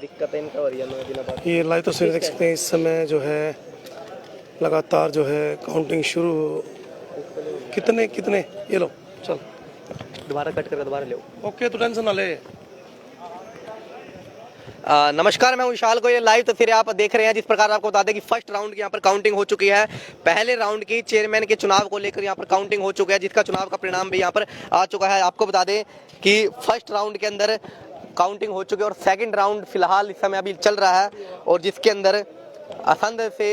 दिक्कत इनका हो रही है दिनों बाद। ये लाइव तस्वीर देख सकते हैं, इस समय जो है लगातार जो है काउंटिंग शुरू। कितने कितने ये लो चल दोबारा कट करके दोबारा ले। ओके, तो टेंशन ना ले। नमस्कार, मैं विशाल को ये लाइव तस्वीरें आप देख रहे हैं। जिस प्रकार आपको बता दें कि फर्स्ट राउंड की यहाँ पर काउंटिंग हो चुकी है। पहले राउंड की चेयरमैन के चुनाव को लेकर यहाँ पर काउंटिंग हो चुकी है, जिसका चुनाव का परिणाम भी यहाँ पर आ चुका है। आपको बता दें कि फर्स्ट राउंड के अंदर काउंटिंग हो चुकी है और सेकंड राउंड फिलहाल इस समय अभी चल रहा है, और जिसके अंदर असंध से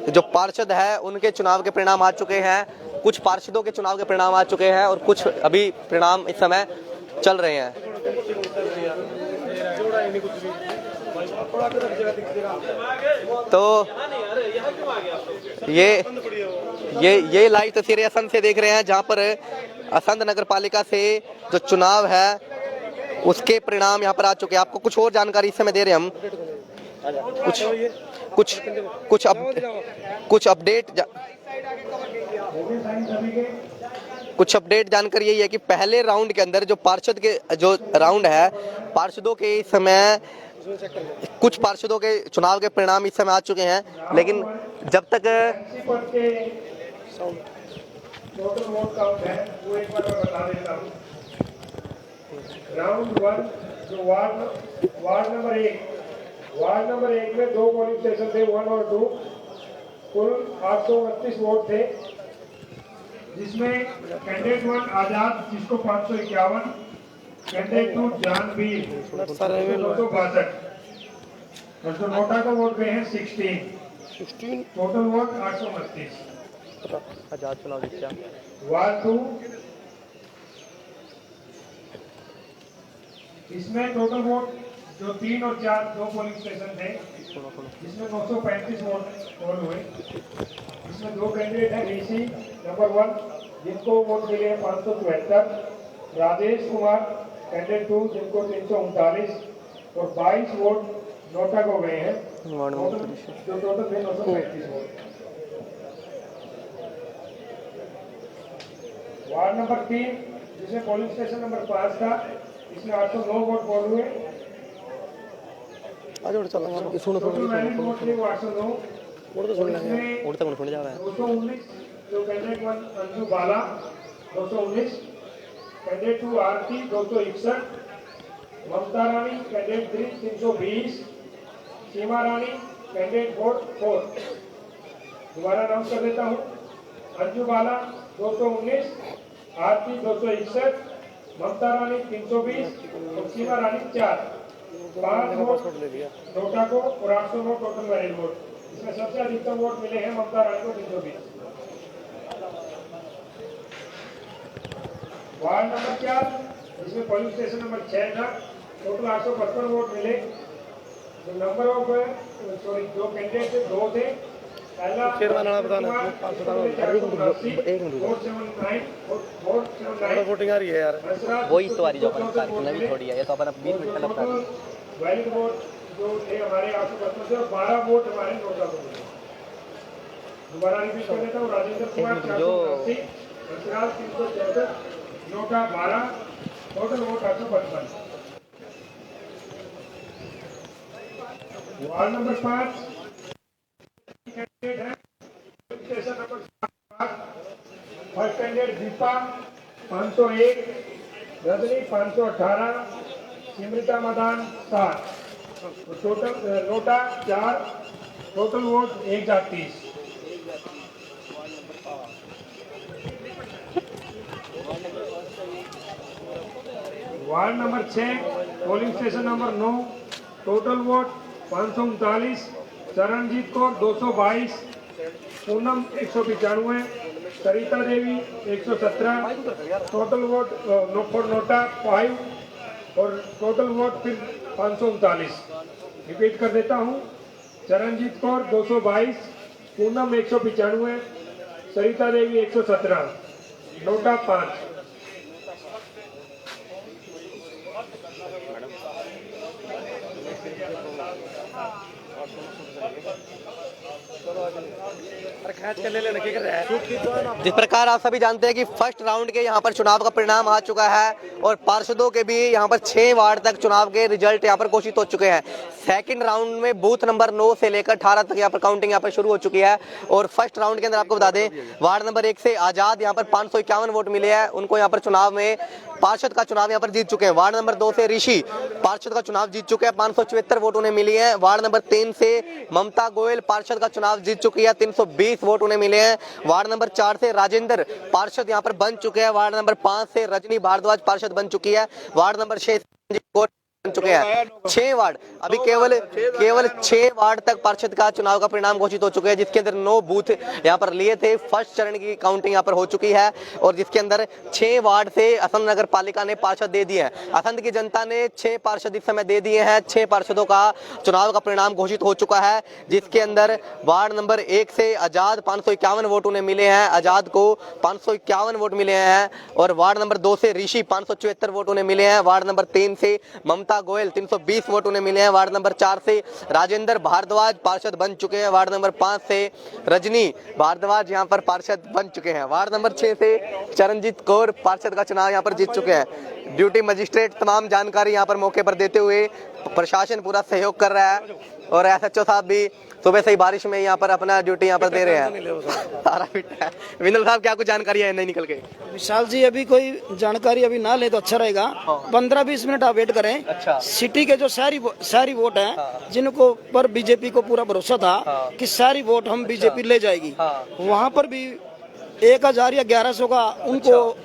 जो पार्षद है उनके चुनाव के परिणाम आ चुके हैं, कुछ पार्षदों के चुनाव के परिणाम आ चुके हैं और कुछ अभी परिणाम इस समय चल रहे हैं। तो ये लाइव तस्वीरें असंध से देख रहे हैं, जहां पर असंध नगर पालिका से जो चुनाव है उसके परिणाम यहां पर आ चुके हैं। आपको कुछ और जानकारी इस समय दे रहे हैं हम। कुछ अपडेट जानकारी यही है कि पहले राउंड के अंदर जो पार्षद के जो राउंड है, पार्षदों के इस समय कुछ पार्षदों के चुनाव के परिणाम इस समय आ चुके हैं, लेकिन जब तक टोटल वोट काउंट है वो एक बार मैं बता देता हूँ। राउंड 1 जो वार्ड नंबर एक में 2 पोलिंग स्टेशन थे, 1 और 2, कुल 829 वोट थे, जिसमें कैंडिडेट 1 आजाद जिसको 551, कैंडिडेट 2 जानवीर 262, और जो नोटा का वोट गए हैं 16, टोटल वोट 829। आजाद चुनाव जीता। वार्ड 2 इसमें टोटल वोट जो 3 और 4 2 पोलिंग स्टेशन थे, जिसमें 935 वोट पोल हुए। इसमें 2 कैंडिडेट हैं, डीसी नंबर 1 जिनको वोट मिले हैं 574, राजेश कुमार कैंडिडेट 2 जिनको 339, और 22 वोट नोटा को गए हैं, जो टोटल थे 935 वोट। वार्ड नंबर 3 जिसमें पोलिंग स्टेशन नंबर 5 था, इसमें 809 वोट पोल हुए। टोटल वैलिड वोट थे वो 809, और इसमें 219 जो कैंडिडेट 1 अंजू बाला 219, कैंडिडेट 2 आरती 261, ममता रानी कैंडिडेट 3 320, सीमा रानी कैंडिडेट 4। दोबारा नाम कर देता हूँ। अंजू बाला 219, आरती 261, ममता रानी 320 और सीमा रानी 4। 5 वोट नोटा को और 800 वोट टोटल वैलिड वोट। इसमें सबसे अधिकतम वोट मिले हैं ममता रानी को 320। वार्ड नंबर 4 जिसमें पोलिंग स्टेशन नंबर 6 था, टोटल 855 वोट मिले। जो नंबर ऑफ जो कैंडिडेट थे 2 थे, पहला वोटिंग आ रही है यार, वही तो आ रही जो नवी थोड़ी है, ये तो अपन 20 मिनट पहले बता दी। वैलिड वोट जो थे हमारे 855 से, और 12 वोट हमारे नोटा को मिले। दोबारा रिपीट कर देता हूँ। Rajendra Kumar 480, Hansraj 364, NOTA 12, total vote 855। Ward number 5 candidate है station number 7, first candidate Deepa 501, Rajni 518, Simrita Madan 7, total NOTA 4, total vote 1030। Ward number 6 polling station number 9, total vote 539, Charanjit Kaur 222, Poonam 195, Sarita Devi 117, total vote for NOTA 5, और टोटल वोट फिर 539। रिपीट कर देता हूँ। चरणजीत कौर 222, पूनम 195, सरिता देवी 117, नोटा 5। जिस प्रकार आप सभी जानते हैं कि फर्स्ट राउंड के यहाँ पर चुनाव का परिणाम आ चुका है और पार्षदों के भी यहाँ पर 6 वार्ड तक चुनाव के रिजल्ट यहाँ पर घोषित हो चुके हैं। सेकंड राउंड में बूथ नंबर 9 से लेकर 18 तक यहाँ पर काउंटिंग यहाँ पर शुरू हो चुकी है और फर्स्ट राउंड के अंदर आपको बता दें वार्ड नंबर 1 से आजाद यहाँ पर 551 वोट मिले हैं, उनको यहाँ पर चुनाव में पार्षद का चुनाव यहाँ पर जीत चुके हैं। वार्ड नंबर 2 से ऋषि पार्षद का चुनाव जीत चुके हैं, 574 वोट उन्हें मिली है। वार्ड नंबर 3 से ममता गोयल पार्षद का चुनाव जीत चुकी है, 320 वोट उन्हें मिले हैं। वार्ड नंबर 4 से राजेंद्र पार्षद यहाँ पर बन चुके हैं। वार्ड नंबर 5 से रजनी भारद्वाज पार्षद बन चुकी है। वार्ड नंबर 6 बन चुके हैं। 6 वार्ड अभी केवल 6 वार्ड तक पार्षद का चुनाव का परिणाम घोषित हो चुके हैं, जिसके अंदर 9 बूथ यहाँ पर लिए थे। फर्स्ट चरण की काउंटिंग यहाँ पर हो चुकी है और जिसके अंदर 6 वार्ड से असंध नगर पालिका ने पार्षद दे दिए हैं। असंध की जनता ने 6 पार्षद इस समय दे दिए हैं। 6 पार्षदों का चुनाव का परिणाम घोषित हो चुका है, जिसके अंदर वार्ड नंबर 1 से आजाद 551 वोट उन्हें मिले हैं, आजाद को 551 वोट मिले हैं। और वार्ड नंबर 2 से ऋषि 574 वोट उन्हें मिले हैं। वार्ड नंबर 3 से ममता गोयल 320 वोट उन्हें मिले हैं। वार्ड नंबर 4 से राजेंद्र भारद्वाज पार्षद बन चुके हैं। वार्ड नंबर 5 से रजनी भारद्वाज यहां पर पार्षद बन चुके हैं। वार्ड नंबर 6 से चरणजीत कौर पार्षद का चुनाव यहां पर जीत चुके हैं। ड्यूटी मजिस्ट्रेट तमाम जानकारी यहां पर मौके पर देते हुए प्रशासन पूरा सहयोग कर रहा है और एसएचओ साहब भी सुबह से ही बारिश में यहाँ पर अपना ड्यूटी यहाँ पर दे रहे हैं। सारा फिट है। विनल साहब क्या कुछ जानकारी है नहीं निकल के? विशाल जी अभी कोई जानकारी अभी ना ले तो अच्छा रहेगा। 15-20 मिनट आप वेट करें। अच्छा। सिटी के जो सारी वोट हैं जिनको पर बीजेपी को पूरा भरोसा था कि सारी वोट हम बीजेपी ले जाएगी, वहाँ पर भी 1000 या 1100 का उनको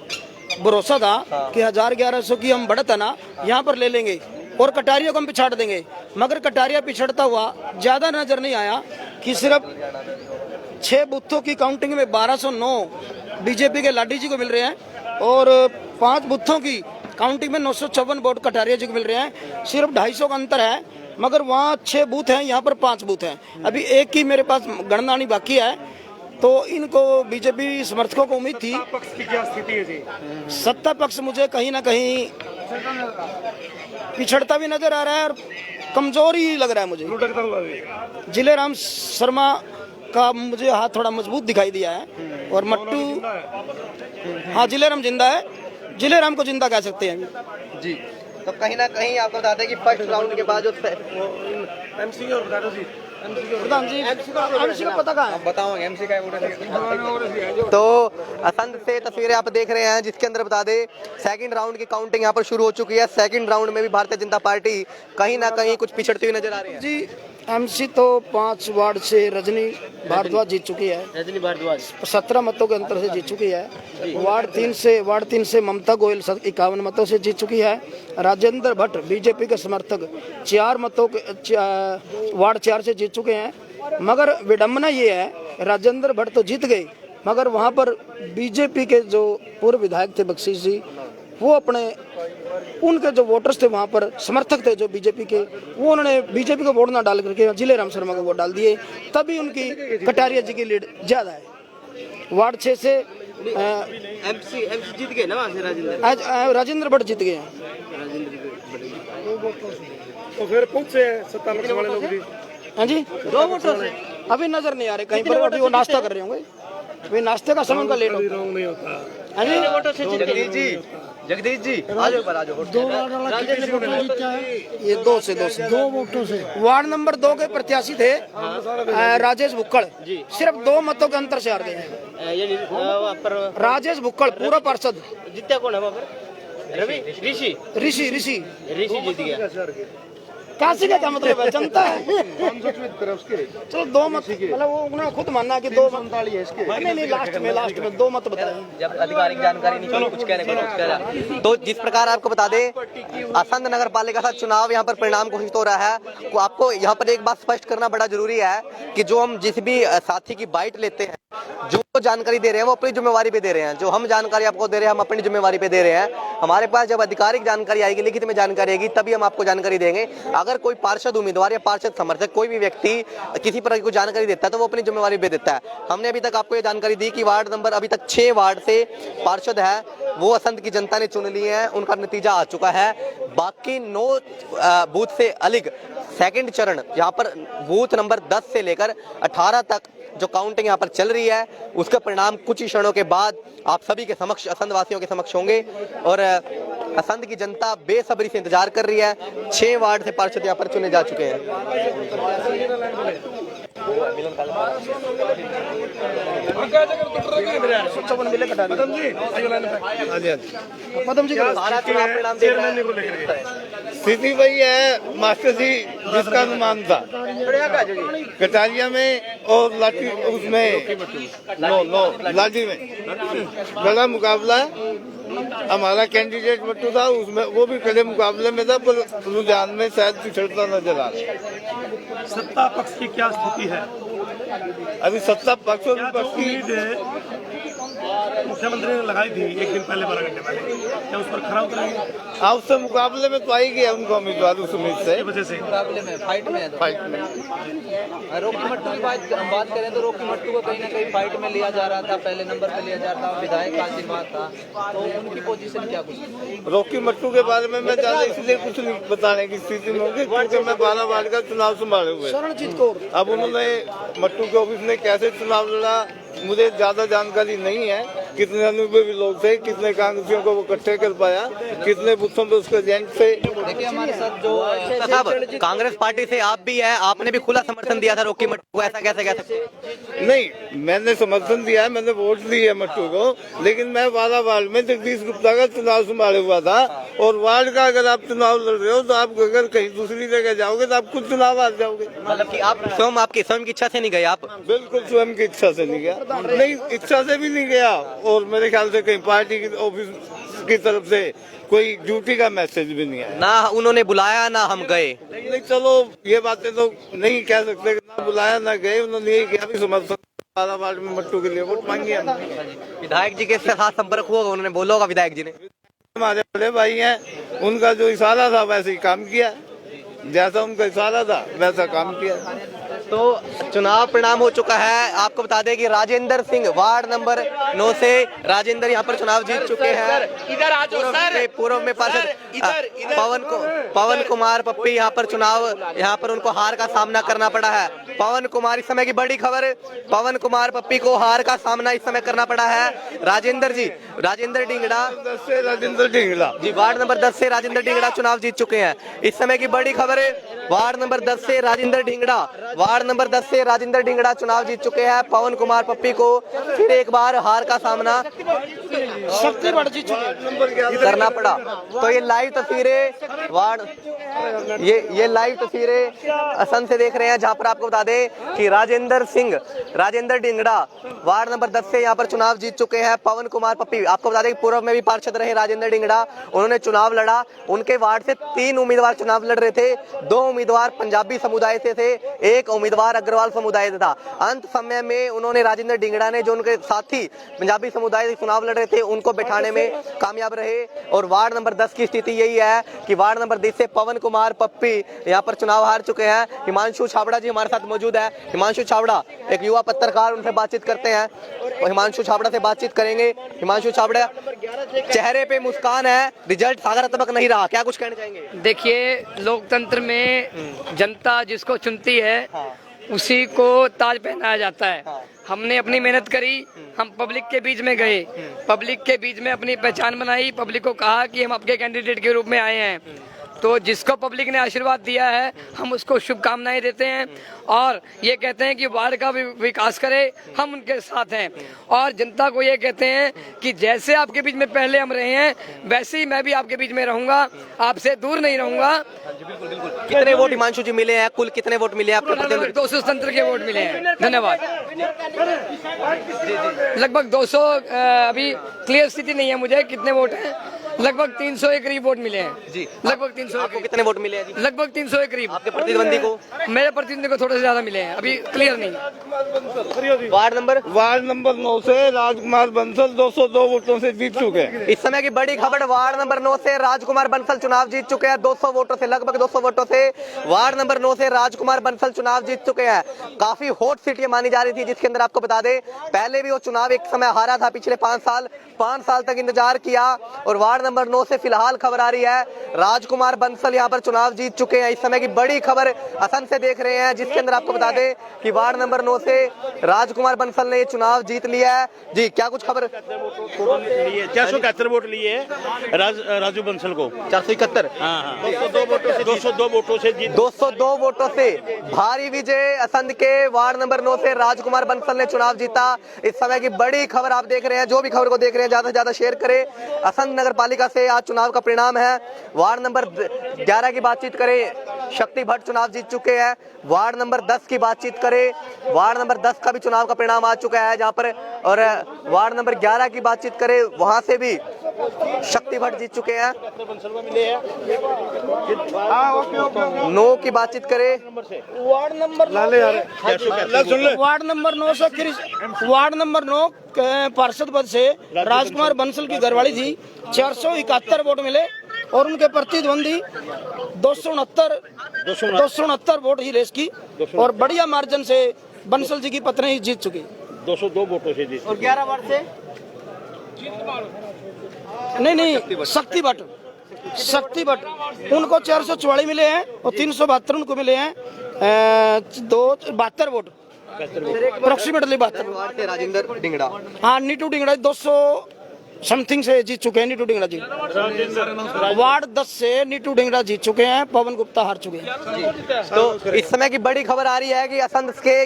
भरोसा था कि 1000-1100 की हम बढ़त है ना यहाँ पर ले लेंगे और कटारियों को हम पिछाड़ देंगे। मगर कटारिया पिछड़ता हुआ ज्यादा नजर नहीं आया कि सिर्फ 6 बूथों की काउंटिंग में 1209 बीजेपी के लाडी जी को मिल रहे हैं और 5 बूथों की काउंटिंग में 954 वोट कटारिया जी को मिल रहे हैं। सिर्फ 250 का अंतर है, मगर वहाँ 6 बूथ हैं, यहाँ पर 5 बूथ हैं। अभी एक की मेरे पास गणना नहीं बाकी है, तो इनको बीजेपी समर्थकों को उम्मीद थी। सत्ता पक्ष की क्या स्थिति है जी? सत्ता पक्ष मुझे कहीं ना कहीं पिछड़ता भी नजर आ रहा है और कमजोर ही लग रहा है मुझे। जिलेराम शर्मा का मुझे हाथ थोड़ा मजबूत दिखाई दिया है और मट्टू, हाँ जिलेराम जिंदा है, जिलेराम को जिंदा कह सकते हैं जी। तो कहीं ना कहीं आपको बताते हैं कि फर्स्ट राउंड के बाद जो एमसी और बता दो जी, प्रधान जी एमसी का पता कहाँ है? बताओगे एमसी का तो असंध से तस्वीरें आप देख रहे हैं, जिसके अंदर बता दें सेकंड राउंड की काउंटिंग यहाँ पर शुरू हो चुकी है। सेकंड राउंड में भी भारतीय जनता पार्टी कहीं ना कहीं कुछ पिछड़ती हुई नजर आ रही है जी। एमसी तो 5 वार्ड से रजनी भारद्वाज जीत चुकी है, रजनी भारद्वाज 17 मतों के अंतर से जीत चुकी है। वार्ड 3 से ममता गोयल 51 मतों से जीत चुकी है। राजेंद्र भट्ट बीजेपी के समर्थक 4 मतों के वार्ड 4 से जीत चुके हैं। मगर विडम्बना ये है, राजेंद्र भट्ट तो जीत गए, मगर वहाँ पर बीजेपी के जो पूर्व विधायक थे बख्शी जी, वो अपने उनके जो वोटर्स थे वहाँ पर समर्थक थे जो बीजेपी के, वो उन्होंने बीजेपी को वोट ना डाल करके जिलेराम शर्मा को वोट डाल दिए, तभी उनकी कटारिया जी की लीड ज्यादा है। वार्ड 6 से एमसी जीत गए ना वहाँ से राजेंद्र भट्ट जीत गए हैं। तो फिर पहुंचे सत्ता पक्ष वाले लोग भी। हाँ जी, 2 वोटों से अभी नजर नहीं आ रहे कहीं पर, अभी वो नाश्ता कर रहे होंगे, अभी नाश्ते का समय का लेट होता है। नहीं होता। हाँ जी, जगदीश जी आ जाओ। 2 ये 2 वोटों से वार्ड नंबर 2 के प्रत्याशी थे राजेश भुक्कड़, सिर्फ 2 मतों के अंतर से हार गए हैं। राजेश भुक्कड़ पूरा पार्षद जीता कौन है वहाँ पर? रवि ऋषि जीत गया। काशी का क्या मतलब है? जनता है। चलो 2 मत, मतलब वो उन्होंने खुद मानना है कि 2 मत नहीं, लास्ट में 2 मत बताए। जब आधिकारिक जानकारी नहीं चलो कुछ कहने। तो जिस प्रकार आपको बता दें असंध नगर पालिका का चुनाव यहाँ पर परिणाम घोषित हो रहा है, तो आपको यहाँ पर एक बात स्पष्ट करना बड़ा जरूरी है कि जो हम जिस भी साथी की बाइट लेते हैं, जो जानकारी दे रहे हैं वो अपनी जिम्मेवारी पे दे रहे हैं। जो हम जानकारी आपको दे रहे हैं हम अपनी जिम्मेवारी पे दे रहे हैं। हमारे पास जब आधिकारिक जानकारी आएगी, लिखित में जानकारी आएगी, तभी हम आपको जानकारी देंगे। अगर कोई पार्षद उम्मीदवार या पार्षद समर्थक कोई भी व्यक्ति किसी प्रकार की जानकारी देता है तो वो अपनी जिम्मेवारी पे देता है। हमने अभी तक आपको ये जानकारी दी कि वार्ड नंबर अभी तक 6 वार्ड से पार्षद है वो असंध की जनता ने चुन लिए हैं, उनका नतीजा आ चुका है। बाकी 9 बूथ से अलग सेकंड चरण यहाँ पर बूथ नंबर 10 से लेकर 18 तक जो काउंटिंग यहाँ पर चल रही है, उसका परिणाम कुछ ही क्षणों के बाद आप सभी के समक्ष, असंध वासियों के समक्ष होंगे। और असंध की जनता बेसब्री से इंतजार कर रही है। 6 वार्ड से पार्षद यहाँ पर चुने जा चुके हैं। सारा चुनाव परिणाम देख रहे हैं। स्थिति वही है मास्टर जी जिसका अनुमान था कटारिया में और लाठी उसमें लाठी में बड़ा मुकाबला है। हमारा कैंडिडेट मट्टू था, उसमें वो भी कड़े मुकाबले में था, पर रुझान में शायद पिछड़ता नजर आ रहा है। सत्ता पक्ष की क्या स्थिति है? अभी सत्ता पक्ष और विपक्ष की मुख्यमंत्री ने लगाई थी एक दिन पहले, 12 घंटे पहले, क्या उस पर खरा उतरेंगे? हाँ, उससे मुकाबले में तो आई गया उनको उम्मीदवार उस उम्मीद से वजह से मुकाबले में फाइट में रोकी मट्टू की बात करें तो रोकी मट्टू को कहीं ना कहीं फाइट में लिया जा रहा था, पहले नंबर पे लिया जा रहा था, विधायक का आशीर्वाद था, तो उनकी पोजीशन क्या कुछ? रॉकी मट्टू के बारे में मैं ज्यादा इसलिए कुछ नहीं बताने की स्थिति में होगी क्योंकि मैं 12 वार्ड का चुनाव संभाले हुए। अब उन्होंने मट्टू के ऑफिस में कैसे चुनाव लड़ा मुझे ज्यादा जानकारी नहीं है। कितने अनुभवी लोग थे, कितने कांग्रेसियों को वो इकट्ठे कर पाया, कितने बूथों पे उसके एजेंट थे। देखिए हमारे साथ जो साहब कांग्रेस पार्टी से आप भी है, आपने भी खुला समर्थन दिया था रोकी मट्टू को, ऐसा कैसे कह सकते? नहीं, मैंने समर्थन दिया है, मैंने वोट दी है मट्टू को, लेकिन मैं 12 वार्ड में जगदीश गुप्ता का चुनाव संभाले हुआ था। और वार्ड का अगर आप चुनाव लड़ रहे हो तो आप अगर कहीं दूसरी जगह जाओगे तो आप खुद चुनाव हार जाओगे। मतलब कि आप स्वयं, आपकी स्वयं की इच्छा से नहीं गए आप? बिल्कुल स्वयं की इच्छा से नहीं गया, नहीं इच्छा से भी नहीं गया, और मेरे ख्याल से कहीं पार्टी की ऑफिस की तरफ से कोई ड्यूटी का मैसेज भी नहीं आया। ना उन्होंने बुलाया ना हम गए। नहीं, चलो ये बातें तो नहीं कह सकते कि ना बुलाया ना गए, उन्होंने यही किया भी समर्थन 12 वार्ड में मट्टू के लिए वोट मांगी हमने। विधायक जी के साथ संपर्क हुआ, उन्होंने बोला होगा विधायक जी ने? हमारे बड़े भाई हैं, उनका जो इशारा था वैसे ही काम किया, जैसा उनका इशारा था वैसा काम किया। तो चुनाव परिणाम हो चुका है। आपको बता दें कि राजेंद्र सिंह वार्ड नंबर 9 से राजेंद्र यहाँ पर चुनाव जीत चुके हैं। पूर्व में पार्षद पवन कुमार पप्पी यहाँ पर चुनाव, यहाँ पर उनको हार का सामना करना पड़ा है। पवन कुमार, इस समय की बड़ी खबर, पवन कुमार पप्पी को हार का सामना इस समय करना पड़ा है। राजेंद्र ढींगड़ा जी वार्ड नंबर 10 से राजेंद्र ढींगड़ा चुनाव जीत चुके हैं। इस समय की बड़ी खबर है, वार्ड नंबर 10 से राजेंद्र ढींगड़ा चुनाव जीत चुके हैं। पवन कुमार पप्पी को फिर एक बार हार का सामना करना पड़ा। तो ये लाइव तस्वीरें ये लाइव तस्वीरें असम से देख रहे हैं, जहां पर आपको बता दें कि राजेंद्र ढींगड़ा वार्ड नंबर 10 से यहाँ पर चुनाव जीत चुके हैं। पवन कुमार पप्पी, आपको बता दें कि पूर्व में भी पार्षद रहे राजेंद्र ढींगड़ा, उन्होंने चुनाव लड़ा। उनके वार्ड से 3 उम्मीदवार चुनाव लड़ रहे थे, 2 उम्मीदवार पंजाबी समुदाय से थे, 1 उम्मीदवार अग्रवाल समुदाय से था। अंत समय में उन्होंने राजेंद्र ढींगड़ा ने, जो उनके साथी पंजाबी समुदाय से चुनाव लड़ रहे थे, उनको बिठाने में कामयाब रहे। और वार्ड नंबर 10 की स्थिति यही है कि वार्ड नंबर 10 से पवन कुमार पप्पी यहाँ पर चुनाव हार चुके हैं। हिमांशु छाबड़ा जी हमारे साथ मौजूद है। हिमांशु छाबड़ा एक युवा पत्रकार, उनसे बातचीत करते हैं और हिमांशु छाबड़ा से बातचीत करेंगे। हिमांशु छाबड़ा, चेहरे पे मुस्कान है, रिजल्ट सकारात्मक नहीं रहा, क्या कुछ कहना चाहेंगे? देखिए, लोकतंत्र में जनता जिसको चुनती है उसी को ताज पहनाया जाता है। हमने अपनी मेहनत करी, हम पब्लिक के बीच में गए, पब्लिक के बीच में अपनी पहचान बनाई, पब्लिक को कहा कि हम आपके कैंडिडेट के रूप में आए हैं। तो जिसको पब्लिक ने आशीर्वाद दिया है हम उसको शुभकामनाएं देते हैं और ये कहते हैं कि वार्ड का विकास करे, हम उनके साथ हैं। और जनता को ये कहते हैं कि जैसे आपके बीच में पहले हम रहे हैं वैसे ही मैं भी आपके बीच में रहूंगा, आपसे दूर नहीं रहूंगा। कितने वोट हिमांशु जी मिले हैं? कुल कितने वोट मिले आपके? 270 के वोट मिले हैं। धन्यवाद। लगभग 200, अभी क्लियर स्थिति नहीं है मुझे कितने वोट हैं, लगभग 300 के करीब वोट मिले हैं जी। लगभग 300। आपको कितने वोट मिले हैं जी? लगभग 300 के करीब। आपके प्रतिद्वंदी को? मेरे प्रतिद्वंदी को थोड़े से ज्यादा मिले हैं, अभी क्लियर नहीं। वार्ड नंबर 9 से राजकुमार बंसल 202 वोटों से जीत चुके हैं। इस समय की बड़ी खबर, वार्ड नंबर 9 से राजकुमार बंसल चुनाव जीत चुके हैं 200 वोटों से, लगभग 200 वोटों से वार्ड नंबर 9 से राजकुमार बंसल चुनाव जीत चुके हैं। काफी हॉट सीट ये मानी जा रही थी, जिसके अंदर आपको बता दें पहले भी वो चुनाव एक समय हारा था, पिछले 5 साल तक इंतजार किया और वार्ड नंबर 9 से फिलहाल खबर आ रही है राजकुमार बंसल यहाँ पर चुनाव जीत चुके हैं। इस समय की बड़ी खबर असंध से देख रहे हैं, जिसके अंदर आपको बता दें कि वार्ड नंबर 9 से राजकुमार बंसल ने ये चुनाव जीत लिया है। जी क्या कुछ खबर? 471 वोट लिए राजू बंसल को, 471 202 वोटों से जीत 202 वोटों से भारी विजय असंध के वार्ड नंबर 9 से राजकुमार बंसल ने चुनाव जीता। इस समय की बड़ी खबर आप देख रहे हैं, जो भी खबर को देख रहे हैं ज्यादा से ज्यादा शेयर करें। असंध नगर पालिका से आज चुनाव का परिणाम है। वार्ड नंबर 11 की बातचीत करें, शक्ति भट्ट चुनाव जीत चुके हैं। वार्ड नंबर 10 की बातचीत करें, वार्ड नंबर 10 का भी चुनाव का परिणाम आ चुका है जहां पर, और वार्ड नंबर 11 की बातचीत करें वहां से भी शक्ति भट्ट जीत चुके हैं। 9 की बातचीत करें, वार्ड नंबर 9 से वार्ड नंबर 9 पार्षद पद से राजकुमार बंसल की घरवाली थी। 471 वोट मिले और उनके प्रतिद्वंदी 269 वोट ही रेस की और बढ़िया मार्जिन से बंसल जी की पत्नी ही जीत चुकी। 202 वोटों से जीत। और 11 वार्ड से नहीं शक्ति भट्ट उनको 444 मिले हैं और 372 उनको मिले हैं 72 वोट अप्रोक्सीमेटली 72। वार्ड से राजेंद्र डिंगड़ा, हाँ नीटू डिंगड़ा 200 समथिंग से जीत चुके हैं नीटू डिंगड़ा जी। वार्ड 10 से नीटू डिंगड़ा जीत चुके हैं, पवन गुप्ता हार चुके हैं। तो इस समय की बड़ी खबर आ रही है कि असंध के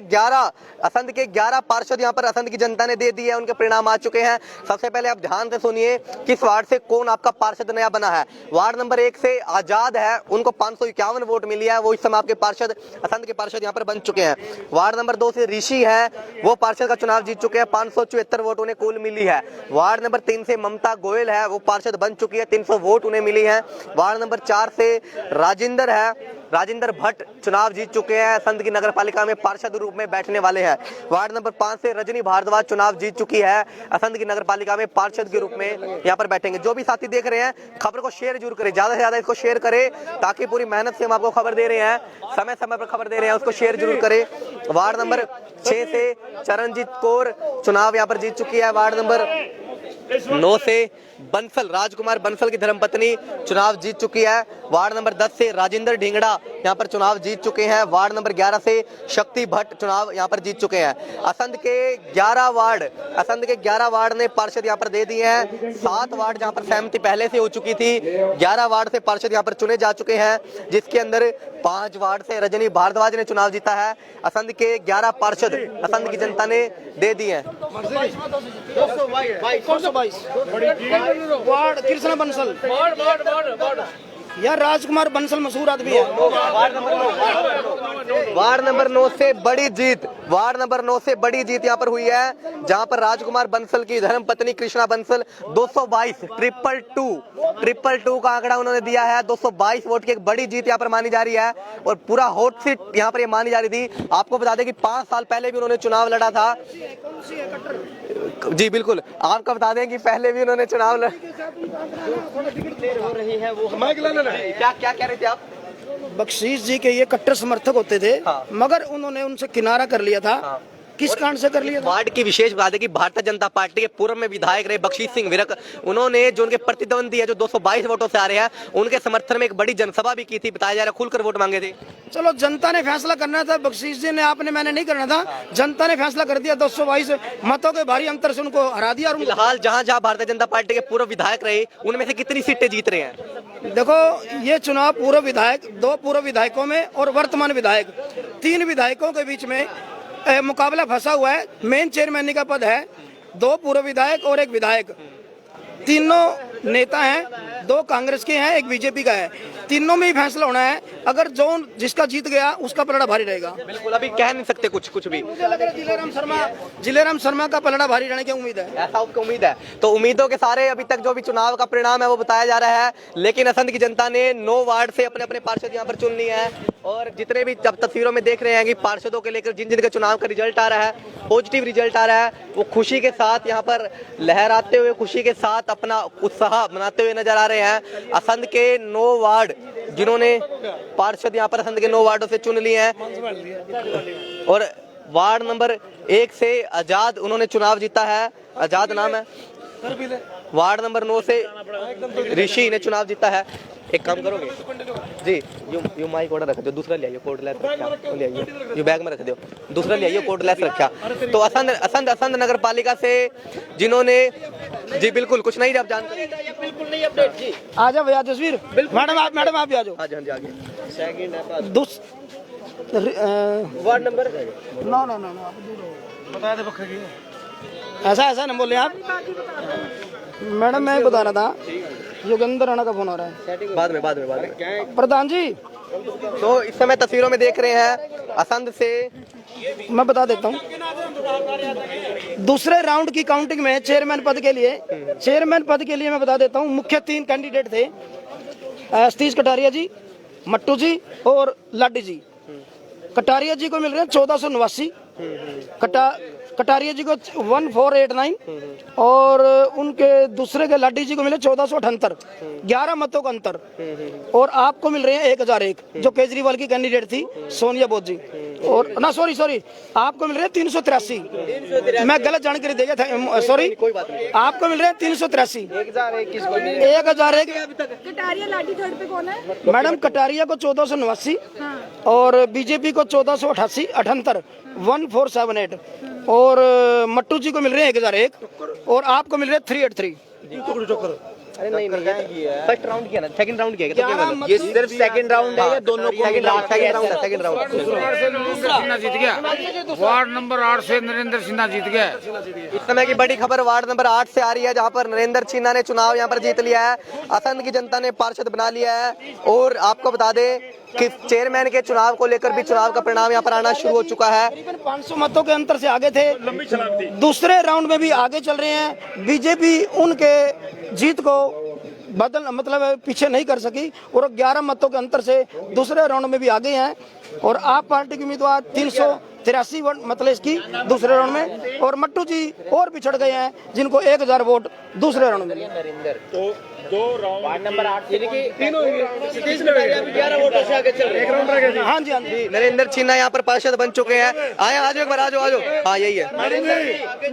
11 पार्षद यहाँ पर असंध की जनता ने दे दिए हैं, उनके परिणाम आ चुके हैं। सबसे पहले आप ध्यान से सुनिए किस वार्ड से कौन आपका पार्षद नया बना है। वार्ड नंबर 1 से आजाद है, उनको 551 वोट मिली है, वो इस समय आपके पार्षद असंध के पार्षद यहाँ पर बन चुके हैं। वार्ड नंबर 2 से ऋषि है, वो पार्षद का चुनाव जीत चुके हैं, 574 वोट उन्हें कुल मिली है। वार्ड नंबर 3 से ममता गोयल है, वो पार्षद बन चुकी है, 300 वोट उन्हें मिली है। वार्ड नंबर 4 से राजेंद्र है, राजेंद्र भट्ट चुनाव जीत चुके हैं, असंध की नगर पालिका में पार्षद रूप में बैठने वाले हैं। वार्ड नंबर 5 से रजनी भारद्वाज चुनाव जीत चुकी है, असंध की नगर पालिका में पार्षद के रूप में यहाँ पर बैठेंगे। जो भी साथी देख रहे हैं खबर को शेयर जरूर करें, ज्यादा से ज्यादा इसको शेयर करें, ताकि पूरी मेहनत से हम आपको खबर दे रहे हैं, समय समय पर खबर दे रहे हैं, उसको शेयर जरूर करें। वार्ड नंबर 6 से चरणजीत कौर चुनाव यहाँ पर जीत चुकी है। वार्ड नंबर 9 से बंसल, राजकुमार बंसल की धर्मपत्नी चुनाव जीत चुकी है। वार्ड नंबर 10 से राजेंद्र ढिंगड़ा यहाँ पर चुनाव जीत चुके हैं। वार्ड नंबर 11 से शक्ति भट्ट चुनाव यहाँ पर जीत चुके हैं। असंध के 11 वार्ड ने पार्षद यहाँ पर दे दिए हैं। 7 वार्ड जहाँ पर सहमति पहले से हो चुकी थी, 11 वार्ड से पार्षद यहाँ पर चुने जा चुके हैं, जिसके अंदर 5 वार्ड से रजनी भारद्वाज ने चुनाव जीता है। असंध के 11 पार्षद असंध की जनता ने दे दिए हैं। 222 वार्ड कृष्णा बंसल यार, राजकुमार बंसल मशहूर आदमी है। वार्ड नंबर 9 से बड़ी जीत, वार्ड नंबर 9 से बड़ी जीत यहाँ पर हुई है, जहाँ पर राजकुमार बंसल की धर्मपत्नी कृष्णा बंसल 222 222 का आंकड़ा उन्होंने दिया है। 222 वोट की एक बड़ी जीत यहाँ पर मानी जा रही है और पूरा हॉट सीट यहाँ पर ये मानी जा रही थी। आपको बता दें कि 5 साल पहले भी उन्होंने चुनाव लड़ा था। जी बिल्कुल, आपको बता दें कि पहले भी उन्होंने चुनाव लड़ा। क्या कह रहे थे आप? बख्शीश जी के ये कट्टर समर्थक होते थे, मगर उन्होंने उनसे किनारा कर लिया था। किस कारण से कर लिया था? वार्ड की विशेष बात है कि भारतीय जनता पार्टी के पूर्व में विधायक रहे बख्शीश सिंह विरक, उन्होंने जो उनके प्रतिद्वंदी है जो 222 वोटों से आ रहे हैं, उनके समर्थन में एक बड़ी जनसभा भी की थी। बताया जा रहा है खुलकर वोट मांगे थे। चलो जनता ने फैसला करना था, बख्शीश जी ने आपने मैंने नहीं करना था, जनता ने फैसला कर दिया। 222 मतों के भारी अंतर से उनको हरा दिया। फिलहाल जहाँ जहाँ भारतीय जनता पार्टी के पूर्व विधायक रहे, उनमें से कितनी सीटें जीत रहे हैं? देखो ये चुनाव पूर्व विधायक, 2 पूर्व विधायकों में और वर्तमान विधायक 3 विधायकों के बीच में मुकाबला फंसा हुआ है। मेन चेयरमैन का पद है, 2 पूर्व विधायक और 1 विधायक, तीनों नेता हैं, 2 कांग्रेस के हैं, 1 बीजेपी का है। तीनों में ही फैसला होना है। अगर जो जिसका जीत गया उसका पलड़ा भारी रहेगा। बिल्कुल, अभी कह नहीं सकते कुछ भी। मुझे लग रहा है जिलेराम शर्मा का पलड़ा भारी रहने की उम्मीद है। ऐसा आपको उम्मीद है? तो उम्मीदों के सारे अभी तक जो भी चुनाव का परिणाम है वो बताया जा रहा है, लेकिन असंध की जनता ने 9 वार्ड से अपने अपने पार्षद यहाँ पर चुन लिए हैं। और जितने भी जब तस्वीरों में देख रहे हैं कि पार्षदों के लेकर जिन जिनके चुनाव का रिजल्ट आ रहा है, पॉजिटिव रिजल्ट आ रहा है, वो खुशी के साथ यहाँ पर लहराते हुए, खुशी के साथ अपना उत्साह मनाते हुए नजर आ रहे हैं। असंध के 9 वार्ड जिन्होंने पार्षद यहाँ पर असंध के 9 वार्डों से चुन लिए हैं। और वार्ड नंबर 1 से आजाद उन्होंने चुनाव जीता है, आजाद नाम है। वार्ड नंबर 9 से ऋषि ने चुनाव जीता है। एक काम करोगे जी, यू माइक ऑर्डर रख दो, दूसरा ले आइए कोर्टलेस रखा, ले आइए यू बैग में रख दो, दूसरा ले आइए कोर्टलेस रखा। तो असंध नगर पालिका से जिन्होंने जी बिल्कुल कुछ नहीं आप जानते बिल्कुल नहीं अपडेट जी। आ जाओ भैया तस्वीर, मैडम आप भी आ जाओ। हाँ जी आगे वार्ड नंबर नो बता दे पक्का ऐसा न बोले आप। मैडम मैं बता रहा था योगेंद्र राणा का फोन आ रहा है, बाद में प्रधान जी। तो इस समय तस्वीरों में देख रहे हैं असंध से, मैं बता देता हूँ दूसरे राउंड की काउंटिंग में चेयरमैन पद के लिए मैं बता देता हूँ मुख्य 3 कैंडिडेट थे, सतीश कटारिया जी, मट्टू जी और लाडी जी। कटारिया जी को मिल रहे हैं 1489, कटारिया जी को 1489 और उनके दूसरे के लाडी जी को मिले 1478, 11 मतों का अंतर। और आपको मिल रहे हैं 1001 जो केजरीवाल की कैंडिडेट थी सोनिया बोस जी, और ना सॉरी आपको मिल रहे हैं 383। मैं गलत जानकारी दे गया था, सॉरी आपको मिल रहे हैं 383। 1001 कटारिया लाठी थर्ड पे कौन है? मैडम कटारिया को 1489 और बीजेपी को 1488 1478 और मट्टू जी को मिल रहे हैं 1001 और आपको मिल रहे हैं 383। अरे नहीं फर्स्ट राउंड किया ना, सेकंड राउंड किया, ये सिर्फ सेकंड राउंड है या दोनों को सेकंड राउंड सिन्हा जीत गया, वार्ड नंबर 8 से नरेंद्र सिन्हा जीत गया। इस समय की बड़ी खबर वार्ड नंबर 8 से आ रही है, जहां पर नरेंद्र सिन्हा ने चुनाव यहां पर जीत लिया है, असंध की जनता ने पार्षद बना लिया है। और आपको बता दें कि चेयरमैन के चुनाव को लेकर भी चुनाव का परिणाम यहां पर आना शुरू हो चुका है। करीबन 500 मतों के अंतर से आगे थे, दूसरे राउंड में भी आगे चल रहे हैं। बीजेपी उनके जीत को मतलब पीछे नहीं कर सकी और 11 मतों के अंतर से दूसरे राउंड में भी आगे हैं। और आप पार्टी के उम्मीदवार 383 वोट मतलब इसकी दूसरे राउंड में, और मट्टू जी और पिछड़ गए हैं जिनको 1000 वोट दूसरे राउंड में मिले। तो 2 राउंड वार्ड नंबर 8 तीनों 11 वोटों से आगे चल रहे हैं। हाँ जी नरेंद्र सिन्हा यहाँ पर पार्षद बन चुके हैं। आए आज एक बार आ जाओ। हाँ यही है,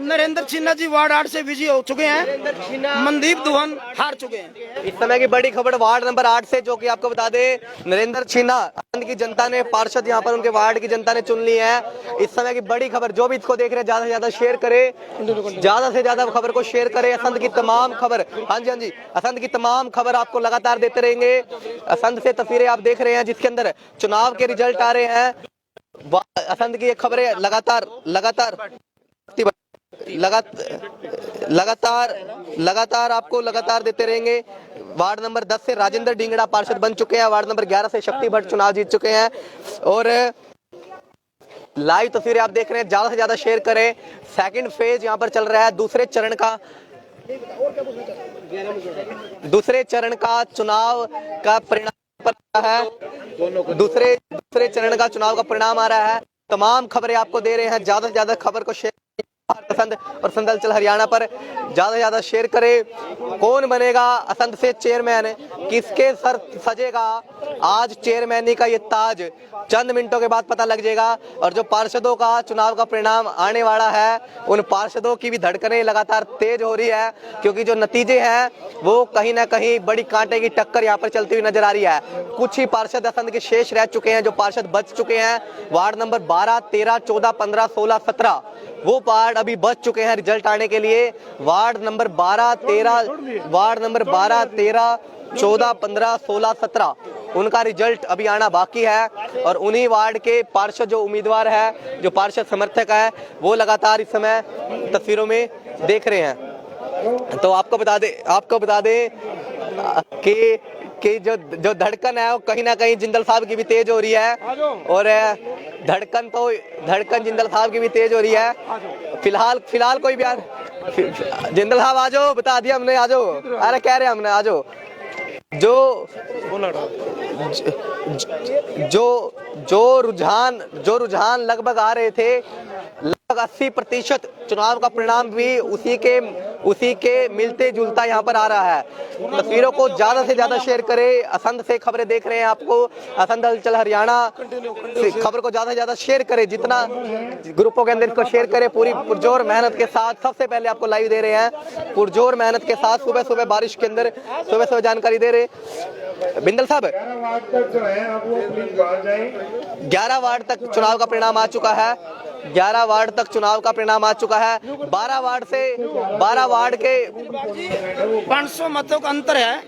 नरेंद्र सिन्हा जी वार्ड 8 से विजयी हो चुके हैं, मनदीप दुहन हार चुके हैं। इस समय की बड़ी खबर वार्ड नंबर 8 से, जो कि आपको बता दे नरेंद्र सिन्हा असंध की जनता ने पार्षद यहाँ पर उनके वार्ड की जनता ने चुन ली है। इस समय की बड़ी खबर, जो भी इसको देख रहे हैं ज्यादा से ज्यादा शेयर करे, ज्यादा से ज्यादा खबर को शेयर करे। असंध की तमाम खबर, हाँ जी असंध की तमाम खबर आपको लगातार देते रहेंगे। असंध से तस्वीरें आप देख रहे हैं जिसके अंदर चुनाव के रिजल्ट आ रहे हैं। असंध की ये खबरें लगातार आपको लगातार देते रहेंगे। वार्ड नंबर 10 से राजेंद्र डिंगड़ा पार्षद बन चुके हैं, वार्ड नंबर 11 से शक्ति भट्ट चुनाव जीत चुके हैं। और लाइव तस्वीरें आप देख रहे हैं, ज्यादा से ज्यादा शेयर करें। सेकंड फेज यहाँ पर चल रहा है, दूसरे चरण का चुनाव का परिणाम है। दूसरे चरण का चुनाव का परिणाम आ रहा है। तमाम खबरें आपको दे रहे हैं, ज्यादा से ज्यादा खबर को शेयर असंध और संदल चल हरियाणा पर ज्यादा से ज्यादा शेयर करे। कौन बनेगा असंध से चेयरमैन, किसके सर सजेगा आज चेयरमैनी का ये ताज, चंद मिनटों के बाद पता लग जाएगा। और जो पार्षदों का चुनाव का परिणाम आने वाला है, उन पार्षदों की भी धड़कनें लगातार तेज हो रही है, क्योंकि जो नतीजे हैं वो कहीं ना कहीं बड़ी कांटे की टक्कर यहाँ पर चलती हुई नजर आ रही है। कुछ ही पार्षद असंध के शेष रह चुके हैं, जो पार्षद बच चुके हैं। वार्ड नंबर 12, 13, 14, 15, 16, 17 वो वार्ड अभी बच चुके हैं रिजल्ट आने के लिए। वार्ड नंबर 12, 13, 14, 15, 16, 17 उनका रिजल्ट अभी आना बाकी है। और उन्हीं वार्ड के पार्षद जो उम्मीदवार है, जो पार्षद समर्थक है, वो लगातार इस समय तस्वीरों में देख रहे हैं। तो आपको बता दे कि जो धड़कन है वो कहीं ना कहीं जिंदल साहब की भी तेज हो रही है। और धड़कन जिंदल साहब की भी तेज हो रही है। फिलहाल कोई बयान, जिंदल साहब आ जाओ, बता दिया हमने, आ जाओ। अरे कह रहे हैं हमने, आ जाओ। जो रुझान लगभग आ रहे थे, लगभग 80% चुनाव का परिणाम भी उसी के उसी के मिलते जुलता यहाँ पर आ रहा है। तस्वीरों को ज्यादा से ज्यादा शेयर करें। असंध से खबरें देख रहे हैं आपको, असंध हलचल हरियाणा से खबर को ज्यादा से ज्यादा शेयर करें, जितना ग्रुपों के अंदर इसको शेयर करें। पूरी पुरजोर मेहनत के साथ सबसे पहले आपको लाइव दे रहे हैं, पुरजोर मेहनत के साथ सुबह सुबह बारिश के अंदर सुबह सुबह जानकारी दे रहे। बिंदल साहब, 11 वार्ड तक जो है आप वो प्लीज बाहर जाएं। 11 वार्ड तक चुनाव का परिणाम आ चुका है। 11 वार्ड तक चुनाव का परिणाम आ चुका है। 12 वार्ड से 12 वार्ड के 500 मतों का अंतर है।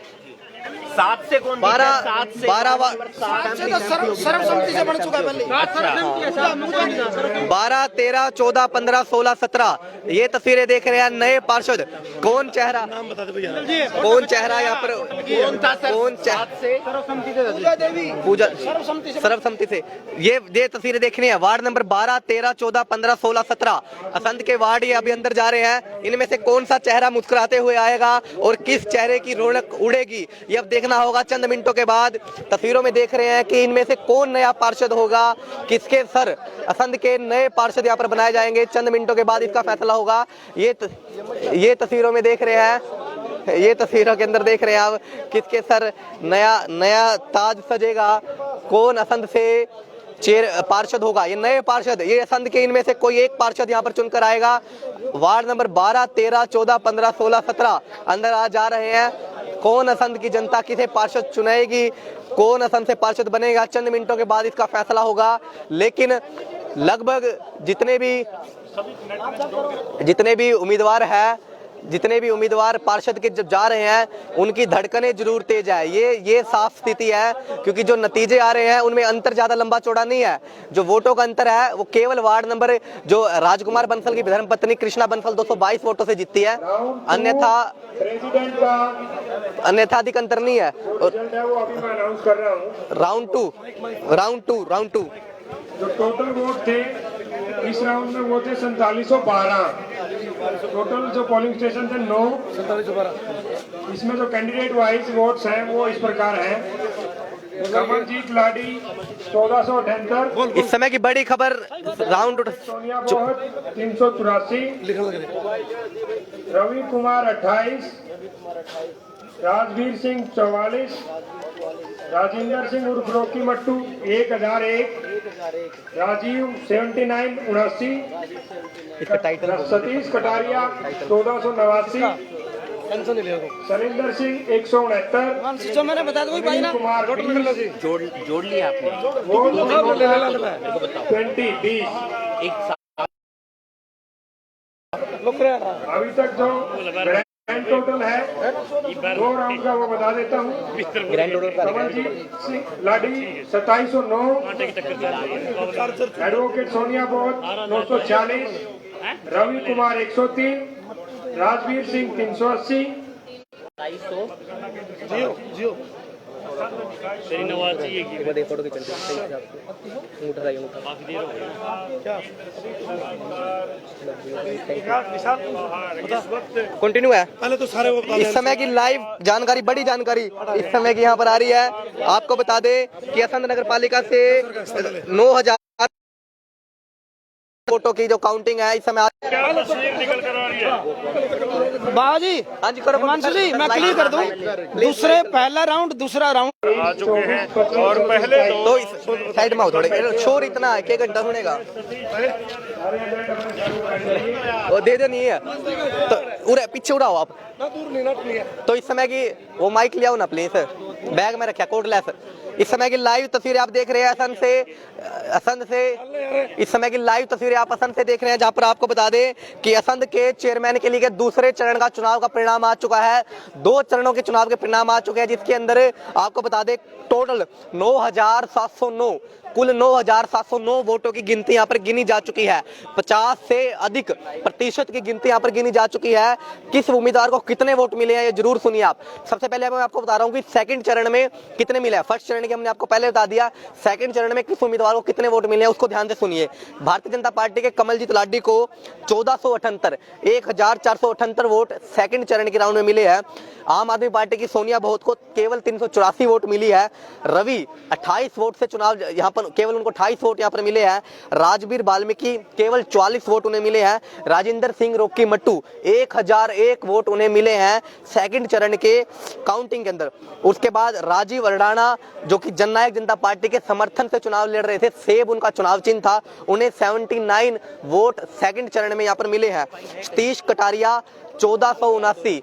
7 से कौन 12 सर्वसम्मति से बन चुका है पहले। 12, 13, 14, 15, 16, 17 ये तस्वीरें देख रहे हैं। नए पार्षद कौन चेहरा, कौन चेहरा यहाँ पर, कौन पूजा सर्वसम्मति से ये तस्वीरें देखनी है। वार्ड नंबर 12, 13, 14, 15, 16, 17 असंध के वार्ड ये अभी अंदर जा रहे हैं। इनमें से कौन सा चेहरा मुस्कुराते हुए आएगा और किस चेहरे की रौनक उड़ेगी, ये अब देखना होगा चंद मिनटों के बाद। तस्वीरों में देख रहे हैं कि इनमें से कौन नया पार्षद होगा, किसके सर असंध के नए पार्षद यहाँ पर बनाए जाएंगे। चंद मिनटों के बाद इसका फैसला होगा। ये तस्वीरों में देख रहे हैं, ये तस्वीरों के अंदर देख रहे हैं आप किसके सर नया ताज सजेगा, कौन असंध से पार्षद होगा। ये नए पार्षद, ये असंध के इनमें से कोई एक पार्षद यहाँ पर चुनकर आएगा। वार्ड नंबर 12, 13, 14, 15, 16, 17 अंदर आ जा रहे हैं। कौन असंध की जनता किसे पार्षद चुनेगी, कौन असंध से पार्षद बनेगा, चंद मिनटों के बाद इसका फैसला होगा। लेकिन लगभग जितने भी उम्मीदवार हैं, जितने भी उम्मीदवार पार्षद के जब जा रहे हैं उनकी धड़कनें जरूर तेज है। ये साफ स्थिति है, क्योंकि जो नतीजे आ रहे हैं उनमें अंतर ज्यादा लंबा चौड़ा नहीं है। जो वोटों का अंतर है वो केवल वार्ड नंबर जो राजकुमार बंसल की धर्मपत्नी कृष्णा बंसल 222 वोटों से जीतती है, प्रेसिडेंट का अन्यथा अधिक अंतर नहीं है। रिजल्ट है वो अभी मैं अनाउंस कर रहा हूँ। राउंड टू जो टोटल वोट थे इस राउंड में वो थे 4712। टोटल जो पोलिंग स्टेशन थे 9। इसमें जो कैंडिडेट वाइज वोट्स हैं वो इस प्रकार हैं। कमलजीत लाडी 1478। इस समय की बड़ी खबर राउंड सोनिया बहुत 384। रवि कुमार 28। राजवीर सिंह 44। राजेंद्र सिंह उर्फ रॉकी मट्टू 1001। राजीव 79 79। सतीश कटारिया 1489। सरिंदर सिंह 169। जो मैंने बताया वही भाई ना, कुमार जोड़ लिया आपने। वो 20। अभी तक जो ग्रैंड टोटल है 2 राउंड का वो बता देता हूँ। कमलजीत सिंह लाडी 2709। एडवोकेट सोनिया बोध 940। रवि कुमार 103। राजवीर सिंह 380। कंटिन्यू है। पहले तो सारे वो इस समय की लाइव जानकारी, बड़ी जानकारी इस समय की यहाँ पर आ रही है। आपको बता दें कि असंध नगर पालिका से 9000 वोटों की जो काउंटिंग है इस समय बाबा जी। हाँ जी करो हिमांशु जी, मैं क्लियर कर दूं। पहला राउंड दूसरा राउंड आ चुके हैं और पहले तो साइड में हो थोड़े, शोर इतना है कि घंटा सुनेगा वो दे दो नहीं है तो उरे पीछे उड़ाओ आप। तो इस समय की वो माइक ले आओ ना प्लीज, बैग में रखा कोटलेस। इस समय की लाइव तस्वीरें आप देख रहे हैं असंध से इस समय की लाइव तस्वीरें आप असंध से देख रहे हैं, जहां पर आपको बता दें कि असंध के चेयरमैन के लिए दूसरे चरण का चुनाव का परिणाम आ चुका है। 2 चरणों के चुनाव के परिणाम आ चुके हैं, जिसके अंदर आपको बता दें टोटल 9709 कुल 9709 वोटों की गिनती यहाँ पर गिनी जा चुकी है। 50 से अधिक प्रतिशत की गिनती यहाँ पर गिनी जा चुकी है। किस उम्मीदवार को कितने वोट मिले हैं ये जरूर सुनिए आप। सबसे पहले मैं आपको बता रहा हूँ कि सेकंड चरण में कितने मिले हैं। फर्स्ट चरण की हमने आपको पहले बता दिया, सेकंड चरण में किस उम्मीदवार को कितने वोट मिले हैं उसको ध्यान से सुनिए। भारतीय जनता पार्टी के कमलजीत लाडी को 1478 वोट सेकंड चरण के राउंड में मिले हैं। आम आदमी पार्टी की सोनिया बोहत को केवल 384 वोट मिली है। रवि 28 वोट से चुनाव यहाँ पर केवल उनको 28 वोट यहाँ पर मिले हैं। राजबीर वाल्मीकि केवल 44 वोट उन्हें मिले हैं। राजेंद्र सिंह रोकी मट्टू 1001 वोट उन्हें मिले हैं सेकंड चरण के काउंटिंग के अंदर। उसके बाद राजीव अरडाना जो कि जननायक जनता पार्टी के समर्थन से चुनाव लड़ रहे थे, सेब उनका चुनाव चिन्ह था, उन्हें 79 वोट सेकंड चरण में यहाँ पर मिले हैं। सतीश कटारिया 1479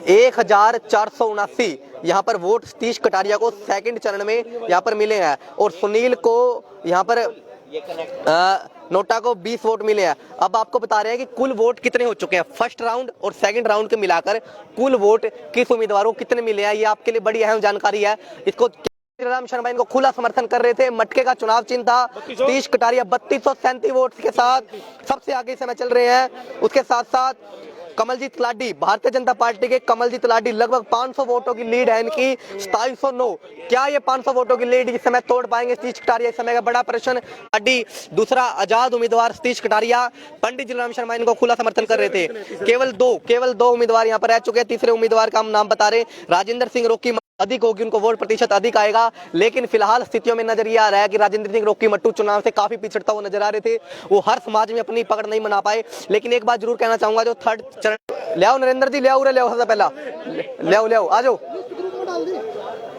1479 यहाँ पर वोट सतीश कटारिया को सेकंड चरण में यहाँ पर मिले हैं। और सुनील को यहाँ पर नोटा को 20 वोट मिले हैं। अब आपको बता रहे हैं कि कुल वोट कितने हो चुके हैं फर्स्ट राउंड और सेकंड राउंड के मिलाकर, कुल वोट किस उम्मीदवारों को कितने मिले हैं, ये आपके लिए बड़ी अहम जानकारी है। इसको राम शरण भाई इनको खुला समर्थन कर रहे थे। मटके का चुनाव चिन्ह था। सतीश कटारिया 3237 वोट के साथ सबसे आगे समय चल रहे हैं। उसके साथ साथ कमलजीत लाडी, भारतीय जनता पार्टी के कमलजीत लाडी, लगभग 500 वोटों की लीड है इनकी, 2709। क्या ये 500 वोटों की लीड इस समय तोड़ पाएंगे सतीश कटारिया? इस समय का बड़ा प्रश्न। लाडी दूसरा आजाद उम्मीदवार सतीश कटारिया, पंडित जीराम शर्मा इनको खुला समर्थन कर रहे थे। केवल दो उम्मीदवार यहाँ पर रह चुके हैं। तीसरे उम्मीदवार का हम नाम बता रहे, राजेंद्र सिंह रोकी अधिक होगी, उनको वोट प्रतिशत अधिक आएगा। लेकिन फिलहाल स्थितियों में नजर आ रहा है कि राजेंद्र सिंह रोकी मट्टू चुनाव से काफी पिछड़ता हुआ नजर आ रहे थे। वो हर समाज में अपनी पकड़ नहीं बना पाए। लेकिन एक बात जरूर कहना चाहूंगा, जो थर्ड चरण ले आओ नरेंद्र जी, ले आओ सबसे पहला ले आओ आ जाओ,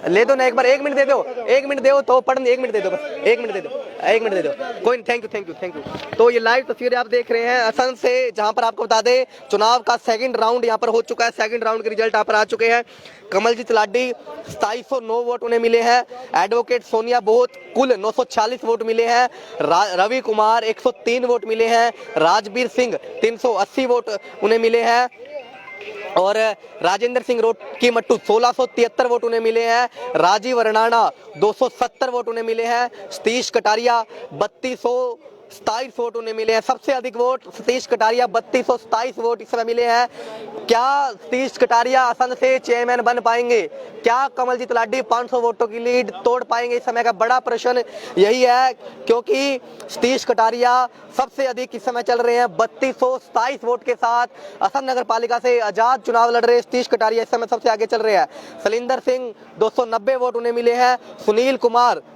ले दो ना एक बार, 1 मिनट दे दो, 1 मिनट दो तो पढ़, 1 मिनट दे दो बस, 1 मिनट दे दो, 1 मिनट दे दो, कोई नहीं। Thank you. तो ये लाइव तस्वीरें आप देख रहे हैं असम से, जहां पर आपको बता दें चुनाव का सेकंड राउंड यहां पर हो चुका है। सेकंड राउंड के रिजल्ट यहाँ पर आ चुके हैं। कमलजीत लाडी 2709 वोट उन्हें मिले हैं। एडवोकेट सोनिया बोहत कुल 946 वोट मिले हैं। रवि कुमार 103 वोट मिले हैं। राजबीर सिंह 380 वोट उन्हें मिले हैं। और राजेंद्र सिंह रोकी मट्टू 1673 वोट उन्हें मिले हैं। राजीव अरनाना 270 वोट उन्हें मिले हैं। सतीश कटारिया 3227 वोट उन्हें मिले हैं। सबसे अधिक वोट सतीश कटारिया 3227 वोट इस समय मिले हैं। क्या सतीश कटारिया असंध से चेयरमैन बन पाएंगे? क्या कमलजीत लाडी 500 वोटों की लीड तोड़ पाएंगे? इस समय का बड़ा प्रश्न यही है, क्योंकि सतीश कटारिया सबसे अधिक इस समय चल रहे हैं 3227 वोट के साथ। असम नगर पालिका से आजाद चुनाव लड़ रहे सतीश कटारिया इस समय सबसे आगे चल रहे हैं। सलिंदर सिंह 290 वोट उन्हें मिले हैं।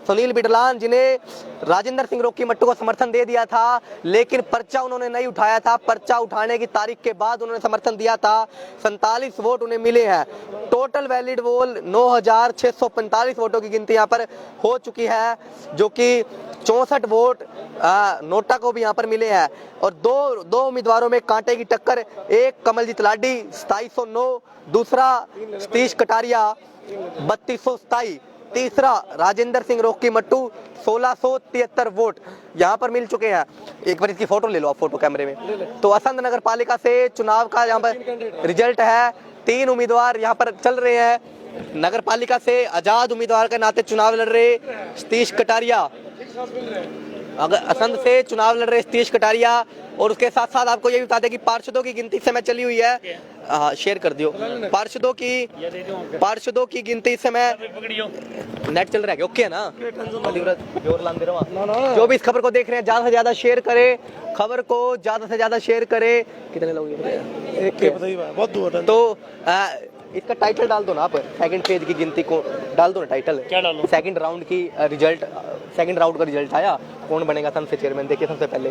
सुनील बिडलान, जिन्हें राजेंद्र सिंह रोकी मट्टू को समर्थन दे दिया था, लेकिन पर्चा उन्होंने नहीं उठाया था, पर्चा उठाने की तारीख के बाद उन्होंने समर्थन दिया था, 47 वोट उन्हें मिले हैं। टोटल वैलिड वोट 9645 वोटों की गिनती यहाँ पर हो चुकी है, जो कि 64 वोट नोटा को भी यहाँ पर मिले हैं। और दो उम्मीदवारों में कांटे की टक्कर, एक कमलजीत लाडी 2709, दूसरा सतीश कटारिया 3227, तीसरा राजेंद्र सिंह रोकी मट्टू 1673 वोट यहाँ पर मिल चुके हैं। एक बार इसकी फोटो ले लो आप, फोटो कैमरे में। तो असंध नगर पालिका से चुनाव का यहाँ पर रिजल्ट है। 3 उम्मीदवार यहाँ पर चल रहे हैं। नगर पालिका से आजाद उम्मीदवार के नाते चुनाव लड़ रहे सतीश कटारिया, अगर असंध से चुनाव लड़ रहे सतीश कटारिया। और उसके साथ साथ आपको ये भी बता दें कि पार्षदों की गिनती समय चली हुई है। शेयर कर दियो। पार्षदों की गिनती इस समय नेट चल रहा है, ओके है ना? जो भी इस खबर को देख रहे हैं ज्यादा से ज्यादा शेयर करें, खबर को ज्यादा से ज्यादा शेयर करें। कितने लोग तो इसका टाइटल डाल दो ना आप, सेकंड पेज की गिनती को डाल दो ना टाइटल। क्या डालो? सेकंड राउंड की रिजल्ट, सेकंड राउंड का रिजल्ट आया, कौन बनेगा असम से चेयरमैन, देखिए सबसे पहले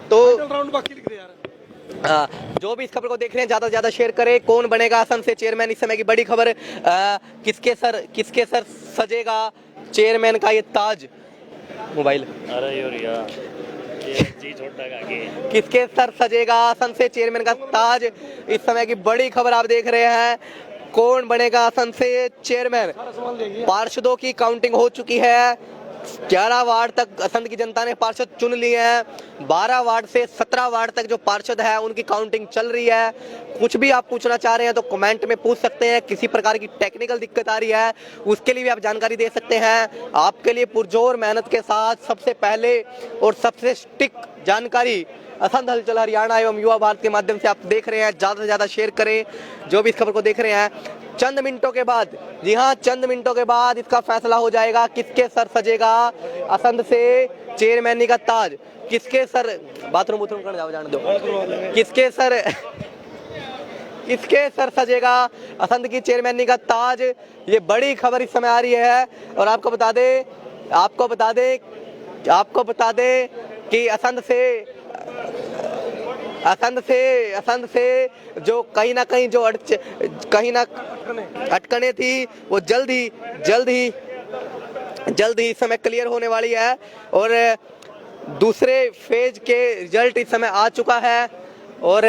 तो राउंड बाकी लिख रहे यार। जो भी इस खबर को देख रहे हैं ज्यादा से ज्यादा शेयर करें। कौन बनेगा असम से चेयरमैन, इस समय की बड़ी खबर। किसके सर सजेगा चेयरमैन का ये ताज? मोबाइल किसके सर सजेगा असम से चेयरमैन का ताज? इस समय की बड़ी खबर आप देख रहे हैं। कौन बनेगा असम से चेयरमैन? पार्षदों की काउंटिंग हो चुकी है। 11 वार्ड तक असंध की जनता ने पार्षद चुन लिए हैं। 12 वार्ड से 17 वार्ड तक जो पार्षद है उनकी काउंटिंग चल रही है। कुछ भी आप पूछना चाह रहे हैं तो कमेंट में पूछ सकते हैं। किसी प्रकार की टेक्निकल दिक्कत आ रही है उसके लिए भी आप जानकारी दे सकते हैं। आपके लिए पुरजोर मेहनत के साथ सबसे पहले और सबसे स्टिक जानकारी असंध हलचल हरियाणा एवं युवा भारत के माध्यम से आप देख रहे हैं। ज्यादा से ज्यादा शेयर करें। जो भी इस खबर को देख रहे हैं, चंद मिनटों के बाद, जी हाँ चंद मिनटों के बाद इसका फैसला हो जाएगा किसके सर सजेगा असंध से चेयरमैनी का ताज। किसके सर, बाथरूम कर जाओ, जान दो, किसके सर सजेगा असंध की चेयरमैनी का ताज। ये बड़ी खबर इस समय आ रही है। और आपको बता दें आपको बता दें कि असंध से जो कहीं ना कहीं जो अटकने थी वो जल्द ही इस समय क्लियर होने वाली है और दूसरे फेज के रिजल्ट इस समय आ चुका है और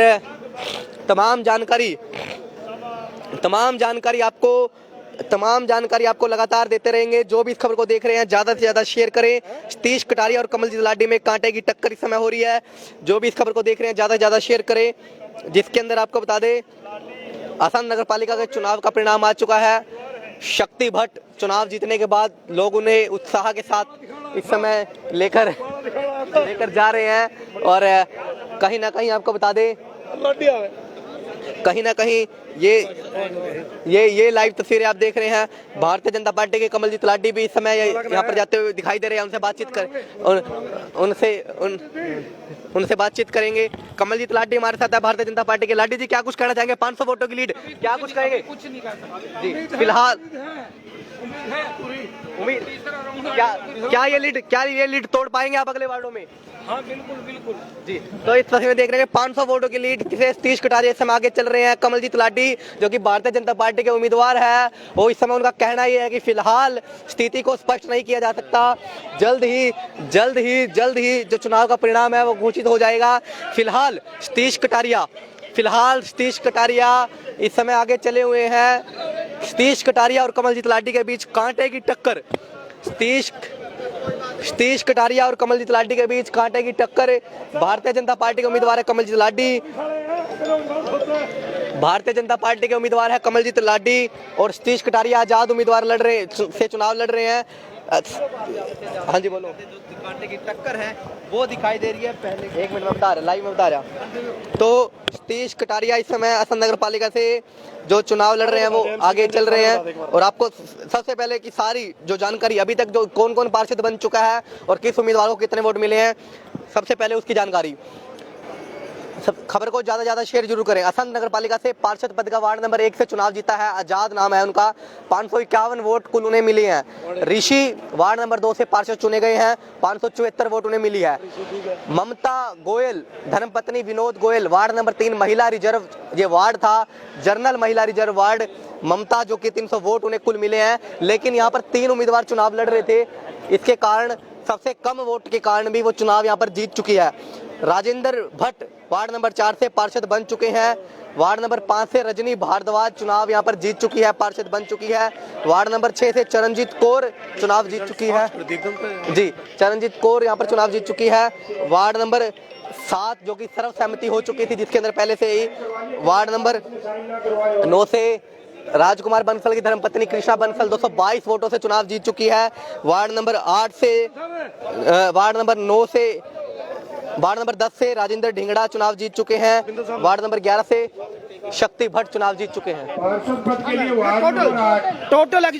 तमाम जानकारी आपको लगातार देते रहेंगे। जो भी इस खबर को देख रहे हैं ज़्यादा से ज़्यादा शेयर करें। सतीश कटारिया और कमलजीत लाडी में कांटे की टक्कर इस समय हो रही है। जो भी इस खबर को देख रहे हैं ज़्यादा से ज़्यादा शेयर करें, जिसके अंदर आपको बता दें आसंद नगर पालिका के चुनाव का परिणाम आ चुका है। शक्ति भट्ट चुनाव जीतने के बाद लोग उन्हें उत्साह के साथ इस समय लेकर जा रहे हैं और कहीं ना कहीं आपको बता दें कहीं ना कहीं ये लाइव तस्वीरें आप देख रहे हैं। भारतीय जनता पार्टी के कमलजीत लाडी भी इस समय यहाँ पर जाते हुए दिखाई दे रहे हैं। उनसे बातचीत करेंगे। कमलजीत लाडी हमारे साथ है भारतीय जनता पार्टी के। लाडी जी क्या कुछ कहना चाहेंगे? 500 वोटों की लीड, क्या कुछ कहेंगे? कुछ नहीं कर सकते जी फिलहाल उम्मीद क्या ये लीड तोड़ पाएंगे आप अगले वार्डों में? हाँ बिल्कुल जी। तो इस तस्वीर में देख रहे हैं 500 वोटों की लीड से सतीश कटारिया इस समय आगे चल रहे हैं। कमलजीत लाडी जो कि भारतीय जनता पार्टी के उम्मीदवार है, वो इस समय उनका कहना ये है कि फिलहाल स्थिति को स्पष्ट नहीं किया जा सकता। जल्द ही जो चुनाव का परिणाम है वो घोषित हो जाएगा। फिलहाल सतीश कटारिया इस समय आगे चले हुए हैं। सतीश कटारिया और कमलजीत लाडी के बीच कांटे की टक्कर। सतीश कटारिया और कमलजीत लाडी के बीच कांटे की टक्कर। भारतीय जनता पार्टी के उम्मीदवार है कमलजीत लाडी और सतीश कटारिया आजाद उम्मीदवार चुनाव लड़ रहे हैं। हाँ जी बोलो। कांटे की टक्कर है वो दिखाई दे रही है। पहले 1 मिनट में बता रहा, लाइव में बता रहा। तो सतीश कटारिया इस समय असंध नगर पालिका से जो चुनाव लड़ रहे हैं वो आगे चल रहे हैं और आपको सबसे पहले की सारी जो जानकारी अभी तक जो कौन पार्षद बन चुका है और किस उम्मीदवार को कितने वोट मिले हैं, सबसे पहले उसकी जानकारी। खबर को ज्यादा शेयर जरूर करें। असंध नगर पालिका से पार्षद पद का वार्ड नंबर 1 से चुनाव जीता है, आजाद नाम है उनका। 551 वोट कुल उन्हें मिले हैं। ऋषि वार्ड नंबर 2 से पार्षद चुने गए हैं, 574 वोट उन्हें मिली है। ममता गोयल धर्मपत्नी विनोद गोयल वार्ड नंबर 3 महिला रिजर्व ये वार्ड था, जनरल महिला रिजर्व वार्ड। ममता जो कि 300 वोट उन्हें कुल मिले हैं, लेकिन यहाँ पर 3 उम्मीदवार चुनाव लड़ रहे थे, इसके कारण सबसे कम वोट के कारण भी वो चुनाव यहाँ पर जीत चुकी है। राजेंद्र भट्ट वार्ड नंबर 4 से पार्षद बन चुके हैं। वार्ड नंबर 5 से रजनी भारद्वाज चुनाव यहाँ पर जीत चुकी है, पार्षद बन चुकी है। वार्ड नंबर 6 से चरणजीत कौर चुनाव जीत चुकी है। जी, चरणजीत कौर यहाँ पर चुनाव जीत चुकी है। वार्ड नंबर 7 जो कि सर्वसहमति हो चुकी थी, जिसके अंदर पहले से ही। वार्ड नंबर 9 से राजकुमार बंसल की धर्मपत्नी कृष्णा बंसल 222 वोटों से चुनाव जीत चुकी है। वार्ड नंबर 8 से वार्ड नंबर 10 से राजेंद्र ढिंगड़ा चुनाव जीत चुके हैं। वार्ड नंबर 11 से शक्ति भट्ट चुनाव जीत चुके हैं। टोटल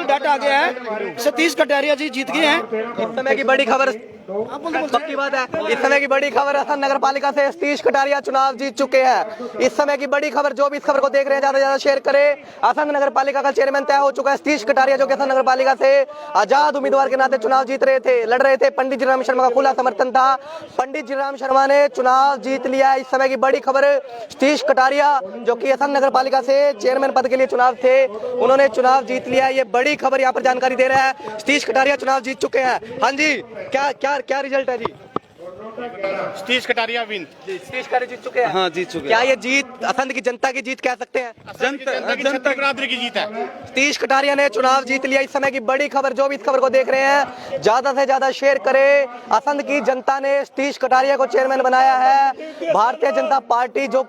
डाटा आ गया है। सतीश कटारिया जी जीत गए हैं। इस समय की बड़ी खबर पक्की बात है, इस समय की बड़ी खबर असंध नगर पालिका से सतीश कटारिया चुनाव जीत चुके हैं। इस समय की बड़ी खबर, जो भी इस खबर को देख रहे हैं ज्यादा से ज्यादा शेयर करें। असंध नगर पालिका का चेयरमैन तय हो चुका है। सतीश कटारिया जो कि असंध नगर पालिका से आजाद उम्मीदवार के नाते चुनाव लड़ रहे थे। पंडित जीराम शर्मा का खुला समर्थन था। पंडित जीराम शर्मा ने चुनाव जीत लिया। इस समय की बड़ी खबर, सतीश कटारिया जो कि असंध नगर पालिका से चेयरमैन पद के लिए चुनाव थे, उन्होंने चुनाव जीत लिया। ये बड़ी खबर यहाँ पर जानकारी दे रहा है। सतीश कटारिया चुनाव जीत चुके हैं। हाँ जी, क्या रिजल्ट है जी? सतीश कटारिया विन। सतीश कटारिया जीत चुके हैं। हाँ जीत चुके। क्या ये जीत असंध की जनता की जीत कह सकते हैं? जनता बरादरी की जीत है। सतीश कटारिया ने चुनाव जीत लिया। इस समय की बड़ी खबर, जो भी इस खबर को देख रहे हैं ज्यादा से ज्यादा शेयर करें। असंध की जनता ने सतीश कटारिया को चेयरमैन बनाया है। भारतीय जनता पार्टी जो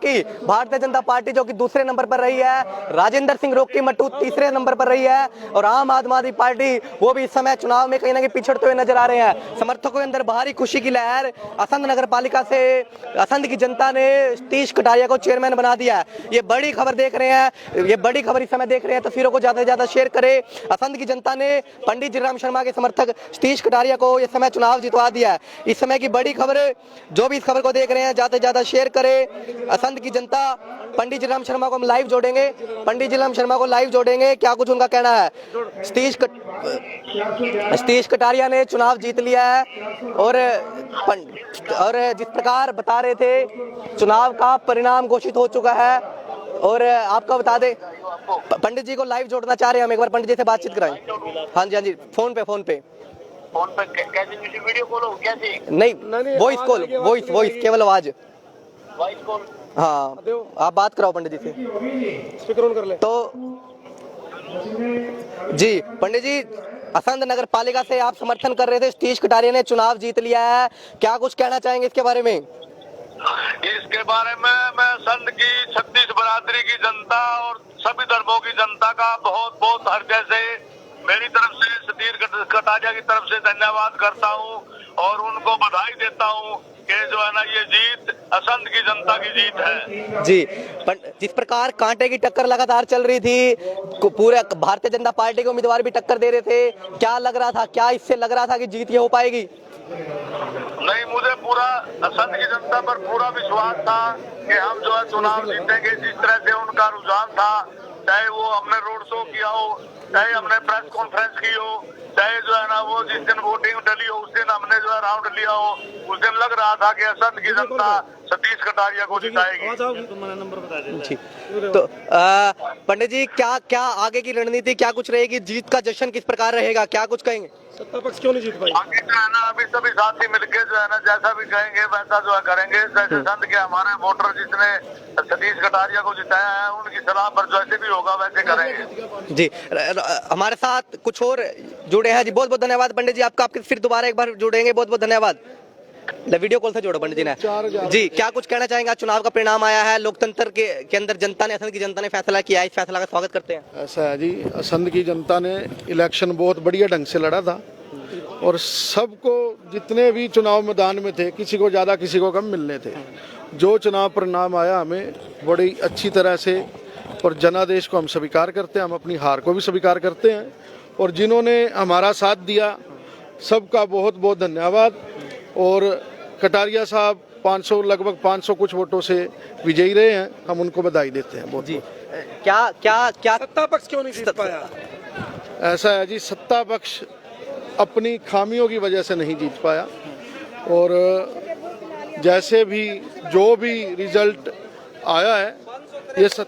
कि दूसरे नंबर पर रही है, राजेंद्र सिंह रोकी मट्टू तीसरे नंबर पर रही है और आम आदमी पार्टी वो भी इस समय चुनाव में कहीं ना कहीं पिछड़ते हुए नजर आ रहे हैं। समर्थकों के अंदर भारी खुशी की लहर असंध नगर पालिका से असंध की जनता ने सतीश कटारिया को चेयरमैन बना दिया है। ये बड़ी खबर देख रहे हैं, ये बड़ी खबर इस समय देख रहे हैं। तस्वीरों को ज्यादा से ज्यादा शेयर करें। असंध की जनता ने पंडित जीराम शर्मा के समर्थक सतीश कटारिया को इस समय चुनाव जितवा दिया है। इस समय की बड़ी खबर, जो भी इस खबर को देख रहे हैं ज्यादा से ज्यादा शेयर करें। असंध की जनता, पंडित जीराम शर्मा को हम लाइव जोड़ेंगे, पंडित जीराम शर्मा को लाइव जोड़ेंगे, क्या कुछ उनका कहना है। सतीश कटारिया ने चुनाव जीत लिया है और जिस प्रकार बता रहे थे चुनाव का परिणाम घोषित हो चुका है। और आपको बता दें, पंडित जी को लाइव जोड़ना चाह रहे हैं हम, एक बार पंडित जी से बातचीत कराएं। हाँ जी, हाँ जी, फोन पे कैसे वीडियो कॉल हो कैसे? नहीं, वॉइस केवल आवाज, वॉइस कॉल। हाँ, आप बात कराओ पंडित जी से, स्पीकर ऑन कर ले। तो जी पंडित जी, असंध नगर पालिका से आप समर्थन कर रहे थे, सतीश कटारिया ने चुनाव जीत लिया है, क्या कुछ कहना चाहेंगे इसके बारे में? इसके बारे में मैं संघ की 36 बरादरी की जनता और सभी धर्मों की जनता का बहुत बहुत हृदय से, मेरी तरफ से, सतीश कटारिया की तरफ से धन्यवाद करता हूं और उनको बधाई देता हूं कि जो है ना ये जीत असंध की जनता की जीत है। जी, जिस प्रकार कांटे की टक्कर लगातार चल रही थी, पूरे भारतीय जनता पार्टी के उम्मीदवार भी टक्कर दे रहे थे, क्या लग रहा था, क्या इससे लग रहा था कि जीत ये हो पाएगी? नहीं, मुझे पूरा असंध की जनता पर पूरा विश्वास था कि हम जो है चुनाव जीतेंगे। जिस तरह से उनका रुझान था, चाहे वो हमने रोड शो किया हो, चाहे हमने प्रेस कॉन्फ्रेंस की हो, चाहे जो है ना वो जिस दिन वोटिंग डली हो उस दिन हमने जो है राउंड लिया हो, उस दिन लग रहा था कि असंध की जनता सतीश कटारिया को जिताएगी। जी, तो पंडित जी, क्या आगे की रणनीति क्या कुछ रहेगी? जीत का जश्न किस प्रकार रहेगा, क्या कुछ कहेंगे? सत्ता पक्ष क्यों नहीं जीत पाई? आगे जो है ना अभी सभी साथी मिलके जो है ना जैसा भी कहेंगे वैसा जो है करेंगे। जैसे संघ के हमारे वोटर जिसने सतीश कटारिया को जिताया है, उनकी सलाह पर जैसे भी होगा वैसे करेंगे। जी, हमारे साथ कुछ और जुड़े हैं जी, बहुत बहुत धन्यवाद पंडित जी आपका, आपके फिर दोबारा एक बार जुड़ेंगे, बहुत बहुत धन्यवाद। वीडियो कॉल से जोड़ो पंडित जी ने। जी, क्या कुछ कहना चाहेंगे? चुनाव का परिणाम आया है, लोकतंत्र के अंदर जनता ने, असंध की जनता ने फैसला किया है, इस फैसला का स्वागत करते हैं। ऐसा है जी, असंध की जनता ने इलेक्शन बहुत बढ़िया ढंग से लड़ा था और सबको, जितने भी चुनाव मैदान में थे, किसी को ज़्यादा किसी को कम मिलने थे। जो चुनाव परिणाम आया हमें बड़ी अच्छी तरह से, और जनादेश को हम स्वीकार करते हैं, हम अपनी हार को भी स्वीकार करते हैं और जिन्होंने हमारा साथ दिया सबका बहुत बहुत धन्यवाद। और कटारिया साहब 500 लगभग 500 कुछ वोटों से विजयी रहे हैं, हम उनको बधाई देते हैं बहुत। जी, क्या सत्ता पक्ष क्यों नहीं जीत पाया? ऐसा है जी, सत्ता पक्ष अपनी खामियों की वजह से नहीं जीत पाया और जैसे भी जो भी रिजल्ट आया है ये तो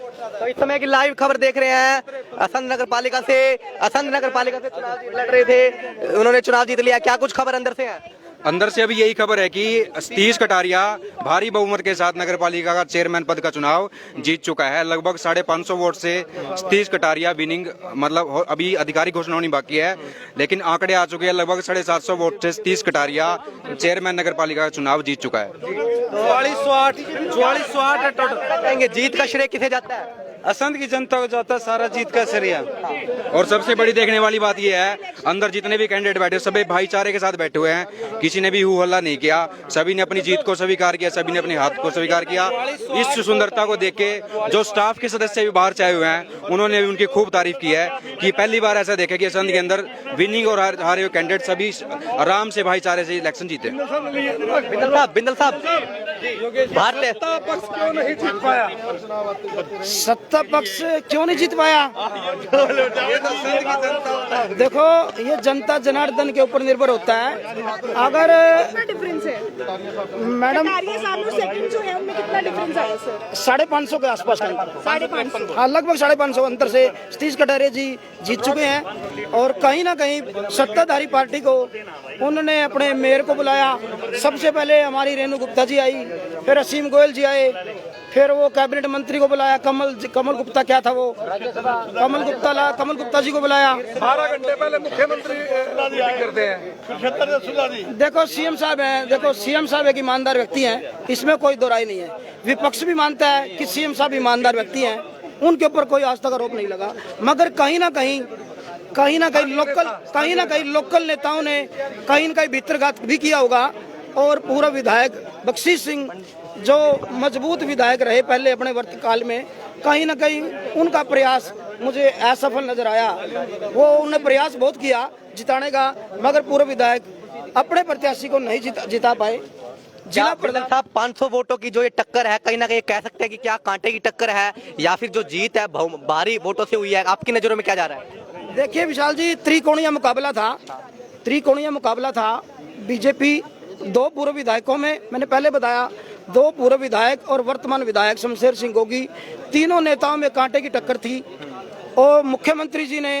इस समय की लाइव खबर देख रहे हैं, असंध नगर पालिका से चुनाव लड़ रहे थे, उन्होंने चुनाव जीत लिया, क्या कुछ खबर अंदर से है? अंदर से अभी यही खबर है कि सतीश कटारिया भारी बहुमत के साथ नगर पालिका का चेयरमैन पद का चुनाव जीत चुका है। लगभग 550 वोट से सतीश कटारिया विनिंग, मतलब अभी आधिकारिक घोषणा होनी बाकी है, लेकिन आंकड़े आ चुके हैं। लगभग 750 वोट से सतीश कटारिया चेयरमैन नगर पालिका का चुनाव जीत चुका है। 44 जीत का श्रेय किसे जाता है? असंध की जनता को जाता है सारा जीत का श्रेय। और सबसे बड़ी देखने वाली बात यह है, अंदर जितने भी कैंडिडेट बैठे सभी भाईचारे के साथ बैठे हुए हैं, किसी ने भी हू हल्ला नहीं किया, सभी ने अपनी जीत को स्वीकार किया, सभी ने अपने हाथ को स्वीकार किया। इस सुंदरता को देख के जो स्टाफ के सदस्य भी बाहर चाहे हुए हैं, उन्होंने भी उनकी खूब तारीफ की है कि पहली बार ऐसा देखा कि असंध के अंदर विनिंग और हारे हुए कैंडिडेट सभी आराम से भाईचारे से इलेक्शन जीते। बिंदल साहब, भारतीय क्यों नहीं जीत पाया? सत्ता पक्ष क्यों नहीं जीत पाया? देखो, ये जनता जनार्दन के ऊपर निर्भर होता है। अगर कितना डिफरेंस है मैडम, कटारिया साहब और सेकंड जो है उनमें कितना डिफरेंस आया सर? 550 के आसपास का, 550, हाँ लगभग 550 अंतर से सतीश कटारिया जी जीत चुके हैं। और कहीं ना कहीं सत्ताधारी पार्टी को उन्होंने अपने मेयर को बुलाया, सबसे पहले हमारी रेणु गुप्ता जी आई, फिर असीम गोयल जी आए, फिर वो कैबिनेट मंत्री को बुलाया, कमल गुप्ता क्या था वो, कमल गुप्ता जी को बुलाया। 12 घंटे पहले मुख्यमंत्री करते हैं। देखो सीएम साहब एक ईमानदार व्यक्ति हैं, इसमें कोई दो राय नहीं है। विपक्ष भी मानता है कि सीएम साहब ईमानदार व्यक्ति हैं, उनके ऊपर कोई आज तक आरोप नहीं लगा। मगर कहीं ना कहीं लोकल नेताओं ने कहीं ना कहीं भीतरघात भी किया होगा और पूर्व विधायक बख्शी सिंह जो मजबूत विधायक रहे पहले अपने वर्त काल में, कहीं ना कहीं उनका प्रयास मुझे असफल नजर आया। वो उन्होंने प्रयास बहुत किया जिताने का, मगर पूर्व विधायक अपने प्रत्याशी को नहीं जिता पाए। जिला प्रधान साहब 500 वोटों की जो ये टक्कर है, कहीं ना कहीं कह सकते हैं कि क्या कांटे की टक्कर है या फिर जो जीत है भारी वोटों से हुई है, आपकी नजरों में क्या जा रहा है? देखिए विशाल जी, त्रिकोणीय मुकाबला था। बीजेपी 2 पूर्व विधायकों में, मैंने पहले बताया, 2 पूर्व विधायक और वर्तमान विधायक शमशेर सिंह गोगी, तीनों नेताओं में कांटे की टक्कर थी। और मुख्यमंत्री जी ने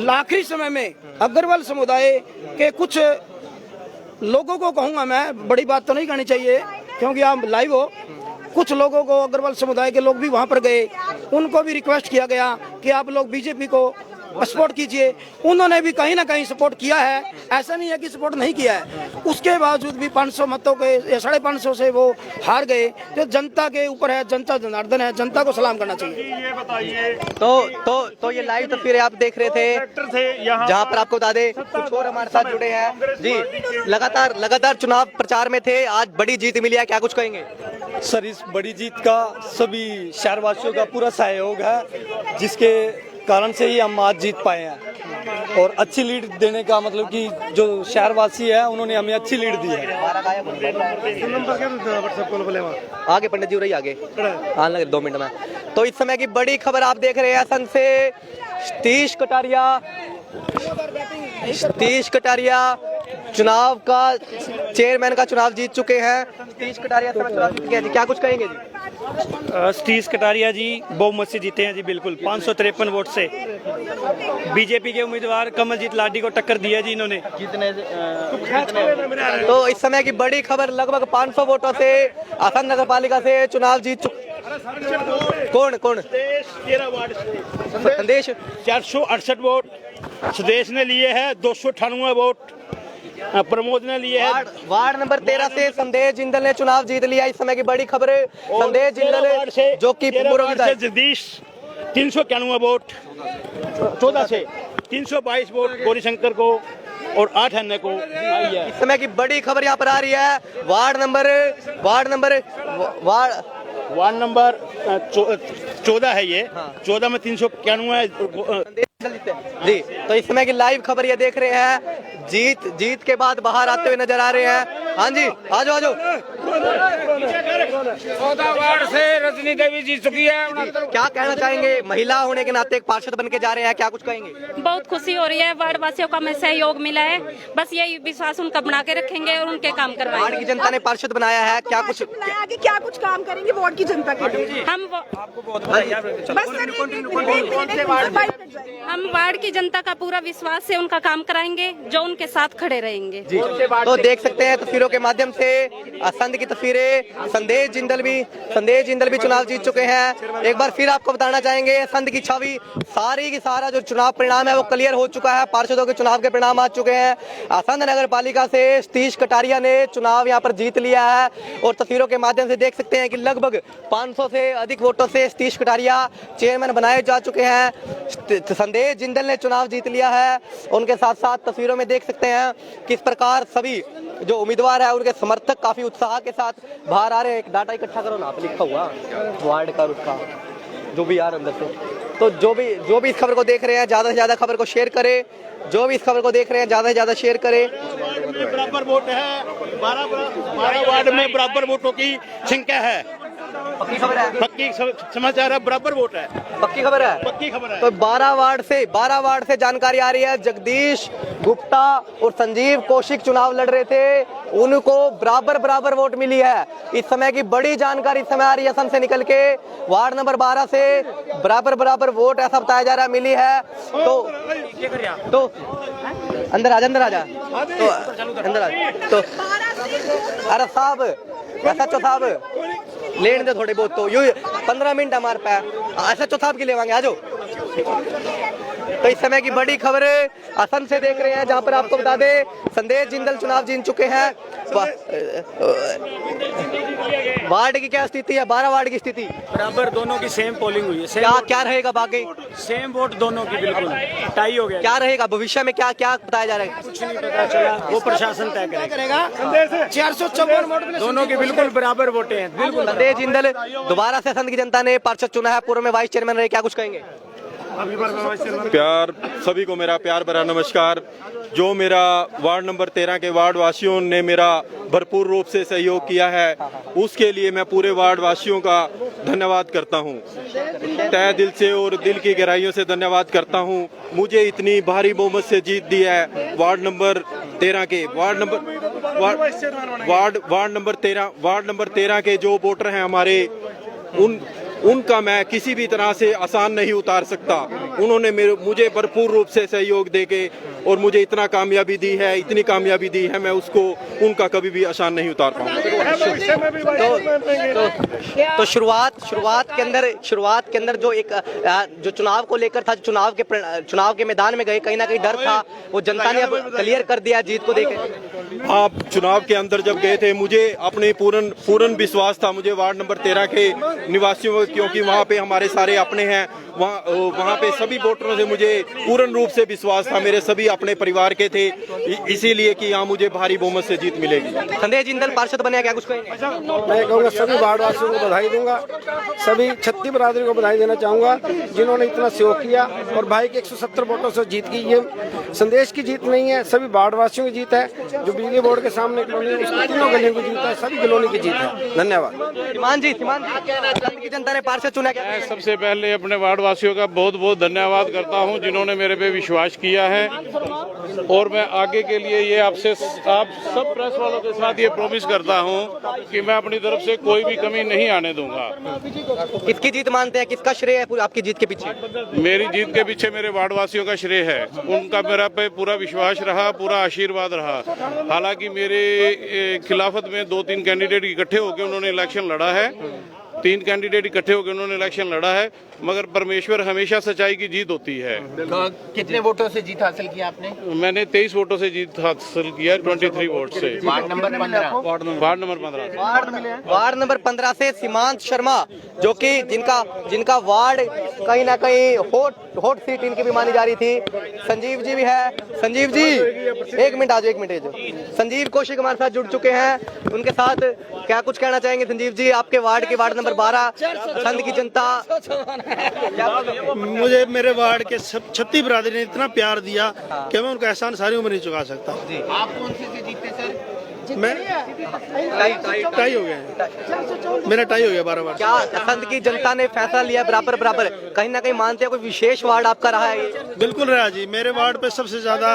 आखिरी समय में अग्रवाल समुदाय के कुछ लोगों को, कहूंगा मैं, बड़ी बात तो नहीं कहनी चाहिए क्योंकि आप लाइव हो, कुछ लोगों को, अग्रवाल समुदाय के लोग भी वहां पर गए, उनको भी रिक्वेस्ट किया गया कि आप लोग बीजेपी को सपोर्ट कीजिए। उन्होंने भी कहीं ना कहीं सपोर्ट किया है, ऐसा नहीं है कि सपोर्ट नहीं किया है। उसके बावजूद भी 500 मतों के या 550 से वो हार गए। तो जनता के ऊपर है, जनता जनार्दन है, जनता को सलाम करना चाहिए। ये बताइए, तो ये लाइव तस्वीरें आप देख रहे थे जहां पर आपको बता दें कुछ और हमारे साथ जुड़े हैं जी, लगातार चुनाव प्रचार में थे, आज बड़ी जीत मिली है, क्या कुछ कहेंगे? सर, इस बड़ी जीत का सभी शहरवासियों का पूरा सहयोग है, जिसके कारण से ही हम आज जीत पाए हैं। और अच्छी लीड देने का मतलब कि जो शहरवासी है उन्होंने हमें अच्छी लीड दी है। आगे पंडित जी, आगे आने लगे 2 मिनट में। तो इस समय की बड़ी खबर आप देख रहे हैं, सन से सतीश कटारिया चुनाव का चेयरमैन का चुनाव जीत चुके हैं। सतीश कटारिया चुनाव जीत गए जी, क्या कुछ कहेंगे जी? सतीश कटारिया जी बहुमत से जीते हैं जी, बिल्कुल 553 वोट से। बीजेपी के उम्मीदवार कमलजीत लाडी को टक्कर दी है जी इन्होंने। तो इस समय की बड़ी खबर, लगभग 500 वोटों से आसन नगर पालिका से चुनाव जीत चुके। कौन 13 वार्ड संदेश 468 वोट सुदेश ने लिए हैं, 298 वोट प्रमोद ने लिए हैं। वार्ड नंबर 13 से संदेश जिंदल ने चुनाव जीत लिया। इस समय की बड़ी खबर है, संदेश जिंदल जो कि पूर्व विधायक जगदीश 391 वोट, 14 से 322 वोट गौरीशंकर को और 8 अन्य को आई है। इस समय की बड़ी खबर यहाँ पर आ रही है, वार्ड नंबर 14 है ये, 14 में 391 जी। तो इस समय की लाइव खबर ये देख रहे हैं, जीत के बाद बाहर आते हुए नजर आ रहे हैं। हाँ जी, आ जाओ 14 वार्ड से रजनी देवी जीत चुकी है। क्या कहना चाहेंगे, महिला होने के नाते एक पार्षद बन के जा रहे हैं, क्या कुछ कहेंगे? बहुत खुशी हो रही है, वार्ड वासियों का हमें सहयोग मिला है, बस यही विश्वास उनका बना के रखेंगे और उनके काम करवाएंगे। वार्ड की जनता ने पार्षद बनाया है, क्या कुछ क्या कुछ काम करेंगे वार्ड की जनता के लिए? हम वार्ड की जनता का पूरा विश्वास से उनका काम कराएंगे, जो उनके साथ खड़े रहेंगे जी। तो देख सकते हैं तस्वीरों के माध्यम से संत की तस्वीरें, संदेश जिंदल भी चुनाव जीत चुके हैं। एक बार फिर आपको बताना चाहेंगे, संत की छवि सारी की सारा जो चुनाव परिणाम है वो क्लियर हो चुका है, पार्षदों के चुनाव के परिणाम आ चुके हैं। संत नगर पालिका से सतीश कटारिया ने चुनाव यहाँ पर जीत लिया है और तस्वीरों के माध्यम से देख सकते हैं कि लगभग 500 से अधिक वोटों से सतीश कटारिया चेयरमैन बनाए जा चुके हैं। संदेश जिंदल ने चुनाव जीत लिया है। उनके साथ साथ तस्वीरों में देख सकते हैं किस प्रकार सभी जो उम्मीदवार है उनके समर्थक काफी उत्साह के साथ बाहर आ रहे हैं। एक डाटा इकट्ठा करो ना, आप लिखा हुआ वार्ड का उसका जो भी यार अंदर से। तो जो भी इस खबर को देख रहे हैं ज्यादा से ज्यादा खबर को शेयर करें, जो भी इस खबर को देख रहे हैं ज्यादा से ज्यादा शेयर करें। बराबर वोट है, 12 वार्ड में बराबर वोटों की संख्या है। पक्की खबर है, पक्की समाचार है, बराबर वोट है, पक्की खबर है, पक्की खबर है। तो 12 वार्ड से जानकारी आ रही है, जगदीश गुप्ता और संजीव कौशिक चुनाव लड़ रहे थे, उनको बराबर वोट मिली है। इस समय की बड़ी जानकारी इस समय आ रही है असम से निकल के, वार्ड नंबर 12 से बराबर वोट ऐसा बताया जा रहा है मिली है। तो अंदर आ जा तो अंदर आ तो अरे साहब SHO साहब लेने दे थोड़े बहुत, तो यू 15 मिनट हमारे पास SHO साहब की लेवांगे, आ जाओ। तो इस समय की बड़ी खबर असम से देख रहे हैं, जहां पर आपको बता दें संदेश जिंदल चुनाव जीत चुके हैं। वार्ड की क्या स्थिति है? 12 वार्ड की स्थिति बराबर, दोनों की सेम पोलिंग हुई है। क्या क्या रहेगा बाकी? सेम वोट दोनों की, बिल्कुल टाई हो गया। क्या रहेगा भविष्य में? क्या क्या बताया जा रहा है? कुछ नहीं पता चला, वो प्रशासन तय करेगा। 454 वोट दोनों के बिल्कुल बराबर वोटे हैं, बिल्कुल। संदेश जिंदल दोबारा से असंध की जनता ने पार्षद चुना है, पूर्व में वाइस चेयरमैन रहे, क्या कुछ कहेंगे? प्यार सभी को मेरा प्यार भरा नमस्कार। जो मेरा वार्ड नंबर 13 के वार्ड वासियों ने मेरा भरपूर रूप से सहयोग किया है, उसके लिए मैं पूरे वार्ड वासियों का धन्यवाद करता हूं, तहे दिल से और दिल की गहराइयों से धन्यवाद करता हूं। मुझे इतनी भारी बहुमत से जीत दी है वार्ड नंबर 13 के वार्ड नंबर 13 के जो वोटर हैं हमारे, उनका मैं किसी भी तरह से आसान नहीं उतार सकता। उन्होंने मुझे भरपूर रूप से सहयोग देके और मुझे इतना कामयाबी दी है, इतनी कामयाबी दी है, मैं उसको उनका कभी भी आसान नहीं उतार पाऊंगा। तो शुरुआत के अंदर जो एक जो चुनाव को लेकर था, चुनाव के मैदान में गए, कहीं ना कहीं डर था, वो जनता ने अब क्लियर कर दिया जीत को देकर। आप चुनाव के अंदर जब गए थे, मुझे अपने पूर्ण विश्वास था, मुझे वार्ड नंबर 13 के निवासियों, क्योंकि वहाँ पे हमारे सारे अपने हैं, वहाँ पे सभी वोटरों से मुझे पूर्ण रूप से विश्वास था, मेरे सभी अपने परिवार के थे, इसीलिए कि यहाँ मुझे भारी बहुमत से जीत मिलेगी। संदेश जिंदल पार्षद बने, क्या कुछ कहेंगे? मैं कहूँगा सभी वार्ड वासियों को बधाई दूंगा, सभी छत्ती बरादरी को बधाई देना चाहूँगा जिन्होंने इतना सहयोग किया और भाई के 170 वोटों से जीत की। ये संदेश की जीत नहीं है, सभी वार्ड वासियों की जीत है। जो बिजली बोर्ड के सामने तीनों गलियों की जीत है, सभी कॉलोनी की जीत है। धन्यवाद। ईमान जी, की जनता ने पार्षद चुना, क्या? मैं सबसे पहले अपने वार्ड वासियों का बहुत बहुत धन्यवाद करता हूं, जिन्होंने मेरे पे विश्वास किया है, और मैं आगे के लिए ये आप सब प्रेस वालों के साथ ये प्रॉमिस करता हूं कि मैं अपनी तरफ से कोई भी कमी नहीं आने दूंगा। किसकी जीत मानते हैं? किसका श्रेय है आपकी जीत के पीछे? मेरी जीत के पीछे मेरे वार्ड वासियों का श्रेय है, उनका मेरा पे पूरा विश्वास रहा, पूरा आशीर्वाद रहा। हालांकि मेरे खिलाफत में 2-3 कैंडिडेट इकट्ठे होकर उन्होंने इलेक्शन लड़ा है, 3 कैंडिडेट इकट्ठे होकर उन्होंने इलेक्शन लड़ा है, मगर परमेश्वर हमेशा सच्चाई की जीत होती है। कितने वोटों से जीत हासिल की आपने? मैंने 23 वोटों से जीत हासिल किया, 23 वोट से। वार्ड नंबर 15 वार्ड नंबर 15 से सीमांत शर्मा, जो कि जिनका वार्ड कहीं ना कहीं हॉट सीट इनकी भी मानी जा रही थी। संजीव जी भी है। संजीव जी, एक मिनट आ जाओ। संजीव कौशिक हमारे साथ जुड़ चुके हैं, उनके साथ क्या कुछ कहना चाहेंगे? संजीव जी, आपके वार्ड के वार्ड नंबर 12 संघ की जनता, मुझे मेरे वार्ड के सब छत्ती बरादरी ने इतना प्यार दिया कि मैं उनका एहसान सारी उम्र नहीं चुका सकता। आप कौन से जीते सर? मैं टाई हो गया, मेरा टाई हो गया 12 बार। क्या असंध की जनता ने फैसला लिया बराबर? कहीं ना कहीं मानते हैं कोई विशेष वार्ड आपका रहा है? बिल्कुल रहा जी, मेरे वार्ड पे सबसे ज्यादा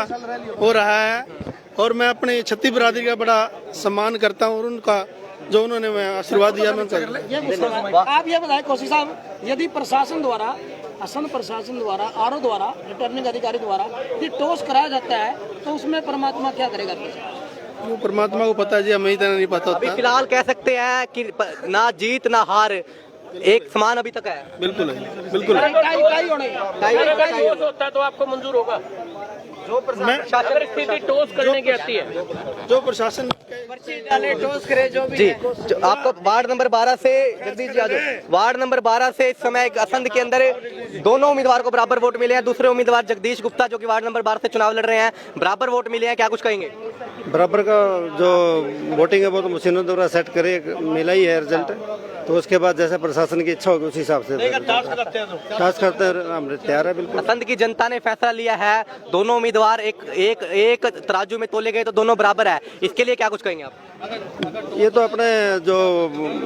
हो रहा है, और मैं अपनी छत्ती बरादरी का बड़ा सम्मान करता हूँ, और उनका जो उन्होंने आशीर्वाद दिया मैं उनका। आप ये बताएं कोशिश साहब, यदि प्रशासन द्वारा, असम प्रशासन द्वारा, आरओ द्वारा, रिटर्निंग अधिकारी द्वारा यदि टॉस कराया जाता है, तो उसमें परमात्मा क्या करेगा? वो परमात्मा को पता है जी, हमें ही नहीं पता होता। अभी फिलहाल कह सकते हैं कि ना जीत ना हार एक समान अभी तक है। बिल्कुल है, बिल्कुल है। होता है तो आपको मंजूर होगा? जो प्रशासन स्थिति टॉस करने की आती है, जो प्रशासन टॉस करे, जो भी जी, आपको वार्ड नंबर 12 से जगदीश जी आ जाओ। वार्ड नंबर 12 से इस समय असंध के अंदर दोनों उम्मीदवार को बराबर वोट मिले हैं। दूसरे उम्मीदवार जगदीश गुप्ता, जो कि वार्ड नंबर 12 से चुनाव लड़ रहे हैं, बराबर वोट मिले हैं, क्या कुछ कहेंगे? बराबर का जो वोटिंग है वो तो मशीनों द्वारा सेट करे, मिला ही है रिजल्ट, तो उसके बाद जैसा प्रशासन की इच्छा होगी उस हिसाब से टास्क करते हैं, हम तैयार है। बिल्कुल असंध की जनता ने फैसला लिया है, दोनों उम्मीदवार एक तराजू में तोले गए तो दोनों बराबर है, इसके लिए क्या कुछ कहेंगे आप? ये तो अपने जो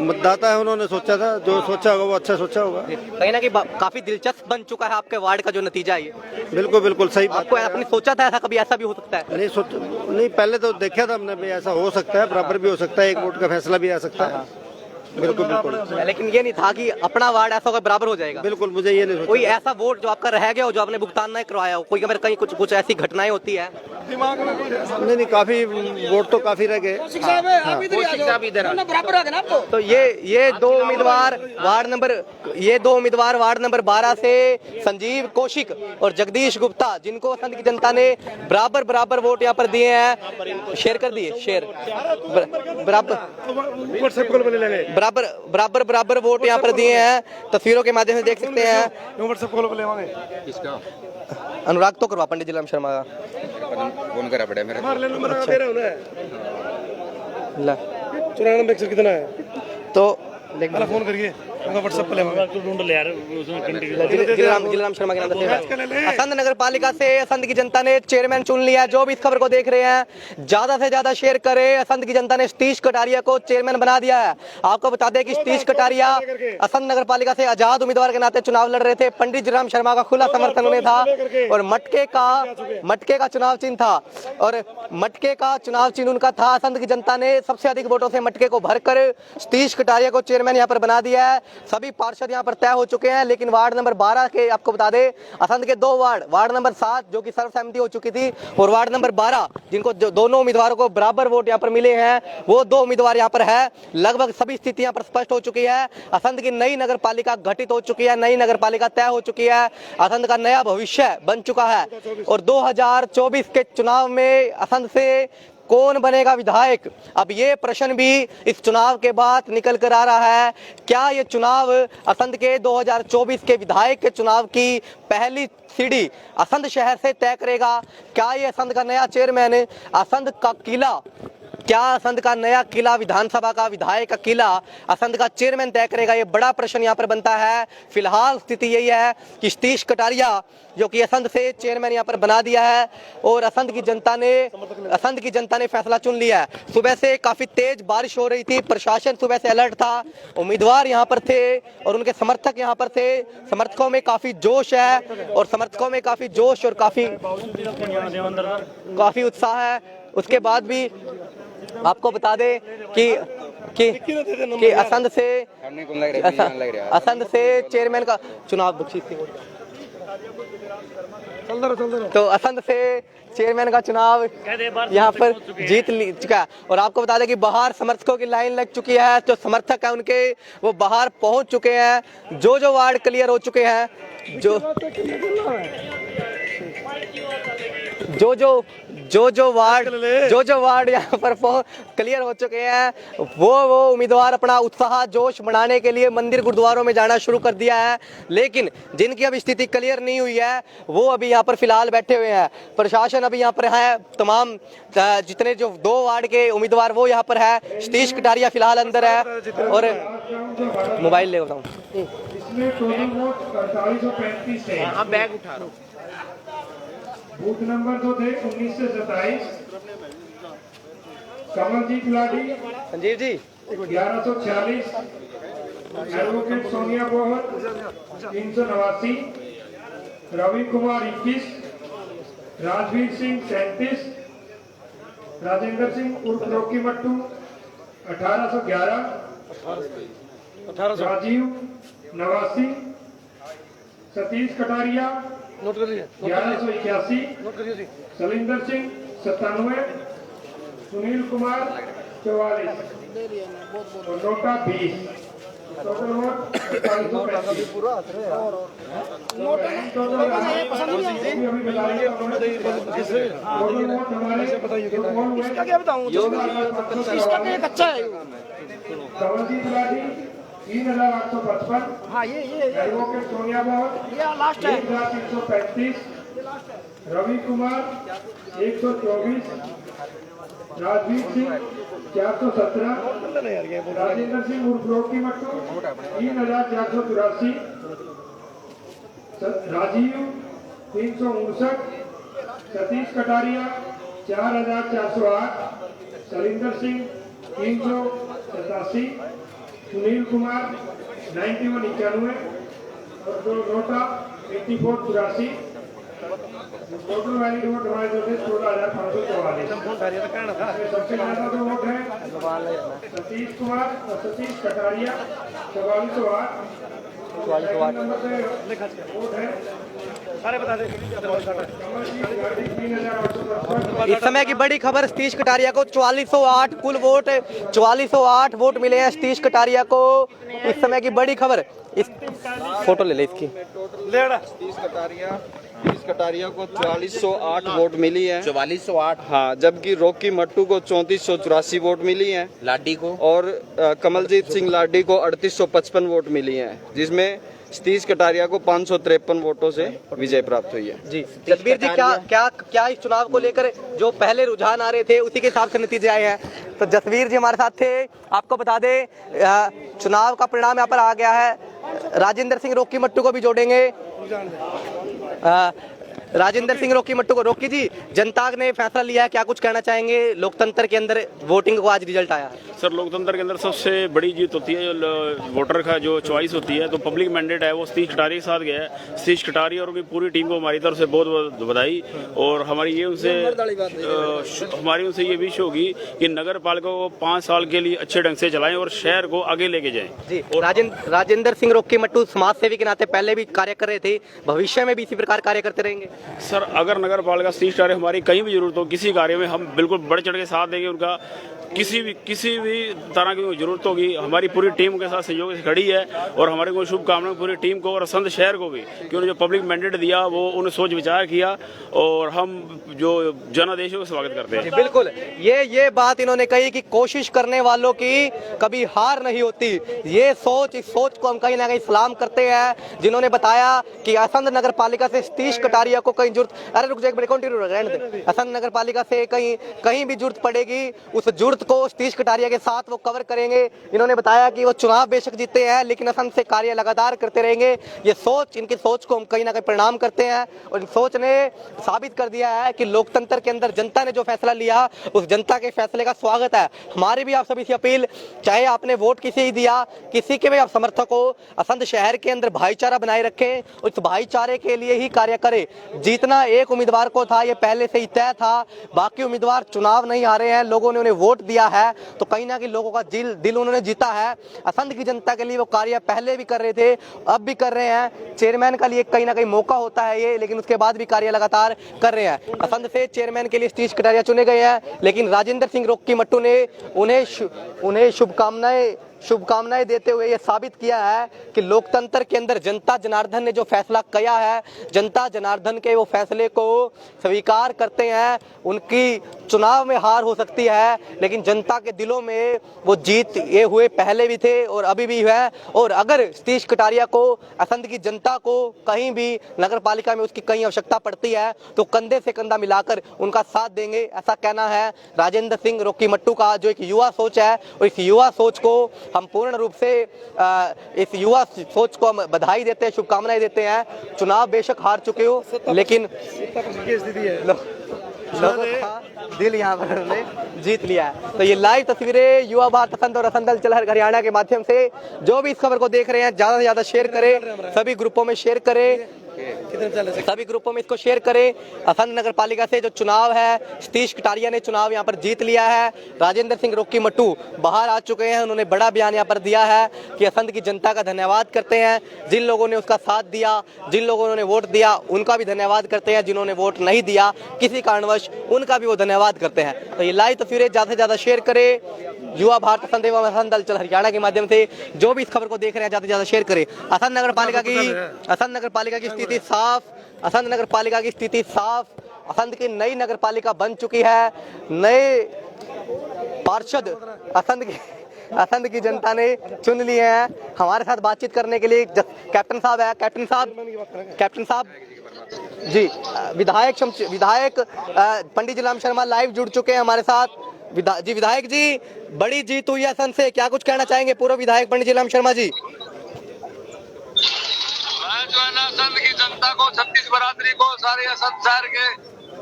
मतदाता है उन्होंने सोचा था, जो सोचा होगा वो अच्छा सोचा होगा। कहीं ना कहीं काफी दिलचस्प बन चुका है आपके वार्ड का जो नतीजा है ये। बिल्कुल बिल्कुल सही बात। आपको आपने सोचा था ऐसा कभी ऐसा भी हो सकता है? नहीं, पहले तो देखा था हमने भी ऐसा हो सकता है, बराबर भी हो सकता है, एक वोट का फैसला भी आ सकता है। बिल्कुल बिल्कुल। लेकिन ये नहीं था कि अपना वार्ड ऐसा होगा बराबर हो जाएगा। बिल्कुल मुझे ये नहीं कोई ऐसा वोट जो आपका रह गया हो, जो आपने भुगतान नहीं करवाया हो, कोई अगर कहीं कुछ ऐसी घटनाएं होती है? नहीं, काफी वोट तो काफी रह गए। तो ये दो उम्मीदवार वार्ड नंबर 12 से संजीव कौशिक और जगदीश गुप्ता, जिनको असंध की जनता ने बराबर वोट यहाँ पर दिए हैं, शेयर कर दिए, शेयर बराबर वोट यहाँ पर दिए हैं। तस्वीरों के माध्यम से देख सकते हैं। अनुराग तो करवा पंडित जिला शर्मा का फोन करा पड़ा मेरा। कितना है तो फोन करिए व्हाट्सएप पे जिलाराम शर्मा के नाम से असंध नगर पालिका से असंध की जनता ने चेयरमैन चुन लिया। जो भी इस खबर को देख रहे हैं, ज्यादा से ज्यादा शेयर करें। असंध की जनता ने सतीश कटारिया को चेयरमैन बना दिया है। आपको बता दें कि सतीश कटारिया असंध नगर पालिका से आजाद उम्मीदवार के नाते चुनाव लड़ रहे थे। पंडित जिलाराम शर्मा का खुला समर्थन उन्हें था और मटके का चुनाव चिन्ह था, और मटके का चुनाव चिन्ह उनका था। असंध की जनता ने सबसे अधिक वोटों से मटके को भरकर सतीश कटारिया को चेयरमैन यहाँ पर बना दिया है। सभी पार्षद यहाँ पर तय हो चुके हैं, लेकिन वार्ड नंबर 12 के आपको बता दें, असंध के दो वार्ड नंबर 7 जो कि सर्वसहमति हो चुकी थी, और वार्ड नंबर 12 जिनको दोनों उम्मीदवारों को बराबर वोट यहाँ पर मिले हैं, वो दो उम्मीदवार यहाँ पर है। लगभग सभी स्थिति यहाँ पर स्पष्ट हो चुकी है। असंध की नई नगर पालिका गठित हो चुकी है, नई नगर पालिका तय हो चुकी है। असंध का नया भविष्य बन चुका है, और 2024 के चुनाव में असंध से कौन बनेगा विधायक, अब ये प्रश्न भी इस चुनाव के बाद निकल कर आ रहा है। क्या ये चुनाव असंध के 2024 के विधायक के चुनाव की पहली सीढ़ी असंध शहर से तय करेगा? क्या ये असंध का नया चेयरमैन, असंध का किला, क्या असंध का नया किला, विधानसभा का विधायक का किला असंध का चेयरमैन तय करेगा? ये बड़ा प्रश्न यहाँ पर बनता है। फिलहाल स्थिति यही है कि सतीश कटारिया जो कि असंध से चेयरमैन यहाँ पर बना दिया है, और असंध की जनता ने फैसला चुन लिया है। सुबह से काफी तेज बारिश हो रही थी, प्रशासन सुबह से अलर्ट था, उम्मीदवार यहाँ पर थे और उनके समर्थक यहाँ पर थे। समर्थकों में काफी जोश है, और समर्थकों में काफी जोश और काफी उत्साह है। उसके बाद भी आपको बता दें कि असंध से चेयरमैन का चुनाव, तो असंध से चेयरमैन का चुनाव यहाँ पर जीत चुका है। और आपको बता दें कि बाहर समर्थकों की लाइन लग चुकी है। जो समर्थक है उनके वो बाहर पहुंच चुके हैं। जो वार्ड क्लियर हो चुके हैं, जो वार्ड यहाँ पर क्लियर हो चुके हैं, वो उम्मीदवार अपना उत्साह जोश बढ़ाने के लिए मंदिर गुरुद्वारों में जाना शुरू कर दिया है। लेकिन जिनकी अभी स्थिति क्लियर नहीं हुई है, वो अभी यहाँ पर फिलहाल बैठे हुए हैं। प्रशासन अभी यहाँ पर है, तमाम जितने जो 2 वार्ड के उम्मीदवार वो यहाँ पर है। सतीश कटारिया फिलहाल अंदर है, और मोबाइल ले बताऊँ, बैग उठा रहा हूँ। बूथ नंबर 2 थे 19 से 27, कमलजीत लाडी संजीव जी 1146, एडवोकेट सोनिया बोहर 389, रवि कुमार 21, राजवीर सिंह 37, राजेंद्र सिंह उर्फ रोकी मट्टू 1811, राजीव 89, सतीश कटारिया 1181, सलिंदर सिंह 97, सुनील कुमार 44 और नोटा 20। Total vote 4535। कमलजीत लाडी 3855। हाँ ये एडवोकेट सोनिया बोहर ये लास्ट है 1335, रवि कुमार 124, राजवीर सिंह 417, राजेंद्र सिंह उर्फ रोकी मट्टू 3484, राजीव 359, सतीश कटारिया 4408, सलिंदर सिंह 387, सुनील कुमार 9191 और 2 नोटा 8484, टोटल वैलिड वोट हमारे जो थे 14,544। सबसे ज्यादा जो वोट है सतीश कुमार और सतीश कटारिया 4408। नंबर पे वोट है इस समय की बड़ी खबर, सतीश कटारिया को 4408 कुल वोट 4408 वोट मिले हैं सतीश कटारिया को। इस समय की बड़ी खबर, इस फोटो ले ले इसकी। सतीश कटारिया को 4408 वोट मिली है। 4408। हाँ, जबकि रॉकी मट्टू को 3484 वोट मिली है। लाडी को और कमलजीत सिंह लाडी को 3855 वोट मिली है, जिसमें सतीश कटारिया को 553 वोटों से विजय प्राप्त हुई है। जी जसवीर जी, क्या इस चुनाव को लेकर जो पहले रुझान आ रहे थे उसी के हिसाब से नतीजे आए हैं? तो जसवीर जी हमारे साथ थे। आपको बता दें चुनाव का परिणाम यहाँ पर आ गया है। राजेंद्र सिंह रोकी मट्टू को भी जोड़ेंगे। राजेंद्र सिंह रोकी मट्टू को। रोकी जी, जनता ने फैसला लिया है, क्या कुछ कहना चाहेंगे? लोकतंत्र के अंदर वोटिंग को आज रिजल्ट आया है। सर, लोकतंत्र के अंदर सबसे बड़ी जीत होती है वोटर का जो चॉइस होती है। तो पब्लिक मैंडेट है वो सतीश कटारिया के साथ गया है। सतीश कटारिया और उनकी पूरी टीम को हमारी तरफ से बहुत बहुत बधाई। और हमारी उनसे ये विश होगी कि नगर पालिका को 5 साल के लिए अच्छे ढंग से चलाएं और शहर को आगे लेके जाएं। जी, राजेंद्र सिंह रोकी मट्टू समाज सेवी के नाते पहले भी कार्य कर रहे थे, भविष्य में भी इसी प्रकार कार्य करते रहेंगे? सर, अगर नगर पालिका सतीश कटारिया हमारी कहीं भी जरूरत हो किसी कार्य में, हम बिल्कुल बढ़ चढ़ के साथ देंगे उनका। किसी भी तरह की जरूरत होगी हमारी पूरी टीम के साथ सहयोग से खड़ी है। और हमारे को शुभकामनाएं पूरी टीम को और असंध शहर को भी, कि उन्होंने जो पब्लिक मैंडेट दिया वो उन्हें सोच विचार किया और हम जो जनादेशों का स्वागत करते हैं। बिल्कुल, ये बात इन्होंने कही कि कोशिश करने वालों की कभी हार नहीं होती। ये इस सोच को हम कहीं ना कहीं सलाम करते हैं, जिन्होंने बताया कि असंध नगर पालिका से सतीश कटारिया को कहीं जरूरत, अरे रुक जाए कंटिन्यू रहने दे, असंध नगर पालिका से कहीं भी जरूरत पड़ेगी उस जरूरत को सतीश कटारिया के साथ वो कवर करेंगे। इन्होंने बताया कि वो चुनाव बेशक जीते हैं लेकिन असंध से कार्य लगातार करते रहेंगे। ये सोच, इनकी सोच को हम कहीं ना कहीं प्रणाम करते हैं और इन सोच ने साबित कर दिया है कि लोकतंत्र के अंदर जनता ने जो फैसला लिया उस जनता के फैसले का स्वागत है। हमारी भी आप सभी से अपील, चाहे आपने वोट किसी ही दिया, किसी के भी आप समर्थक हो, असंध शहर के अंदर भाईचारा बनाए रखें, उस भाईचारे के लिए ही कार्य करें। जीतना एक उम्मीदवार को था, ये पहले से ही तय था। बाकी उम्मीदवार चुनाव नहीं हारे हैं, लोगों ने उन्हें वोट दिया है, तो कहीं ना कहीं लोगों का दिल उन्होंने जीता है। असंध की जनता के लिए वो कार्य पहले भी कर रहे थे, अब भी कर रहे हैं। चेयरमैन का लिए कहीं ना कहीं मौका होता है ये, लेकिन उसके बाद भी कार्य लगातार कर रहे हैं। असंध से चेयरमैन के लिए सतीश कटारिया चुने गए हैं, लेकिन राजेंद्र सिंह रोकी मट्टू ने उन्हें शुभकामनाएं देते हुए ये साबित किया है कि लोकतंत्र के अंदर जनता जनार्दन ने जो फैसला किया है, जनता जनार्दन के वो फैसले को स्वीकार करते हैं। उनकी चुनाव में हार हो सकती है, लेकिन जनता के दिलों में वो जीत ये हुए पहले भी थे और अभी भी है। और अगर सतीश कटारिया को, असंध की जनता को कहीं भी नगर पालिका में उसकी कहीं आवश्यकता पड़ती है तो कंधे से कंधा मिलाकर उनका साथ देंगे, ऐसा कहना है राजेंद्र सिंह रोकी मट्टू का, जो एक युवा सोच है। और इस युवा सोच को हम पूर्ण रूप से इस युवा सोच को हम बधाई देते हैं, शुभकामनाएं देते हैं। चुनाव बेशक हार चुके हो, लेकिन लोगों का दिल यहाँ पर उन्होंने जीत लिया है। तो ये लाइव तस्वीरें युवा भारत असंध और असंध दल हरियाणा के माध्यम से जो भी इस खबर को देख रहे हैं ज्यादा से ज्यादा शेयर करें, सभी ग्रुपों में शेयर करें, सभी ग्रुपों में इसको शेयर करें। असंध नगर पालिका से जो चुनाव है, सतीश कटारिया ने चुनाव यहाँ पर जीत लिया है। राजेंद्र सिंह रोकी मट्टू बाहर आ चुके हैं, उन्होंने बड़ा बयान यहाँ पर दिया है कि असंध की जनता का धन्यवाद करते हैं, जिन लोगों ने उसका साथ दिया, जिन लोगों ने वोट दिया उनका भी धन्यवाद करते हैं, जिन्होंने वोट नहीं दिया किसी कारणवश उनका भी वो धन्यवाद करते हैं। तो ये लाइव तस्वीरें ज्यादा से ज्यादा शेयर करें, युवा भारत असंध एवं असंध दल चल हरियाणा के माध्यम से जो भी इस खबर को देख रहे हैं ज्यादा से ज्यादा शेयर करें। असंध नगर पालिका की स्थिति साफ, असंध नगर पालिका की स्थिति साफ। असंध की नई नगर पालिका बन चुकी है, नए पार्षद असंध की जनता ने चुन लिए हैं। हमारे साथ बातचीत करने के लिए कैप्टन साहब है। कैप्टन साहब जी, विधायक पंडित जीलाम शर्मा लाइव जुड़ चुके हैं हमारे साथ। विधायक जी, बड़ी जीत हुई है असंध से, क्या कुछ कहना चाहेंगे पूर्व विधायक पंडित जीलाम शर्मा जी? मैं जो है ना असंध की जनता को, छत्तीस बरादरी को, सारे असंध शहर के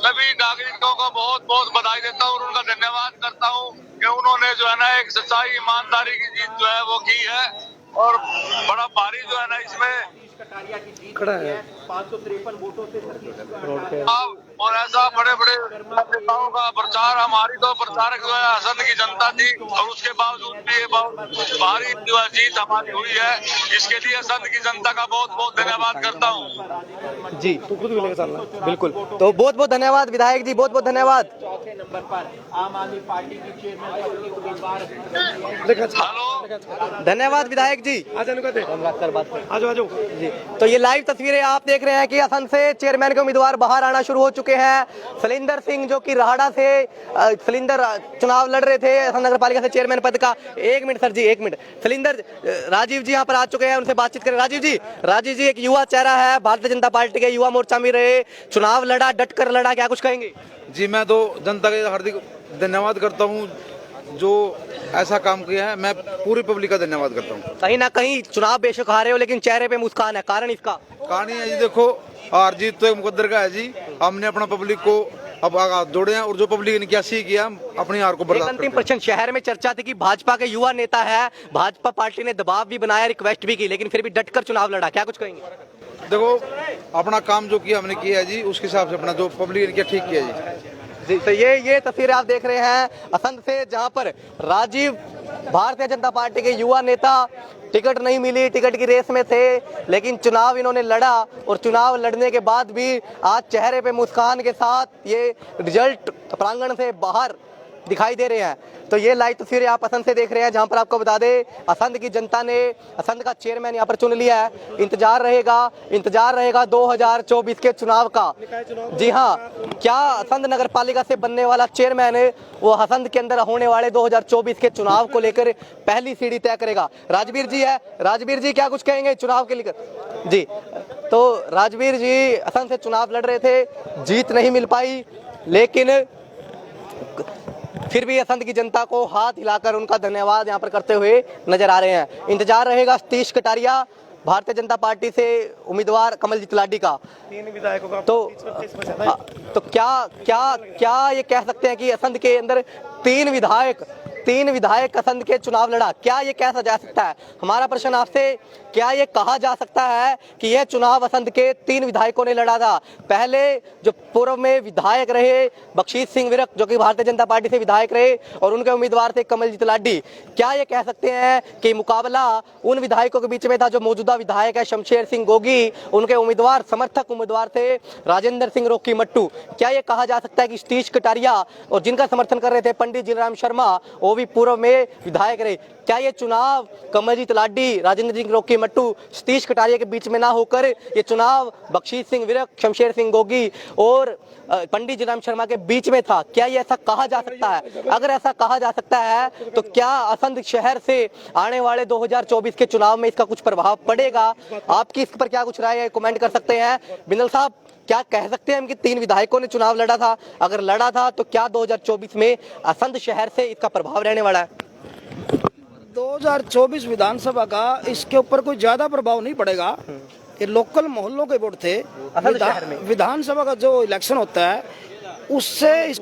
सभी नागरिकों को बहुत बहुत बधाई देता हूँ और उनका धन्यवाद करता हूँ कि उन्होंने जो है ना एक सच्चाई ईमानदारी की जीत जो है वो की है। और बड़ा भारी जो है ना इसमें कटारिया की जीत खड़ा है 553 वोटों से और ऐसा बड़े बड़े नेताओं का प्रचार, हमारी तो प्रचारक जो है हसन की जनता थी और उसके बावजूद भी ये बहुत भारी जो है जीत हमारी हुई है। इसके लिए हसन की जनता का बहुत बहुत धन्यवाद करता हूँ। जी तू खुद भी लेकर चलना, बिल्कुल। तो बहुत बहुत धन्यवाद विधायक जी, बहुत बहुत धन्यवाद। चौथे नंबर पर आम आदमी पार्टी की चेयरमैन उम्मीदवार। धन्यवाद विधायक जी। आज जी। तो ये लाइव तस्वीरें आप देख रहे हैं कि असम से चेयरमैन के उम्मीदवार बाहर आना शुरू हो चुके हैं। सलिंदर सिंह जो कि राहड़ा से सलिंदर चुनाव लड़ रहे थे असम नगर पालिका से चेयरमैन पद का। एक मिनट सर जी, एक मिनट। सलिंदर राजीव जी यहाँ पर आ चुके हैं, उनसे बातचीत करें। राजीव जी एक युवा चेहरा है, भारतीय जनता पार्टी के युवा मोर्चा में रहे, चुनाव लड़ा, डट कर लड़ा, क्या कुछ कहेंगे? जी मैं तो जनता का हार्दिक धन्यवाद करता हूँ जो ऐसा काम किया है। मैं पूरी पब्लिक का धन्यवाद करता हूँ। कहीं ना कहीं चुनाव बेशक हारे हो लेकिन चेहरे पे मुस्कान है, कारण इसका? कहानी है जी, देखो हार जीत तो एक मुकद्दर का है जी। हमने अपना पब्लिक को अब आगे जोड़े हैं और जो पब्लिक ने क्या किया अपनी हार को बर्दाश्त अंतिम प्रश्न, शहर में चर्चा थी कि भाजपा के युवा नेता है, भाजपा पार्टी ने दबाव भी बनाया, रिक्वेस्ट भी की, लेकिन फिर भी डटकर चुनाव लड़ा, क्या कुछ कहेंगे? देखो अपना काम जो किया हमने किया है जी, उसके हिसाब से अपना जो पब्लिक ने किया ठीक किया जी। तो ये तस्वीरें आप देख रहे हैं असंध से, जहां पर राजीव भारतीय जनता पार्टी के युवा नेता, टिकट नहीं मिली, टिकट की रेस में थे, लेकिन चुनाव इन्होंने लड़ा और चुनाव लड़ने के बाद भी आज चेहरे पे मुस्कान के साथ ये रिजल्ट प्रांगण से बाहर दिखाई दे रहे हैं। तो ये लाइव तस्वीरें आप असंध से देख रहे हैं, जहां पर आपको बता दें असंध की जनता ने असंध का चेयरमैन यहां पर चुन लिया है। इंतजार रहेगा 2024 के चुनाव का। जी हाँ, क्या असंध नगर पालिका से बनने वाला चेयरमैन है वो असंध के अंदर होने वाले 2024 के चुनाव को लेकर पहली सीढ़ी तय करेगा। राजवीर जी है, राजवीर जी क्या कुछ कहेंगे चुनाव के लेकर? जी तो राजवीर जी असंध से चुनाव लड़ रहे थे, जीत नहीं मिल पाई, लेकिन फिर भी असंध की जनता को हाथ हिलाकर उनका धन्यवाद यहाँ पर करते हुए नजर आ रहे हैं। इंतजार रहेगा सतीश कटारिया भारतीय जनता पार्टी से उम्मीदवार कमलजीत लाडी का। 3 विधायकों का तो क्या ये कह सकते हैं कि असंध के अंदर तीन विधायक असंध के चुनाव लड़ा, क्या ये कहा जा सकता है? हमारा प्रश्न आपसे, क्या ये कहा जा सकता है कि यह चुनाव असंध के 3 विधायकों ने लड़ा था? पहले जो पूर्व में विधायक रहे बख्शीश सिंह विरक, जो कि भारतीय जनता पार्टी से विधायक रहे, और उनके उम्मीदवार थे कमलजीत लाडी। क्या ये कह सकते हैं कि मुकाबला उन विधायकों के बीच में था जो मौजूदा विधायक है शमशेर सिंह गोगी, उनके उम्मीदवार समर्थक उम्मीदवार थे राजेंद्र सिंह रोकी मट्टू? क्या ये कहा जा सकता है कि सतीश कटारिया और जिनका समर्थन कर रहे थे पंडित जीराम शर्मा, वो भी पूर्व में विधायक रहे, क्या ये चुनाव कमलजीत लाडी, राजेंद्र सिंह रोकी मट्टू, सतीश कटारिया के बीच में ना होकर ये चुनाव बख्शीश सिंह विरक, शमशेर सिंह गोगी और पंडित जीराम शर्मा के बीच में था? क्या ये ऐसा कहा जा सकता है? अगर ऐसा कहा जा सकता है तो क्या असंध शहर से आने वाले 2024 के चुनाव में इसका कुछ प्रभाव पड़ेगा? आपकी इस पर क्या कुछ राय है, कमेंट कर सकते हैं। बिंदल साहब, क्या कह सकते हैं हम कि 3 विधायकों ने चुनाव लड़ा था? अगर लड़ा था तो क्या 2024 में असंध शहर से इसका प्रभाव रहने वाला है? 2024 विधानसभा का इसके ऊपर कोई ज्यादा प्रभाव नहीं पड़ेगा। ये लोकल मोहल्लों के वोट थे। विधानसभा का जो इलेक्शन होता है उससे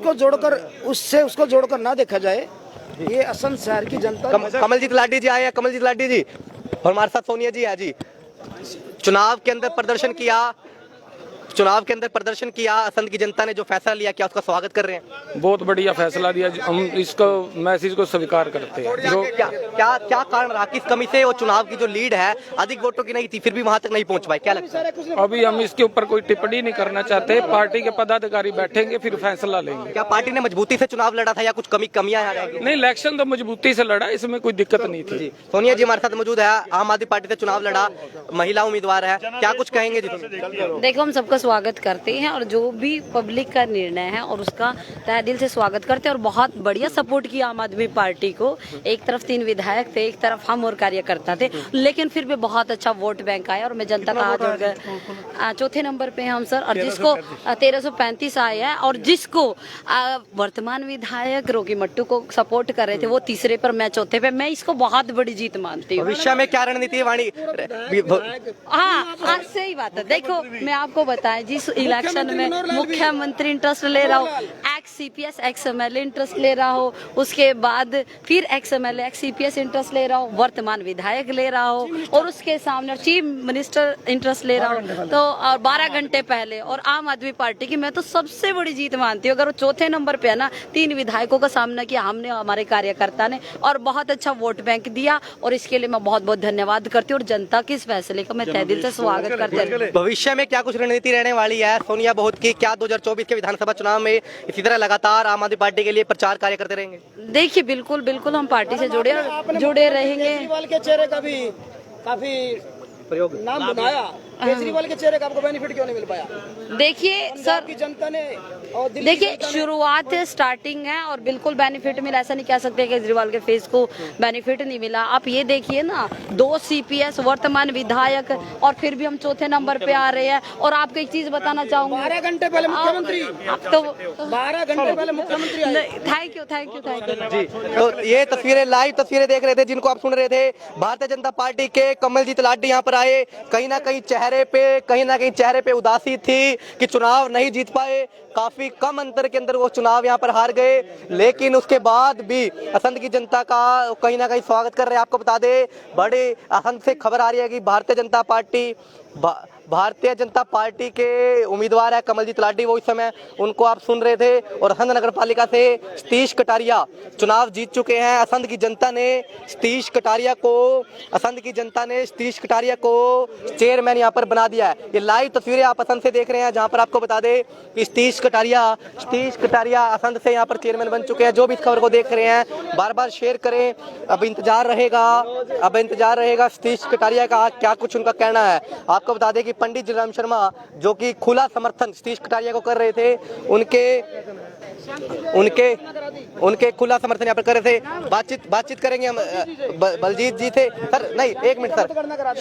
उसको जोड़कर ना देखा जाए। ये असंध शहर की जनता। कमलजीत लाडी जी आए हैं, कमलजीत लाडी जी, और हमारे साथ सोनिया जी है जी। चुनाव के अंदर प्रदर्शन किया असंध की जनता ने, जो फैसला लिया, क्या उसका स्वागत कर रहे हैं? बहुत बढ़िया फैसला दिया, हम इसको मैसेज को स्वीकार करते हैं। जो क्या कारण रहा कि इस कमी से वो चुनाव की जो लीड है अधिक वोटों की नहीं थी, फिर भी वहां तक नहीं पहुंच पाए? क्या लगता है? अभी हम इसके ऊपर कोई टिप्पणी नहीं करना चाहते। पार्टी के पदाधिकारी बैठेंगे फिर फैसला लेंगे। क्या पार्टी ने मजबूती से चुनाव लड़ा था या कुछ कमियां आ जाएगी? नहीं, इलेक्शन तो मजबूती से लड़ा, इसमें कोई दिक्कत नहीं थी। सोनिया जी हमारे साथ मौजूद है, आम आदमी पार्टी से चुनाव लड़ा, महिला उम्मीदवार है, क्या कुछ कहेंगे जी? देखो, हम सबका स्वागत करते हैं और जो भी पब्लिक का निर्णय है और उसका तहे दिल से स्वागत करते हैं और बहुत बढ़िया सपोर्ट किया आम आदमी पार्टी को। एक तरफ 3 विधायक थे, एक तरफ हम और कार्यकर्ता थे, लेकिन फिर भी बहुत अच्छा वोट बैंक आया और मैं जनता का हाथ जोड़ कर चौथे नंबर पे हम सर। और जिसको 1335 आया है और जिसको वर्तमान विधायक रोकी मट्टू को सपोर्ट कर रहे थे वो तीसरे पर, मैं चौथे पे। मैं इसको बहुत बड़ी जीत मानती हूँ। भविष्य में क्या रणनीति है वाणी? हाँ, सही बात है। देखो, मैं आपको बता बताएं जिस इलेक्शन में मुख्यमंत्री इंटरेस्ट ले रहा हो, x CPS x MLA interest ले रहा हो, उसके बाद फिर x MLA x CPS interest ले रहा हो, वर्तमान विधायक ले रहा हो और उसके सामने चीफ मिनिस्टर इंटरेस्ट ले रहा हो, तो और 12 घंटे पहले और आम आदमी पार्टी की मैं तो सबसे बड़ी जीत मानती हूँ। अगर वो चौथे नंबर पे है ना, 3 विधायकों का सामना किया हमने, हमारे कार्यकर्ता ने, और बहुत अच्छा वोट बैंक दिया और इसके लिए मैं बहुत बहुत धन्यवाद करती हूँ और जनता के इस फैसले का मैं तहे दिल से स्वागत करती हूँ। भविष्य में क्या कुछ रणनीति रहने वाली है सोनिया बहुत की? क्या 2024 के विधानसभा चुनाव में इसी तरह लगातार आम आदमी पार्टी के लिए प्रचार कार्य करते रहेंगे? देखिए बिल्कुल बिल्कुल हम पार्टी से जुड़े रहेंगे। केजरीवाल के चेहरे का भी काफी प्रयोग नाम बनाया, केजरीवाल के चेहरे का आपको बेनिफिट क्यों नहीं मिल पाया? देखिए सर, की जनता ने और दिल्ली देखिए की जनता ने- शुरुआत है, स्टार्टिंग है और बिल्कुल बेनिफिट मिला, ऐसा नहीं कह सकते केजरीवाल के फेस को बेनिफिट नहीं मिला। आप ये देखिए ना, 2 CPS वर्तमान विधायक और फिर भी हम चौथे नंबर पे आ रहे हैं। और आपको एक चीज बताना चाहूंगी, 12 घंटे पहले मुख्यमंत्री, आप तो 12 घंटे पहले मुख्यमंत्री आए। Thank you thank you thank you ji. तो ये तस्वीरें, लाइव तस्वीरें देख रहे थे, जिनको आप सुन रहे थे, भारतीय जनता पार्टी के कमलजीत लाडी यहाँ पर आए। कहीं ना कहीं चेहरे पे उदासी थी कि चुनाव नहीं जीत पाए, काफी कम अंतर के अंदर वो चुनाव यहाँ पर हार गए, लेकिन उसके बाद भी असंध की जनता का कहीं ना कहीं स्वागत कर रहे हैं। आपको बता दें, बड़े असंध से खबर आ रही है कि भारतीय जनता पार्टी के उम्मीदवार है कमलजीत लाडी, वो इस समय उनको आप सुन रहे थे। और असंध नगर पालिका से सतीश कटारिया चुनाव जीत चुके हैं। असंध की जनता ने सतीश कटारिया को चेयरमैन यहाँ पर बना दिया है। ये लाइव तस्वीरें आप असंध से देख रहे हैं, जहाँ पर आपको बता दें कि सतीश कटारिया असंध से यहाँ पर चेयरमैन बन चुके हैं। जो भी इस खबर को देख रहे हैं बार बार शेयर करें। अब इंतजार रहेगा सतीश कटारिया का क्या कुछ उनका कहना है। आपको बता दें कि पंडित जयराम शर्मा जो कि खुला समर्थन सतीश कटारिया को कर रहे थे, उनके खुला समर्थन यहाँ पर कर रहे थे। बातचीत करेंगे हम बलजीत जी से। सर नहीं, एक मिनट सर,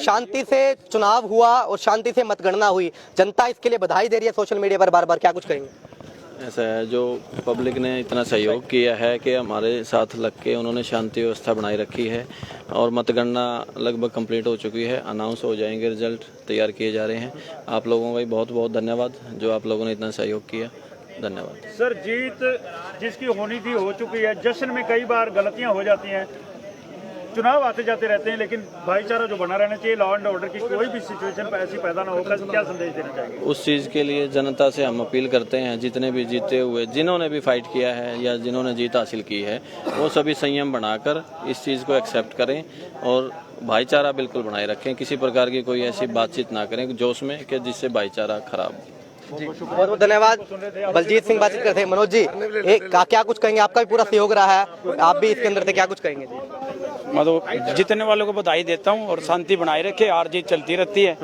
शांति से चुनाव हुआ और शांति से मतगणना हुई, जनता इसके लिए बधाई दे रही है सोशल मीडिया पर बार बार, क्या कुछ कहेंगे? ऐसा है, जो पब्लिक ने इतना सहयोग किया है कि हमारे साथ लग के उन्होंने शांति व्यवस्था बनाई रखी है और मतगणना लगभग कंप्लीट हो चुकी है। अनाउंस हो जाएंगे, रिजल्ट तैयार किए जा रहे हैं। आप लोगों का भी बहुत बहुत धन्यवाद जो आप लोगों ने इतना सहयोग किया, धन्यवाद। सर, जीत जिसकी होनी थी हो चुकी है। जश्न में कई बार गलतियां हो जाती हैं, चुनाव आते जाते रहते हैं, लेकिन भाईचारा जो बना रहना चाहिए, लॉ एंड ऑर्डर की कोई भी सिचुएशन ऐसी पैदा ना होकर, क्या संदेश देना चाहिए? उस चीज़ के लिए जनता से हम अपील करते हैं, जितने भी जीते हुए, जिन्होंने भी फाइट किया है या जिन्होंने जीत हासिल की है, वो सभी संयम बनाकर इस चीज़ को एक्सेप्ट करें और भाईचारा बिल्कुल बनाए रखें। किसी प्रकार की कोई ऐसी बातचीत ना करें जोश में कि जिससे भाईचारा खराब हो। जी, बहुत बहुत धन्यवाद। बलजीत सिंह बातचीत करते हैं। मनोज जी, क्या कुछ कहेंगे? आपका भी पूरा सहयोग रहा है, आप भी इसके अंदर थे, क्या कुछ कहेंगे? मैं तो जीतने वालों को बधाई देता हूं और शांति बनाए रखे, हार जीत चलती रहती है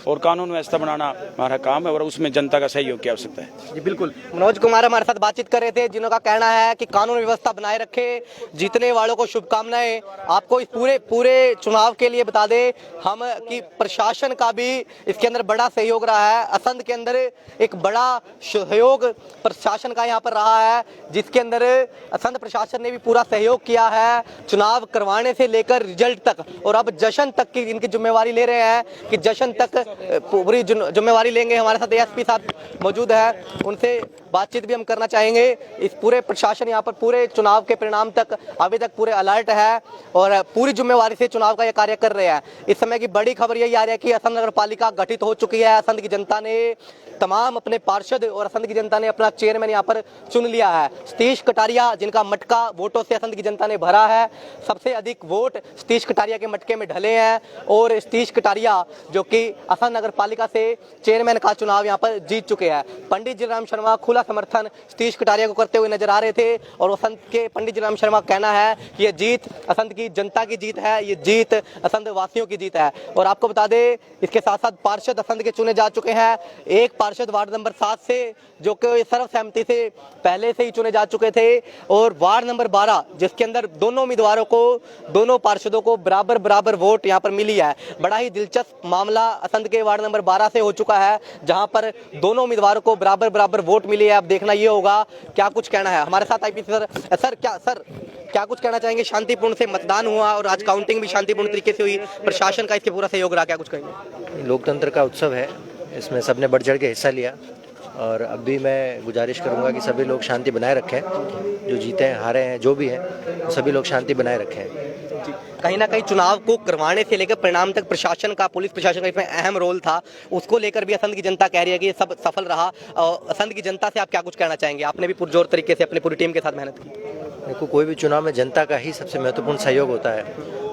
और कानून व्यवस्था बनाना हमारा काम है और उसमें जनता का सहयोग की आवश्यकता है। जी बिल्कुल। मनोज कुमार हमारे साथ बातचीत कर रहे थे, जिनका कहना है कि कानून व्यवस्था बनाए रखे, जीतने वालों को शुभकामनाएं। आपको इस पूरे चुनाव के लिए बता दें हम कि प्रशासन का भी इसके अंदर बड़ा सहयोग रहा है। असंध के अंदर एक बड़ा सहयोग प्रशासन का यहाँ पर रहा है, जिसके अंदर असंध प्रशासन ने भी पूरा सहयोग किया है चुनाव करवाने से लेकर रिजल्ट तक, और अब जश्न तक की इनकी जिम्मेवारी ले रहे हैं कि जश्न तक पूरी जिम्मेवारी लेंगे। हमारे साथ ASP साहब मौजूद है, उनसे बातचीत भी हम करना चाहेंगे। इस पूरे प्रशासन यहाँ पर पूरे चुनाव के परिणाम तक अभी तक पूरे अलर्ट है और पूरी जिम्मेवारी से चुनाव का यह कार्य कर रहे हैं। इस समय की बड़ी खबर यही आ रही है कि असंध नगर पालिका गठित हो चुकी है। असंध की जनता ने तमाम अपने पार्षद और असंध की जनता ने अपना चेयरमैन यहाँ पर चुन लिया है। सतीश कटारिया, जिनका मटका वोटों से असंध की जनता ने भरा है, सबसे अधिक वोट सतीश कटारिया के मटके में ढले हैं और सतीश कटारिया जो कि असंध नगर पालिका से चेयरमैन का चुनाव यहाँ पर जीत चुके हैं। पंडित जयराम शर्मा खुला समर्थन सतीश कटारिया को करते हुए नजर आ रहे थे और असंध के पंडित जयराम शर्मा का कहना है कि ये जीत असंध की जनता की जीत है, ये जीत असंध वासियों की जीत है। और आपको बता दें इसके साथ साथ पार्षद असंध के चुने जा चुके हैं। एक पार्षद वार्ड नंबर 7 से जो कि सर्वसहमति से पहले से ही चुने जा चुके थे, और वार्ड नंबर 12 जिसके अंदर दोनों उम्मीदवारों को, दोनों पार्षदों को बराबर वोट यहाँ पर मिली है। बड़ा ही दिलचस्प मामला असंध के वार्ड नंबर 12 से हो चुका है, जहां पर दोनों उम्मीदवारों को बराबर वोट मिली है। अब देखना ये होगा क्या कुछ कहना है। हमारे साथ IPC सर क्या कुछ कहना चाहेंगे? शांतिपूर्ण से मतदान हुआ और आज काउंटिंग भी शांतिपूर्ण तरीके से हुई, प्रशासन का इसके पूरा सहयोग रहा, क्या कुछ कहेंगे? लोकतंत्र का उत्सव है इसमें सबने बढ़ चढ़ के हिस्सा लिया और अब भी मैं गुजारिश करूंगा कि सभी लोग शांति बनाए रखें, जो जीते हैं हारे हैं जो भी हैं सभी लोग शांति बनाए रखें। कहीं ना कहीं चुनाव को करवाने से लेकर परिणाम तक प्रशासन का, पुलिस प्रशासन का इसमें अहम रोल था, उसको लेकर भी असंध की जनता कह रही है कि ये सब सफल रहा। असंध की जनता से आप क्या कुछ कहना चाहेंगे? आपने भी पुरजोर तरीके से अपनी पूरी टीम के साथ मेहनत की। देखो, कोई भी चुनाव में जनता का ही सबसे महत्वपूर्ण सहयोग होता है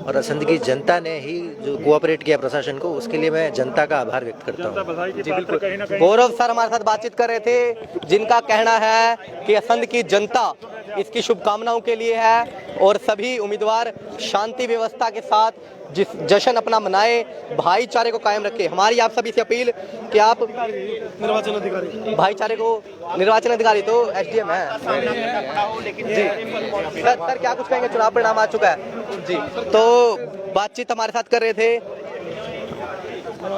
और असंध की जनता ने ही जो कोऑपरेट किया प्रशासन को, उसके लिए मैं जनता का आभार व्यक्त करता हूँ। जी बिल्कुल, गौरव सर हमारे साथ बातचीत कर रहे थे, जिनका कहना है कि असंध की जनता इसकी शुभकामनाओं के लिए है और सभी उम्मीदवार शांति व्यवस्था के साथ जिस जश्न अपना मनाए, भाईचारे को कायम रखे। हमारी आप सभी से अपील कि आप निर्वाचन अधिकारी, भाईचारे को, निर्वाचन अधिकारी तो एसडीएम है जी। सर क्या कुछ कहेंगे? चुनाव परिणाम आ चुका है जी, तो बातचीत हमारे साथ कर रहे थे। हाँ,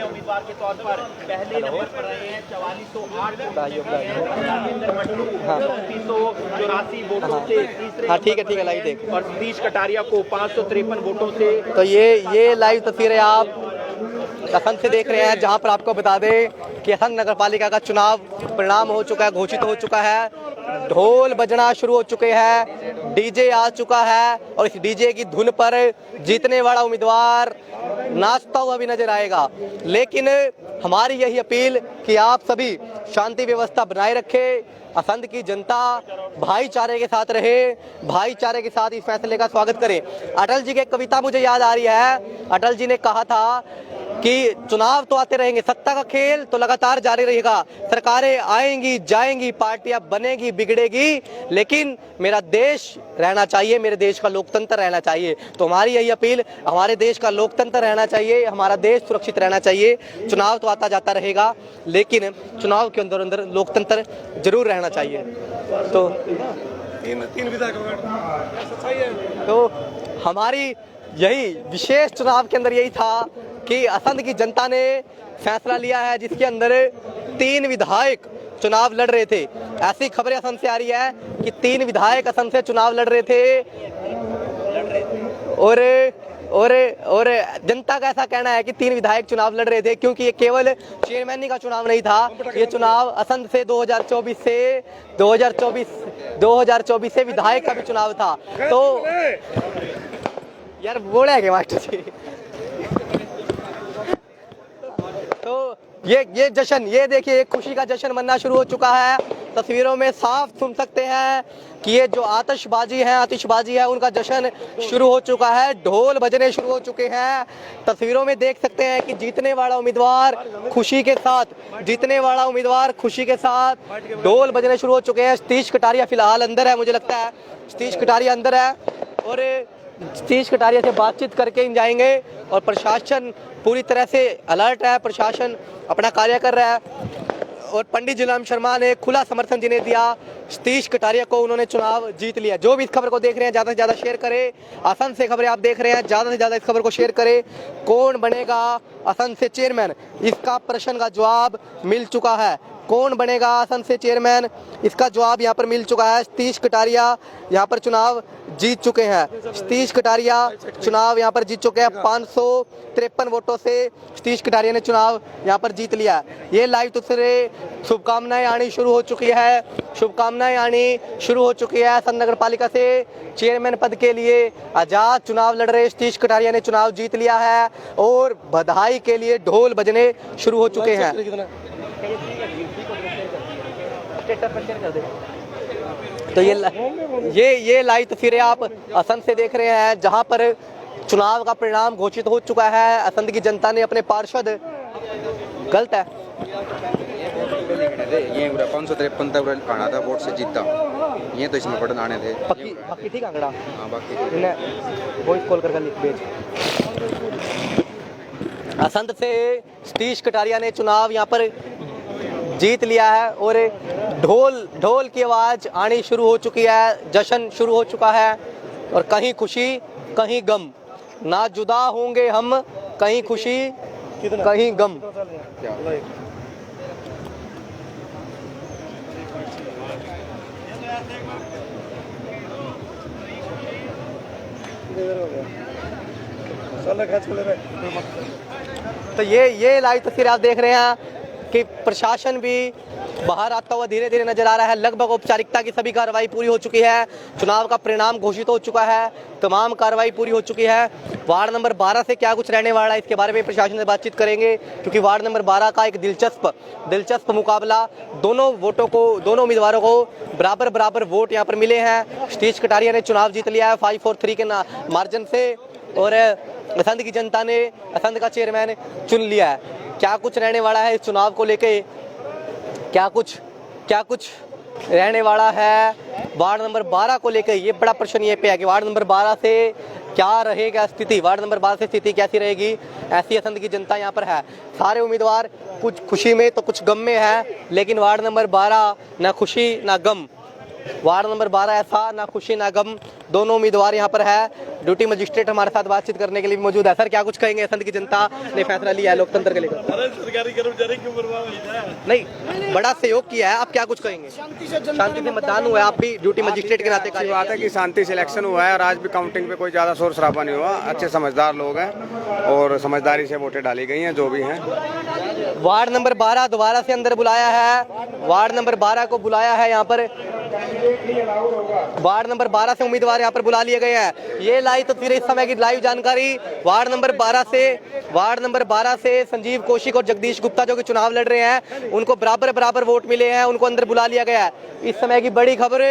उम्मीदवार के तौर पर पहले नंबर पर रहे हैं 4408 वोटों से तीसरे। हाँ ठीक है लाइव देख। और सतीश कटारिया को 553 वोटों से। तो ये लाइव तस्वीरें आप असंध से देख रहे हैं, जहां पर आपको बता दें कि असंध नगर पालिका का चुनाव परिणाम हो चुका है, घोषित हो चुका है, ढोल बजना शुरू हो चुके हैं, डीजे आ चुका है और इस डीजे की धुन पर जीतने वाला उम्मीदवार नाचता हुआ भी नजर आएगा। लेकिन हमारी यही अपील कि आप सभी शांति व्यवस्था बनाए रखें, असंध की जनता भाईचारे के साथ रहे, भाईचारे के साथ इस फैसले का स्वागत करें। अटल जी की एक कविता मुझे याद आ रही है। अटल जी ने कहा था कि चुनाव तो आते रहेंगे, सत्ता का खेल तो लगातार जारी रहेगा, सरकारें आएंगी जाएंगी, पार्टियां बनेगी बिगड़ेगी, लेकिन मेरा देश रहना चाहिए, मेरे देश का लोकतंत्र रहना चाहिए। तो हमारी यही अपील, हमारे देश का लोकतंत्र रहना चाहिए, हमारा देश सुरक्षित रहना चाहिए। चुनाव तो आता जाता रहेगा, लेकिन चुनाव के अंदर अंदर लोकतंत्र जरूर रहना चाहिए। तो तीन विधायक तो हमारी यही विशेष चुनाव के अंदर यही था कि असंध की जनता ने फैसला लिया है, जिसके अंदर 3 विधायक चुनाव लड़ रहे थे। ऐसी खबरें असंध से आ रही है कि 3 विधायक असंध से चुनाव लड़ रहे थे और जनता का ऐसा कहना है कि 3 विधायक चुनाव लड़ रहे थे, क्योंकि ये केवल चेयरमैन का चुनाव नहीं था, ये चुनाव असंध से 2024 से विधायक का भी चुनाव था। तो यार बोले के मास्टर जी। तो ये जश्न, ये देखिए खुशी का जश्न मनना शुरू हो चुका है। तस्वीरों में साफ सुन सकते हैं कि ये जो आतिशबाजी है उनका जश्न शुरू हो चुका है, ढोल बजने शुरू हो चुके हैं। तस्वीरों में देख सकते हैं कि जीतने वाला उम्मीदवार खुशी के साथ ढोल बजने शुरू हो चुके हैं। सतीश कटारिया फिलहाल अंदर है, मुझे लगता है सतीश कटारिया अंदर है और सतीश कटारिया से बातचीत करके जाएंगे। और प्रशासन पूरी तरह से अलर्ट है, प्रशासन अपना कार्य कर रहा है और पंडित जीलाम शर्मा ने खुला समर्थन जिन्हें दिया सतीश कटारिया को, उन्होंने चुनाव जीत लिया। जो भी इस खबर को देख रहे हैं ज़्यादा से ज़्यादा शेयर करें। असंध से खबरें आप देख रहे हैं, ज़्यादा से ज़्यादा इस खबर को शेयर करें। कौन बनेगा असंध से चेयरमैन, इसका प्रश्न का जवाब मिल चुका है। कौन बनेगा असंध से चेयरमैन, इसका जवाब यहाँ पर मिल चुका है। सतीश कटारिया यहाँ पर चुनाव जीत चुके हैं। सतीश कटारिया चुनाव यहाँ पर जीत चुके हैं। 553 वोटों से सतीश कटारिया ने चुनाव यहाँ पर जीत लिया। ये लाइव तस्वीरें, शुभकामनाएं आनी शुरू हो चुकी है। असंध नगर पालिका से चेयरमैन पद के लिए आजाद चुनाव लड़ रहे सतीश कटारिया ने चुनाव जीत लिया है और बधाई के लिए ढोल बजने शुरू हो चुके हैं। तो ये लाइव तस्वीरें आप असंध से देख रहे हैं, जहां पर चुनाव का परिणाम घोषित हो चुका है। असंध की जनता ने अपने पार्षद, गलत है, ये 553 आना था वोट से जीता, ये तो इसमें बटन आने थे। बाकी ठीक आंकड़ा। हाँ बाकी वॉइस कॉल करके लिख भेज। असंध से सतीश कटारिया ने चुनाव यहाँ पर जीत लिया है और ढोल की आवाज आनी शुरू हो चुकी है, जश्न शुरू हो चुका है और कहीं खुशी कहीं गम, ना जुदा होंगे हम, कहीं खुशी कहीं गम। तो ये लाइव तस्वीर आप देख रहे हैं कि प्रशासन भी बाहर आता हुआ धीरे धीरे नजर आ रहा है। लगभग औपचारिकता की सभी कार्रवाई पूरी हो चुकी है। चुनाव का परिणाम घोषित हो चुका है। तमाम कार्रवाई पूरी हो चुकी है। वार्ड नंबर 12 से क्या कुछ रहने वाला है इसके बारे में प्रशासन से बातचीत करेंगे, क्योंकि वार्ड नंबर 12 का एक दिलचस्प मुकाबला, दोनों उम्मीदवारों को बराबर वोट यहाँ पर मिले हैं। सतीश कटारिया ने चुनाव जीत लिया है 543 के मार्जिन से, और असंध की जनता ने असंध का चेयरमैन चुन लिया है। क्या कुछ रहने वाला है इस चुनाव को लेके, क्या कुछ रहने वाला है वार्ड नंबर 12 को लेकर, ये बड़ा प्रश्न ये पे है कि वार्ड नंबर 12 से क्या रहेगा स्थिति, वार्ड नंबर 12 से स्थिति कैसी रहेगी, ऐसी असंध की जनता यहाँ पर है। सारे उम्मीदवार कुछ खुशी में तो कुछ गम में है, लेकिन वार्ड नंबर 12 ना खुशी ना गम, वार्ड नंबर 12 ऐसा ना खुशी ना गम, दोनों उम्मीदवार यहाँ पर है। ड्यूटी मजिस्ट्रेट हमारे साथ बातचीत करने के लिए भी मौजूद है। सर, क्या कुछ कहेंगे, असंध की जनता ने फैसला लिया है लोकतंत्र के लेकर? सरकारी कर्मचारी क्यों बर्बाद नहीं, बड़ा सहयोग किया है, आप क्या कुछ कहेंगे? शांति से मतदान हुआ है, आप भी ड्यूटी मजिस्ट्रेट के नाते अच्छी बात है कि शांति से इलेक्शन हुआ है और आज भी काउंटिंग पे कोई ज्यादा शोर शराबा नहीं हुआ। अच्छे समझदार लोग हैं और समझदारी से वोटें डाली गई हैं जो भी हैं। वार्ड नंबर 12 दोबारा से अंदर बुलाया है, वार्ड नंबर 12 को बुलाया है यहाँ पर, वार्ड नंबर 12 से उम्मीदवार यहाँ पर बुला लिए गए हैं। ये लाइव तस्वीरें, इस समय की लाइव जानकारी वार्ड नंबर 12 से संजीव कौशिक और जगदीश गुप्ता जो कि चुनाव लड़ रहे हैं, उनको बराबर वोट मिले हैं, उनको अंदर बुला लिया गया है। इस समय की बड़ी खबर,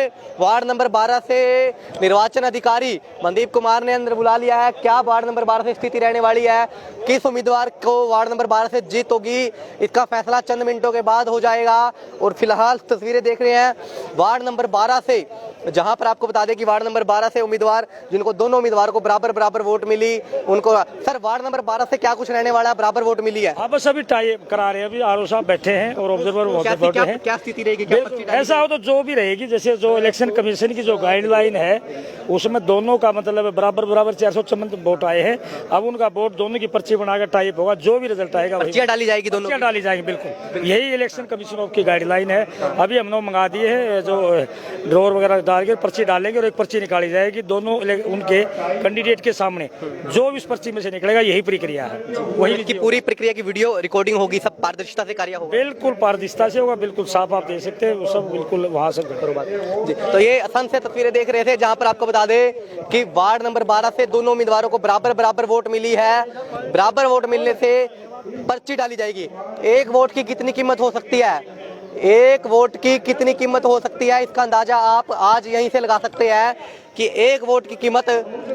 वार्ड नंबर 12 से निर्वाचन अधिकारी मनदीप कुमार ने अंदर बुला लिया है। क्या वार्ड नंबर 12 से स्थिति रहने वाली है, किस उम्मीदवार को वार्ड नंबर 12 से जीत होगी, इसका फैसला चंद मिनटों के बाद हो जाएगा। और फिलहाल तस्वीरें देख रहे हैं वार्ड नंबर 12 से, जहां पर आपको बता दें कि वार्ड नंबर 12 से उम्मीदवार, जिनको दोनों उम्मीदवारों को बराबर वोट मिली, उनको सर वार्ड नंबर 12 से क्या कुछ रहने वाला है, बराबर वोट मिली है? हाँ, बस अभी टाई करा रहे हैं, अभी आरओ साहब बैठे हैं और ऑब्जर्वर बैठे हैं। क्या स्थिति रहेगी, ऐसा हो तो जो भी रहेगी, जैसे जो इलेक्शन कमीशन की जो गाइडलाइन है उसमें दोनों का मतलब बराबर 454 वोट आए हैं। अब उनका वोट दोनों की पर्ची बनाकर टाइप होगा, जो भी रिजल्ट आएगा पर्चियां डाली जाएगी, दोनों डाली जाएगी। बिल्कुल यही इलेक्शन कमीशन ऑफ की गाइडलाइन है। अभी हमने मंगा दिए है, जो ड्रॉर वगैरह डाल के पर्ची डालेंगे और एक पर्ची निकाली जाएगी दोनों उनके कैंडिडेट के सामने। जो भी इस पर्ची में से निकलेगा यही प्रक्रिया है, वही की पूरी प्रक्रिया की वीडियो रिकॉर्डिंग होगी, सब पारदर्शिता से कार्य होगा। बिल्कुल पारदर्शिता से होगा, बिल्कुल साफ आप देख सकते हैं, सब बिल्कुल वहाँ से जी। तो ये असंध से तस्वीरें देख रहे थे, जहां पर आपको बता दें कि वार्ड नंबर 12 से दोनों उम्मीदवारों को बराबर वोट मिली है। बराबर वोट मिलने से पर्ची डाली जाएगी। एक वोट की कितनी कीमत हो सकती है, एक वोट की कितनी कीमत हो सकती है, इसका अंदाजा आप आज यहीं से लगा सकते हैं कि एक वोट की कीमत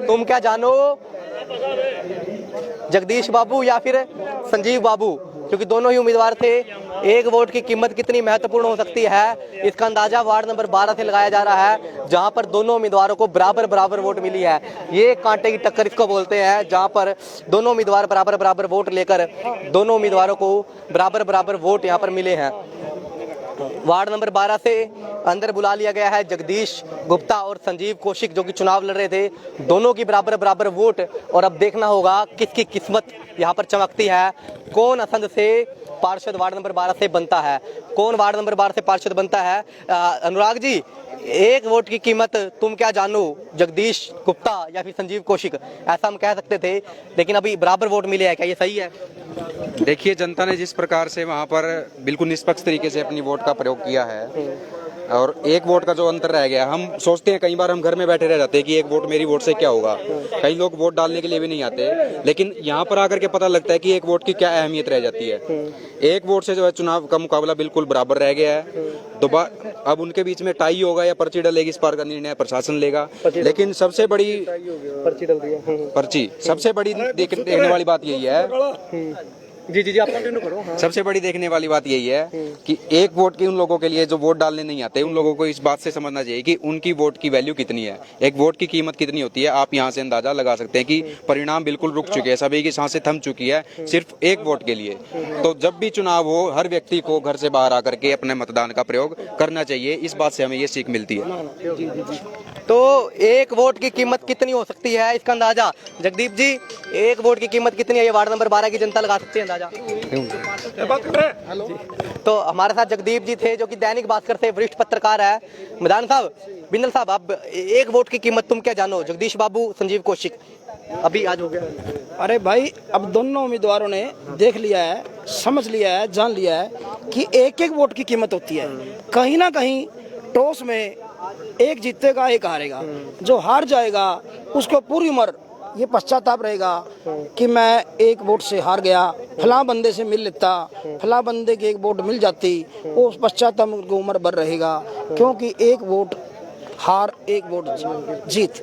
तुम क्या जानो, जगदीश बाबू या फिर संजीव बाबू, क्योंकि दोनों ही उम्मीदवार थे। एक वोट की कीमत कितनी महत्वपूर्ण हो सकती है, इसका अंदाजा वार्ड नंबर 12 से लगाया जा रहा है, जहां पर दोनों उम्मीदवारों को बराबर वोट मिली है। ये कांटे की टक्कर इसको बोलते हैं, जहां पर दोनों उम्मीदवार बराबर वोट लेकर दोनों उम्मीदवारों को बराबर वोट यहां पर मिले हैं। वार्ड नंबर 12 से अंदर बुला लिया गया है जगदीश गुप्ता और संजीव कौशिक, जो कि चुनाव लड़ रहे थे, दोनों की बराबर वोट। और अब देखना होगा किसकी किस्मत यहाँ पर चमकती है, कौन असंध से पार्षद वार्ड नंबर 12 से बनता है, कौन वार्ड नंबर 12 से पार्षद बनता है। अनुराग जी, एक वोट की कीमत तुम क्या जानो, जगदीश गुप्ता या फिर संजीव कौशिक, ऐसा हम कह सकते थे, लेकिन अभी बराबर वोट मिले हैं, क्या ये सही है? देखिए, जनता ने जिस प्रकार से वहाँ पर बिल्कुल निष्पक्ष तरीके से अपनी वोट का प्रयोग किया है, और एक वोट का जो अंतर रह गया, हम सोचते हैं कई बार हम घर में बैठे रह जाते हैं कि एक वोट मेरी वोट से क्या होगा, कई लोग वोट डालने के लिए भी नहीं आते, लेकिन यहाँ पर आकर के पता लगता है कि एक वोट की क्या अहमियत रह जाती है। एक वोट से जो है चुनाव का मुकाबला बिल्कुल बराबर रह गया है। दोबारा अब उनके बीच में टाई होगा या पर्ची डलेगी, इस बार का निर्णय प्रशासन लेगा। लेकिन सबसे बड़ी पर्ची सबसे बड़ी देखने वाली बात यही है, जी आप कंटिन्यू करो। हाँ। सबसे बड़ी देखने वाली बात यही है कि एक वोट की उन लोगों के लिए जो वोट डालने नहीं आते, उन लोगों को इस बात से समझना चाहिए कि उनकी वोट की वैल्यू कितनी है, एक वोट की कीमत कितनी होती है। आप यहाँ से अंदाजा लगा सकते हैं कि परिणाम बिल्कुल रुक चुके हैं, सभी की सांसें थम चुकी है सिर्फ एक वोट के लिए। तो जब भी चुनाव हो, हर व्यक्ति को घर से बाहर आकर के अपने मतदान का प्रयोग करना चाहिए, इस बात से हमें ये सीख मिलती है। तो एक वोट की कीमत कितनी हो सकती है, इसका अंदाजा जगदीप जी, एक वोट की कीमत कितनी है, ये वार्ड नंबर 12 की जनता लगा सकती है अंदाजा? तो हमारे साथ जगदीप जी थे, जो कि दैनिक भास्कर से वरिष्ठ पत्रकार है। मैदान साहब, बिंदल साहब, आप एक वोट की कीमत तुम क्या जानो, जगदीश बाबू संजीव कौशिक? अभी आज हो गया। अरे भाई, अब दोनों उम्मीदवारों ने देख लिया है, समझ लिया है, जान लिया है कि एक एक वोट की कीमत होती है। कहीं ना कहीं टॉस में एक जीतेगा, एक हारेगा। जो हार जाएगा उसको पूरी उम्र ये पश्चाताप रहेगा कि मैं एक वोट से हार गया, फलां बंदे से मिल लेता, फलां बंदे की एक वोट मिल जाती, वो पश्चाताप उनको उम्र भर रहेगा। क्योंकि एक वोट हार, एक वोट जीत।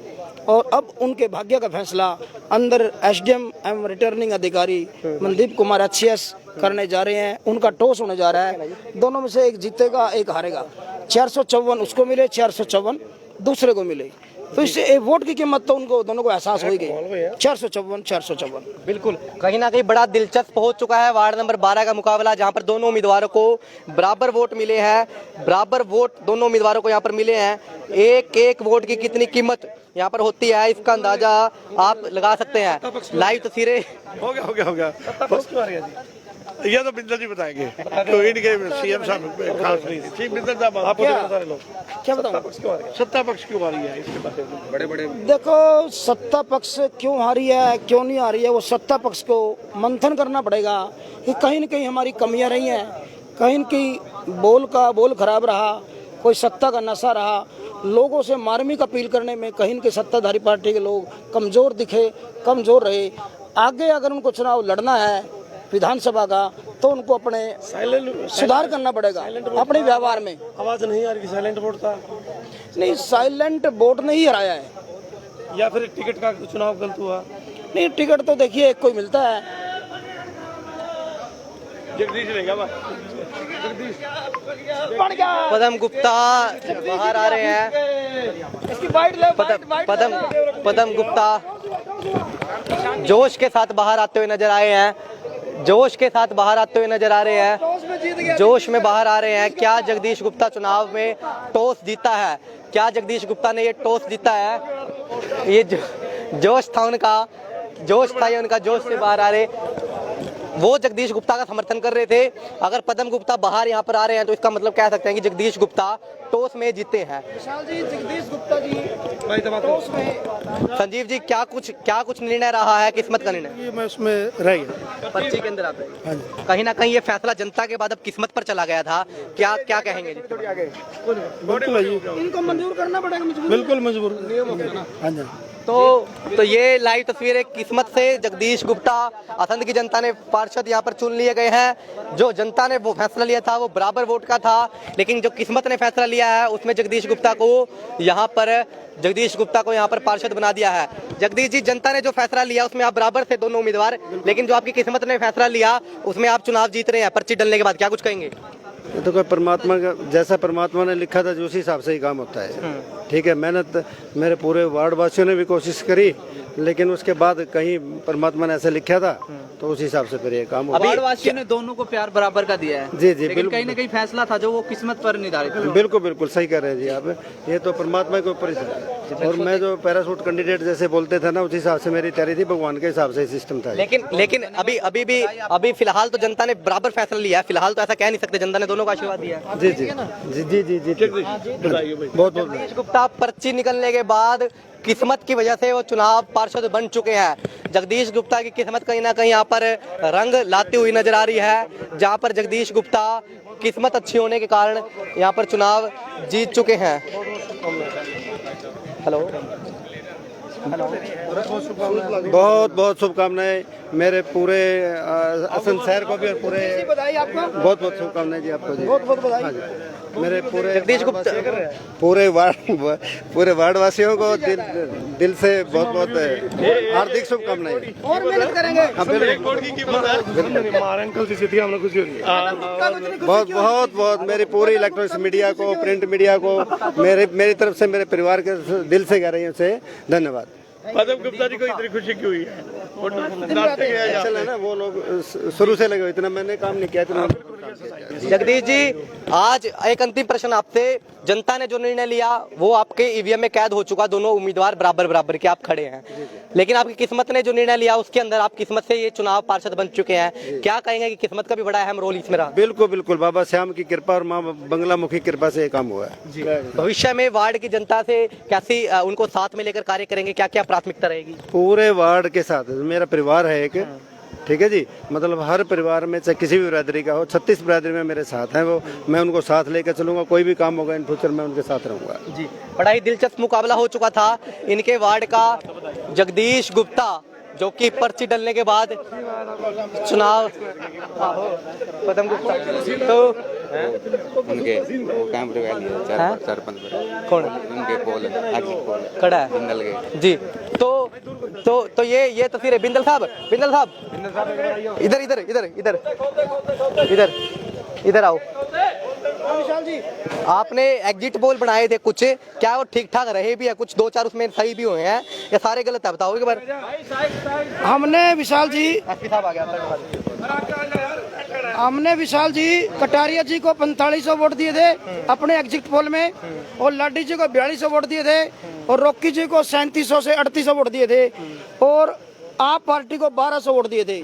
और अब उनके भाग्य का फैसला अंदर एसडीएम एवं रिटर्निंग अधिकारी मनदीप कुमार HCS करने जा रहे हैं। उनका टॉस होने जा रहा है, दोनों में से एक जीतेगा, एक हारेगा। 454 उसको मिले, 454 दूसरे को मिले, तो इससे एक वोट की कीमत तो उनको दोनों को एहसास होगी। 454। बिल्कुल, कहीं ना कहीं बड़ा दिलचस्प हो चुका है वार्ड नंबर 12 का मुकाबला, जहां पर दोनों उम्मीदवारों को बराबर वोट मिले हैं। बराबर वोट दोनों उम्मीदवारों को यहां पर मिले हैं। एक एक वोट की कितनी कीमत यहाँ पर होती है, इसका अंदाजा आप लगा सकते हैं। लाइव तस्वीरें हो गया ये तो बिंदल जी बताएंगे, तो इनके सीएम साहब खास नहीं चीफ मिनिस्टर साहब आपको सारे लोग क्या बताऊं सत्ता पक्ष क्यों आ रही है, इसके बारे में बड़े देखो, सत्ता पक्ष क्यों हारी है, क्यों नहीं आ रही है, वो सत्ता पक्ष को मंथन करना पड़ेगा कि कहीं न कहीं हमारी कमियां रही हैं, कहीं न कहीं बोल खराब रहा, कोई सत्ता का नशा रहा, लोगों से मार्मिक अपील करने में कहीं न कहीं सत्ताधारी पार्टी के लोग कमजोर रहे। आगे अगर उनको चुनाव लड़ना है विधानसभा का, तो उनको अपने सुधार करना पड़ेगा अपने व्यवहार में। आवाज नहीं आ रही, साइलेंट वोट था नहीं, साइलेंट वोट ने ही हराया है, या फिर टिकट का चुनाव गलत हुआ? नहीं, टिकट तो देखिए एक कोई मिलता है। जगदीश रहेगा पदम गुप्ता बाहर आ रहे हैं। पदम गुप्ता जोश के साथ बाहर आते हुए नजर आए हैं, जोश में बाहर आ रहे हैं। क्या जगदीश गुप्ता चुनाव में टॉस जीता है? क्या जगदीश गुप्ता ने ये टॉस जीता है? ये जोश था ये उनका जोश से बाहर आ रहे। वो जगदीश गुप्ता का समर्थन कर रहे थे। अगर पदम गुप्ता बाहर यहाँ पर आ रहे हैं तो इसका मतलब कह सकते हैं कि जगदीश गुप्ता टॉस में जीते हैं। जगदीश गुप्ता जी टॉस में। संजीव जी, क्या कुछ निर्णय रहा है, किस्मत का निर्णय? मैं उसमें रह गया, पर्ची के अंदर आते हैं। कहीं ना कहीं ये फैसला जनता के बाद अब किस्मत पर चला गया था, क्या कहेंगे? इनको मंजूर करना पड़ेगा, बिल्कुल मजबूर। तो ये लाइव तस्वीरें किस्मत से जगदीश गुप्ता असंध की जनता ने पार्षद यहाँ पर चुन लिए गए हैं। जो जनता ने वो फैसला लिया था वो बराबर वोट का था, लेकिन जो किस्मत ने फैसला लिया है उसमें जगदीश गुप्ता को यहाँ पर पार्षद बना दिया है। जगदीश जी, जनता ने जो फैसला लिया उसमें आप बराबर थे दोनों उम्मीदवार, लेकिन जो आपकी किस्मत ने फैसला लिया उसमें आप चुनाव जीत रहे हैं पर्ची डलने के बाद, क्या कुछ कहेंगे? तो कोई परमात्मा का जैसा परमात्मा ने लिखा था जो उसी हिसाब से ही काम होता है। ठीक है, मेहनत मेरे पूरे वार्ड वासियों ने भी कोशिश करी, लेकिन उसके बाद कहीं परमात्मा ने ऐसे लिखा था तो उस हिसाब से फिर ये काम हुआ। वार्ड वासियों ने दोनों को प्यार बराबर का दिया है। जी, लेकिन कहीं ना कहीं फैसला था जो वो किस्मत पर निर्धारित था। बिल्कुल सही कह रहे हैं जी आप, ये तो परमात्मा के ऊपर ही था। और मैं जो पैराशूट कैंडिडेट जैसे बोलते थे ना, उस हिसाब से मेरी तैयारी थी, भगवान के हिसाब से सिस्टम था। लेकिन अभी फिलहाल तो जनता ने बराबर फैसला लिया है। फिलहाल तो ऐसा कह नहीं सकते, जनता ने दोनों का आशीर्वाद दिया है। जी। बहुत जगदीश गुप्ता पर्ची निकलने के बाद किस्मत की वजह से वो चुनाव पार्षद बन चुके हैं। जगदीश गुप्ता की किस्मत कहीं ना कहीं यहाँ पर रंग लाती हुई नजर आ रही है, जहाँ पर जगदीश गुप्ता किस्मत अच्छी होने के कारण यहाँ पर चुनाव जीत चुके हैं। हेलो, बहुत शुभकामनाएं मेरे पूरे असम शहर को भी, और पूरे बहुत शुभकामनाएं जी आपको जी। बहुत बधाई मेरे पूरे जगदीश गुप्ता पूरे वार्ड वासियों को दिल से बहुत हार्दिक शुभकामनाएं। और मेहनत करेंगे। बहुत मेरी पूरी इलेक्ट्रॉनिक्स मीडिया को, प्रिंट मीडिया को, मेरी तरफ से, मेरे परिवार के दिल से गहराइयों से धन्यवाद। पदम गुप्ता जी को इतनी खुशी क्यों हुई है? ना वो लोग शुरू से लगे, इतना मैंने काम नहीं किया, इतना जगदीश जी, आज एक अंतिम प्रश्न आपसे। जनता ने जो निर्णय लिया वो आपके ईवीएम में कैद हो चुका, दोनों उम्मीदवार बराबर बराबर के आप खड़े हैं, लेकिन आपकी किस्मत ने जो निर्णय लिया उसके अंदर आप किस्मत से ये चुनाव पार्षद बन चुके हैं। क्या कहेंगे कि किस्मत का भी बड़ा अहम रोल इसमें रहा? बिल्कुल बिल्कुल, बाबा श्याम की कृपा और माँ बंगला मुखी कृपा से ये काम हुआ है। भविष्य में वार्ड की जनता से कैसी उनको साथ में लेकर कार्य करेंगे, क्या क्या प्राथमिकता रहेगी? पूरे वार्ड के साथ, मेरा परिवार है एक, ठीक है जी, मतलब हर परिवार में चाहे किसी भी बिरादरी का हो, 36 बिरादरी में मेरे साथ हैं वो, मैं उनको साथ लेकर चलूंगा। कोई भी काम होगा इन फ्यूचर में उनके साथ रहूंगा जी। बड़ा ही दिलचस्प मुकाबला हो चुका था इनके वार्ड का। जगदीश गुप्ता जो कि पर्ची डलने के बाद चुनाव पदम गुप्ता तो उनके वो कैंप सरपंच कौन उनके पोल खड़ा है जी। तो ये तस्वीर है। बिंदल साहब इधर इधर इधर इधर इधर इधर आओ। आपने एग्जिट पोल बनाए थे कुछ, क्या वो ठीक ठाक रहे भी है? कुछ 2-4 उसमें सही भी हुए हैं या सारे गलत है? बताओ एक बार। हमने विशाल जी साहब आ गया, हमने विशाल जी कटारिया जी को 4500 वोट दिए थे अपने एग्जिट पोल में, और लाडी जी को 4200 वोट दिए थे, और रॉकी जी को 3700 से 3800 वोट दिए थे, और आप पार्टी को 1200 वोट दिए थे।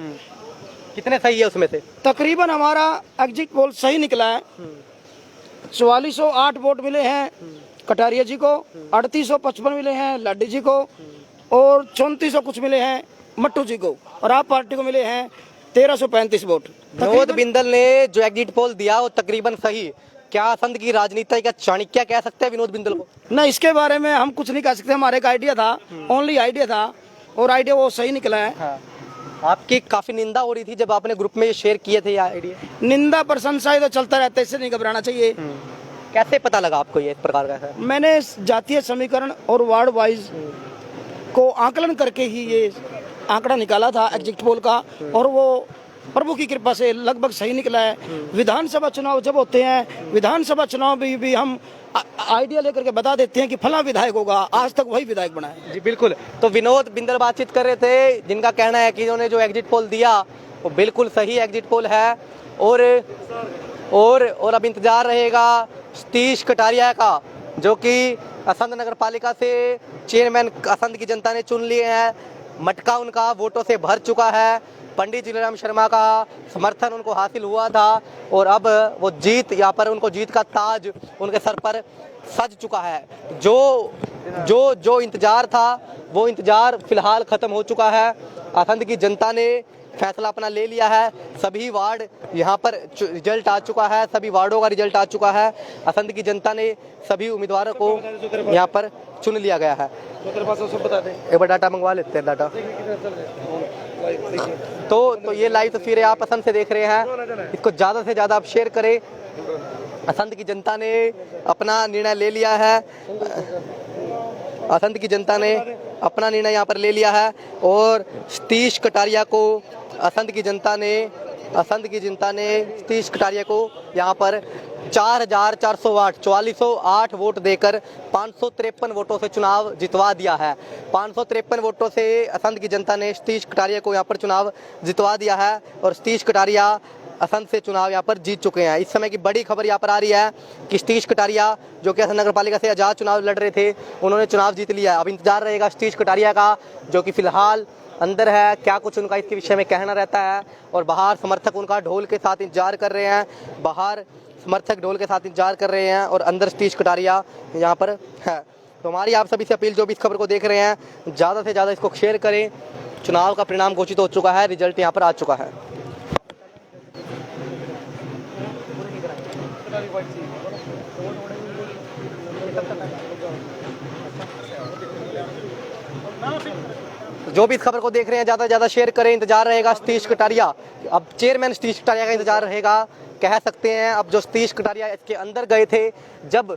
कितने सही है उसमें से? तकरीबन हमारा एग्जिट पोल सही निकला है। 4408 वोट मिले हैं कटारिया जी को, 3855 मिले हैं लाडी जी को, और 3400 कुछ मिले हैं मट्टू जी को, और आप पार्टी को मिले हैं 1335 वोट। विनोद बिंदल ने जो एग्जिट पोल दिया वो तकरीबन सही। क्या असंध की राजनीति का चाणक्य कह सकते हैं विनोद बिंदल को? ना, इसके बारे में हम कुछ नहीं कह सकते। हमारे एक आइडिया था, ओनली आइडिया था, और आइडिया वो सही निकला है। हाँ। आपकी काफी निंदा हो रही थी जब आपने ग्रुप में ये शेयर किए थे ये आइडिया। निंदा प्रशंसा तो चलता रहता है, इससे नहीं घबराना चाहिए। कैसे पता लगा आपको ये इस प्रकार का है? मैंने जातीय समीकरण और वार्ड वाइज को आकलन करके ही ये आंकड़ा निकाला था एग्जिट पोल का, और वो प्रभु की कृपा से लगभग सही निकला है। विधानसभा चुनाव जब होते हैं, विधानसभा चुनाव भी हम आइडिया लेकर के बता देते हैं कि फला विधायक होगा, आज तक वही विधायक बना है। जी बिल्कुल। तो विनोद बिंदल बातचीत कर रहे थे, जिनका कहना है कि इन्होंने जो एग्जिट पोल दिया वो बिल्कुल सही एग्जिट पोल है, और अब इंतजार रहेगा सतीश कटारिया का, जो कि असंध नगर पालिका से चेयरमैन असंध की जनता ने चुन लिए हैं। मटका उनका वोटों से भर चुका है। पंडित जिलेराम शर्मा का समर्थन उनको हासिल हुआ था, और अब वो जीत, यहाँ पर उनको जीत का ताज उनके सर पर सज चुका है। जो इंतजार था वो इंतजार फिलहाल खत्म हो चुका है। असंध की जनता ने फैसला अपना ले लिया है। सभी वार्ड यहाँ पर रिजल्ट आ चुका है, सभी वार्डों का रिजल्ट आ चुका है। असंध की जनता ने सभी उम्मीदवारों को यहाँ पर चुन लिया गया है। एक बार डाटा मंगवा लेते हैं। डाटा तो ये लाइव तस्वीरें आप असंध से देख रहे हैं, इसको ज़्यादा से ज़्यादा आप शेयर करें। असंध की जनता ने अपना निर्णय ले लिया है। असंध की जनता ने अपना निर्णय यहाँ पर ले लिया है, और सतीश कटारिया को असंध की जनता ने सतीश कटारिया को यहाँ पर 4408 वोट देकर 553 वोटों से चुनाव जितवा दिया है। 553 वोटों से असंध की जनता ने सतीश कटारिया को यहाँ पर चुनाव जितवा दिया है, और सतीश कटारिया असंध से चुनाव यहाँ पर जीत चुके हैं। इस समय की बड़ी खबर यहाँ पर आ रही है कि सतीश कटारिया, जो कि असंध नगर पालिका से आज़ाद चुनाव लड़ रहे थे, उन्होंने चुनाव जीत लिया है। अब इंतजार रहेगा सतीश कटारिया का, जो कि फिलहाल अंदर है, क्या कुछ उनका इसके विषय में कहना रहता है। और बाहर समर्थक उनका ढोल के साथ इंतजार कर रहे हैं, और अंदर सतीश कटारिया यहाँ पर है। तो हमारी आप सभी से अपील, जो भी इस खबर को देख रहे हैं, ज़्यादा से ज़्यादा इसको शेयर करें। चुनाव का परिणाम घोषित हो चुका है, रिजल्ट यहाँ पर आ चुका है। जो भी इस खबर को देख रहे हैं, ज़्यादा से ज़्यादा शेयर करें। इंतजार रहेगा सतीश कटारिया, अब चेयरमैन सतीश कटारिया का इंतजार रहेगा, कह सकते हैं। अब जो सतीश कटारिया इसके अंदर गए थे, जब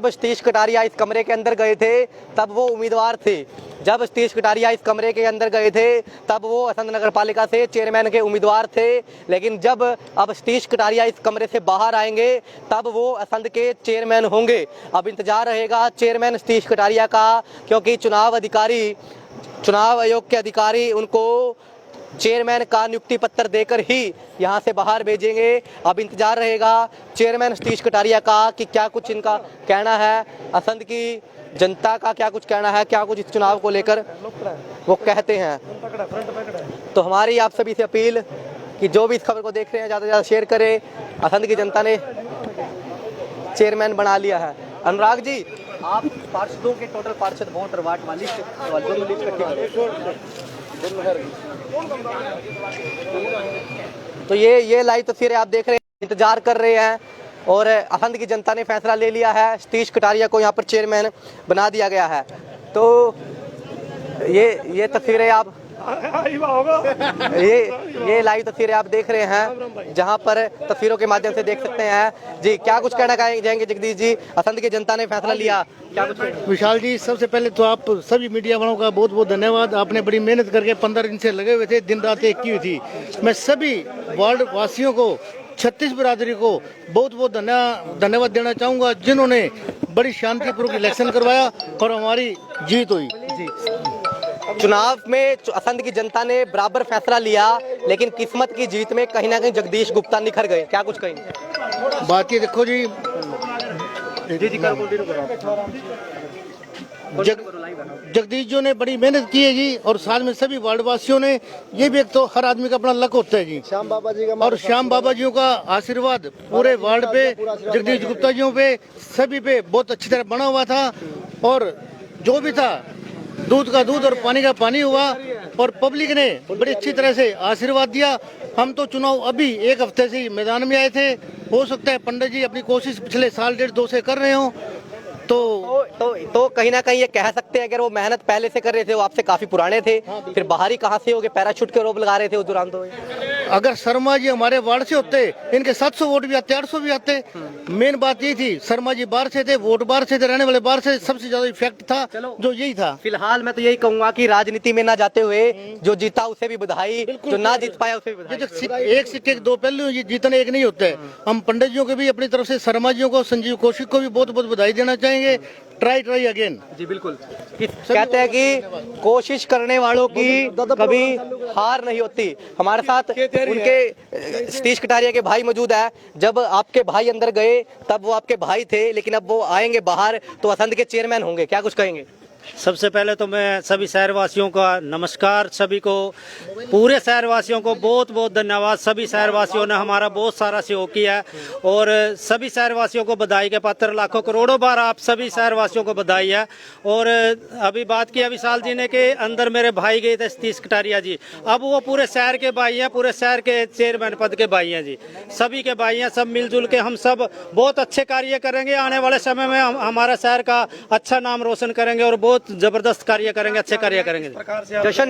सतीश कटारिया इस कमरे के अंदर गए थे तब वो उम्मीदवार थे। जब सतीश कटारिया इस कमरे के अंदर गए थे तब वो असंध नगर पालिका से चेयरमैन के उम्मीदवार थे, लेकिन जब अब सतीश कटारिया इस कमरे से बाहर आएंगे तब वो असंध के चेयरमैन होंगे। अब इंतजार रहेगा चेयरमैन सतीश कटारिया का, क्योंकि चुनाव आयोग के अधिकारी उनको चेयरमैन का नियुक्ति पत्र देकर ही यहाँ से बाहर भेजेंगे। अब इंतजार रहेगा चेयरमैन सतीश कटारिया का कि क्या कुछ इनका कहना है, असंध की जनता का क्या कुछ कहना है, क्या कुछ इस चुनाव को लेकर वो कहते हैं। तो हमारी आप सभी से अपील कि जो भी इस खबर को देख रहे हैं ज़्यादा से ज़्यादा शेयर करें। असंध की जनता ने चेयरमैन बना लिया है। अनुराग जी, आप पार्षदों के टोटल पार्षद वोटर वार्ड वाली तो ये लाइव तस्वीरें आप देख रहे हैं, इंतजार कर रहे हैं और असंध की जनता ने फैसला ले लिया है। सतीश कटारिया को यहाँ पर चेयरमैन बना दिया गया है। तो ये तस्वीरें आप ये लाइव तस्वीरें आप देख रहे हैं, जहां पर तस्वीरों के माध्यम से देख सकते हैं। जी, क्या कुछ कहना चाहेंगे जगदीश जी? असंध की जनता ने फैसला लिया, क्या कुछ? विशाल जी, सबसे पहले तो आप सभी मीडिया वालों का बहुत बहुत धन्यवाद। आपने बड़ी मेहनत करके 15 दिन से लगे हुए थे, दिन रात एक की हुई थी। मैं सभी वार्ड वासियों को, 36 बिरादरी को बहुत बहुत धन्यवाद देना चाहूँगा, जिन्होंने बड़ी शांतिपूर्वक इलेक्शन करवाया और हमारी जीत हुई। चुनाव में असंध की जनता ने बराबर फैसला लिया, लेकिन किस्मत की जीत में कहीं ना कहीं जगदीश गुप्ता निखर गए, क्या कुछ कहेंगे? बात ये देखो जी, जगदीश जी ने बड़ी मेहनत की है जी, और साथ में सभी वार्ड वासियों ने। ये भी एक तो हर आदमी का अपना लक होता है जी, श्याम बाबा जी का, और श्याम बाबा जी का आशीर्वाद पूरे वार्ड पे, जगदीश गुप्ता जी पे, सभी पे बहुत अच्छी तरह बना हुआ था। और जो भी था, दूध का दूध और पानी का पानी हुआ, और पब्लिक ने बड़ी अच्छी तरह से आशीर्वाद दिया। हम तो चुनाव अभी 1 हफ्ते से मैदान में आए थे। हो सकता है पंडित जी अपनी कोशिश पिछले साल 1.5-2 से कर रहे हो, तो कहीं ना कहीं ये कह सकते हैं अगर वो मेहनत पहले से कर रहे थे, वो आपसे काफी पुराने थे, फिर बाहरी कहाँ से हो गए? पैराशूट के रोप लगा रहे थे उस दौरान। तो अगर शर्मा जी हमारे वार्ड से होते, इनके 700 वोट भी आते, 800 भी आते। मेन बात यही थी, शर्मा जी बाहर से थे, वोट बाहर से थे, रहने वाले बाहर से, सबसे ज्यादा इफेक्ट था जो यही था। फिलहाल मैं तो यही कहूंगा कि राजनीति में ना जाते हुए जो जीता उसे भी बधाई, जो ना जीत पाया उसे भी बधाई। एक सिक्के के 2 पहलू, ये जीतने एक नहीं होता है। हम पंडित जी को भी अपनी तरफ से, शर्मा जी को, संजीव कौशिक को भी बहुत बहुत बधाई देना चाहेंगे। ट्राई अगेन जी, बिल्कुल। कहते हैं कि कोशिश करने वालों की कभी हार नहीं होती। हमारे साथ उनके सतीश कटारिया के भाई मौजूद है। जब आपके भाई अंदर गए तब वो आपके भाई थे, लेकिन अब वो आएंगे बाहर तो असंध के चेयरमैन होंगे, क्या कुछ कहेंगे? सबसे पहले तो मैं सभी शहरवासियों का नमस्कार, सभी को, पूरे शहरवासियों को बहुत बहुत धन्यवाद। सभी शहरवासियों ने हमारा बहुत सारा सहयोग किया है, और सभी शहरवासियों को बधाई के पात्र, लाखों करोड़ों बार आप सभी शहरवासियों को बधाई है। और अभी बात की विशाल जी ने कि अंदर मेरे भाई गए थे सतीश कटारिया जी, अब वो पूरे शहर के भाई हैं, पूरे शहर के चेयरमैन पद के भाई हैं जी, सभी के भाई हैं। सब मिलजुल के हम सब बहुत अच्छे कार्य करेंगे। आने वाले समय में हमारा शहर का अच्छा नाम रोशन करेंगे और बहुत जबरदस्त कार्य करेंगे, अच्छे कार्य करेंगे।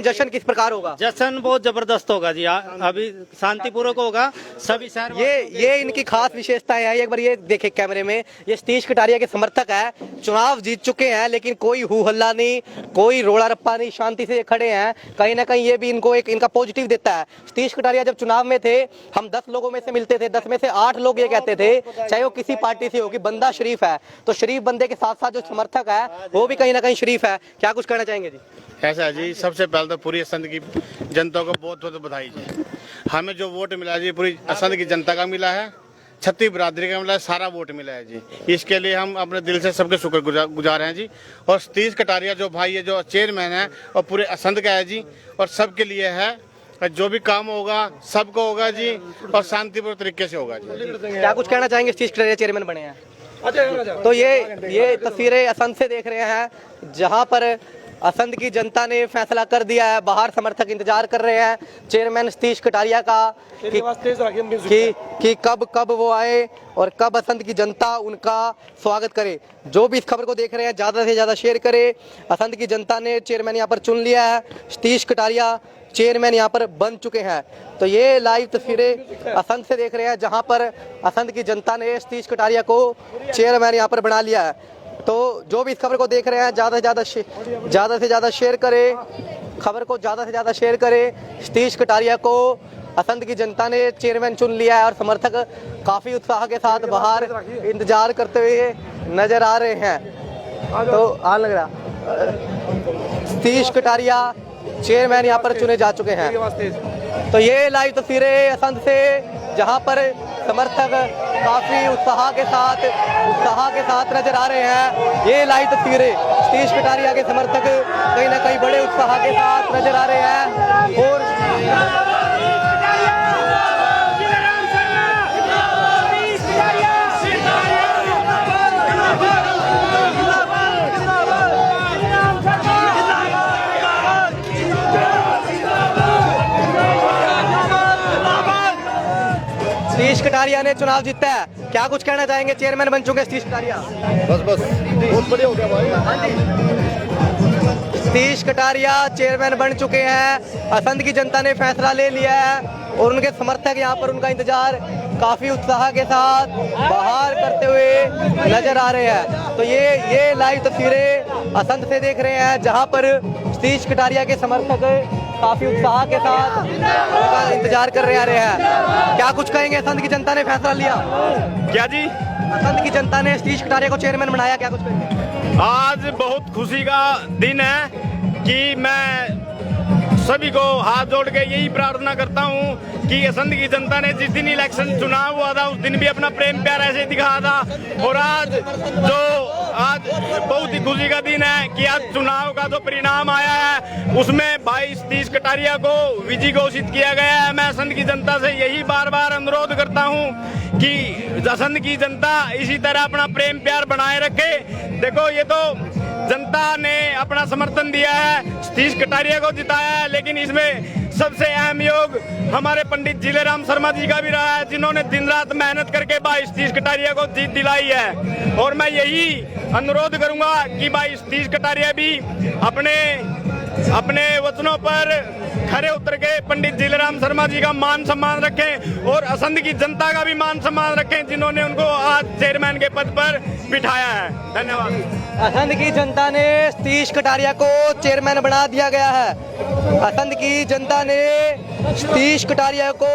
जश्न किस प्रकार होगा? जश्न बहुत जबरदस्त होगा जी, अभी शांतिपूर्वक होगा। सभी शहर ये इनकी खास विशेषताएं हैं। एक बार ये देखे कैमरे में, ये सतीश कटारिया के समर्थक है, चुनाव जीत चुके हैं, लेकिन कोई हू हल्ला नहीं, कोई रोड़ा रप्पा नहीं, शांति से खड़े हैं। कहीं ना कहीं ये भी इनको इनका पॉजिटिव देता है। सतीश कटारिया जब चुनाव में थे, हम 10 लोगों में से मिलते थे, 10 में से 8 लोग ये कहते थे, चाहे वो किसी पार्टी से हो, कि बंदा शरीफ है। तो शरीफ बंदे के साथ साथ जो समर्थक है वो भी कहीं ना कहीं शरीफ है। क्या कुछ कहना चाहेंगे जी? ऐसा जी, सबसे पहले तो पूरी असंध की जनता को बहुत बहुत बधाई जी। हमें जो वोट मिला जी, पूरी असंध की जनता का मिला है, 36 बिरादरी का मिला है, सारा वोट मिला है जी। इसके लिए हम अपने दिल से सबके शुक्रगुजार हैं जी। और सतीश कटारिया जो भाई है, जो चेयरमैन है, और पूरे असंध का है जी, और सबके लिए है। जो भी काम होगा सबको होगा जी, और शांतिपूर्ण तरीके से होगा जी। क्या कुछ कहना चाहेंगे? सतीश कटारिया चेयरमैन बने हैं, तो ये तस्वीरें असंध से देख रहे हैं, जहां पर असंध की जनता ने फैसला कर दिया है। बाहर समर्थक इंतजार कर रहे हैं चेयरमैन सतीश कटारिया का कि कब वो आए और कब असंध की जनता उनका स्वागत करे। जो भी इस खबर को देख रहे हैं ज़्यादा से ज़्यादा शेयर करें। असंध की जनता ने चेयरमैन यहाँ पर चुन लिया है, सतीश कटारिया चेयरमैन यहाँ पर बन चुके हैं। तो ये लाइव तस्वीरें असंध से देख रहे हैं, जहाँ पर असंध की जनता ने सतीश कटारिया को चेयरमैन यहाँ पर बना लिया है। तो जो भी इस खबर को देख रहे हैं ज़्यादा से ज़्यादा शेयर करें, खबर को ज़्यादा से ज़्यादा शेयर करें। सतीश कटारिया को असंध की जनता ने चेयरमैन चुन लिया है, और समर्थक काफ़ी उत्साह के साथ बाहर इंतजार करते हुए नजर आ रहे हैं। तो लग रहा सतीश कटारिया चेयरमैन यहाँ पर चुने जा चुके हैं। तो ये लाइव तस्वीरें असंध से, जहां पर समर्थक काफी उत्साह के साथ नजर आ रहे हैं। ये लाइव तस्वीरें सतीश कटारिया के समर्थक कहीं ना कहीं बड़े उत्साह के साथ नजर आ रहे हैं। और सतीश कटारिया ने चुनाव जीता है, क्या कुछ कहना चाहेंगे? चेयरमैन बन चुके सतीश कटारिया। बस बहुत बढ़िया हो गया भाई। सतीश कटारिया चेयरमैन बन चुके हैं। असंध की जनता ने फैसला ले लिया है और उनके समर्थक यहाँ पर उनका इंतजार काफी उत्साह के साथ बाहर करते हुए नजर आ रहे हैं। तो ये लाइव तस्वीरें असंध से देख रहे हैं, जहाँ पर सतीश कटारिया के समर्थक काफी उत्साह के साथ उनका इंतजार कर रहे आ रहे हैं। क्या कुछ कहेंगे? असंध की जनता ने फैसला लिया। क्या जी? असंध की जनता ने सतीश कटारिया को चेयरमैन बनाया, क्या कुछ कहेंगे? आज बहुत खुशी का दिन है कि मैं सभी को हाथ जोड़ के यही प्रार्थना करता हूं कि असंध की जनता ने जिस दिन इलेक्शन चुनाव हुआ था उस दिन भी अपना प्रेम प्यार ऐसे दिखाया था, और आज बहुत ही खुशी का दिन है कि आज चुनाव का जो परिणाम आया है उसमें भाई सतीश कटारिया को विजयी घोषित किया गया है। मैं असंध की जनता से यही बार बार अनुरोध करता हूं कि असंध की जनता इसी तरह अपना प्रेम प्यार बनाए रखे। देखो, ये तो जनता ने अपना समर्थन दिया है, सतीश कटारिया को जिताया है, लेकिन इसमें सबसे अहम योग हमारे पंडित जिलेराम शर्मा जी का भी रहा है, जिन्होंने दिन रात मेहनत करके भाई सतीश कटारिया को जीत दिलाई है। और मैं यही अनुरोध करूंगा कि भाई सतीश कटारिया भी अपने वचनों पर खरे उतर के पंडित जिलेराम शर्मा जी का मान सम्मान रखें और असंध की जनता का भी मान सम्मान रखें, जिन्होंने उनको आज चेयरमैन के पद पर बिठाया है। धन्यवाद। असंध की जनता ने सतीश कटारिया को चेयरमैन बना दिया गया है। असंध की जनता ने सतीश कटारिया को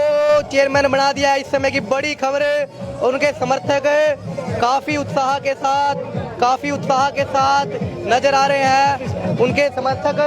चेयरमैन बना दिया है। इस समय की बड़ी खबर है, उनके समर्थक काफी उत्साह के साथ नजर आ रहे हैं। उनके समर्थक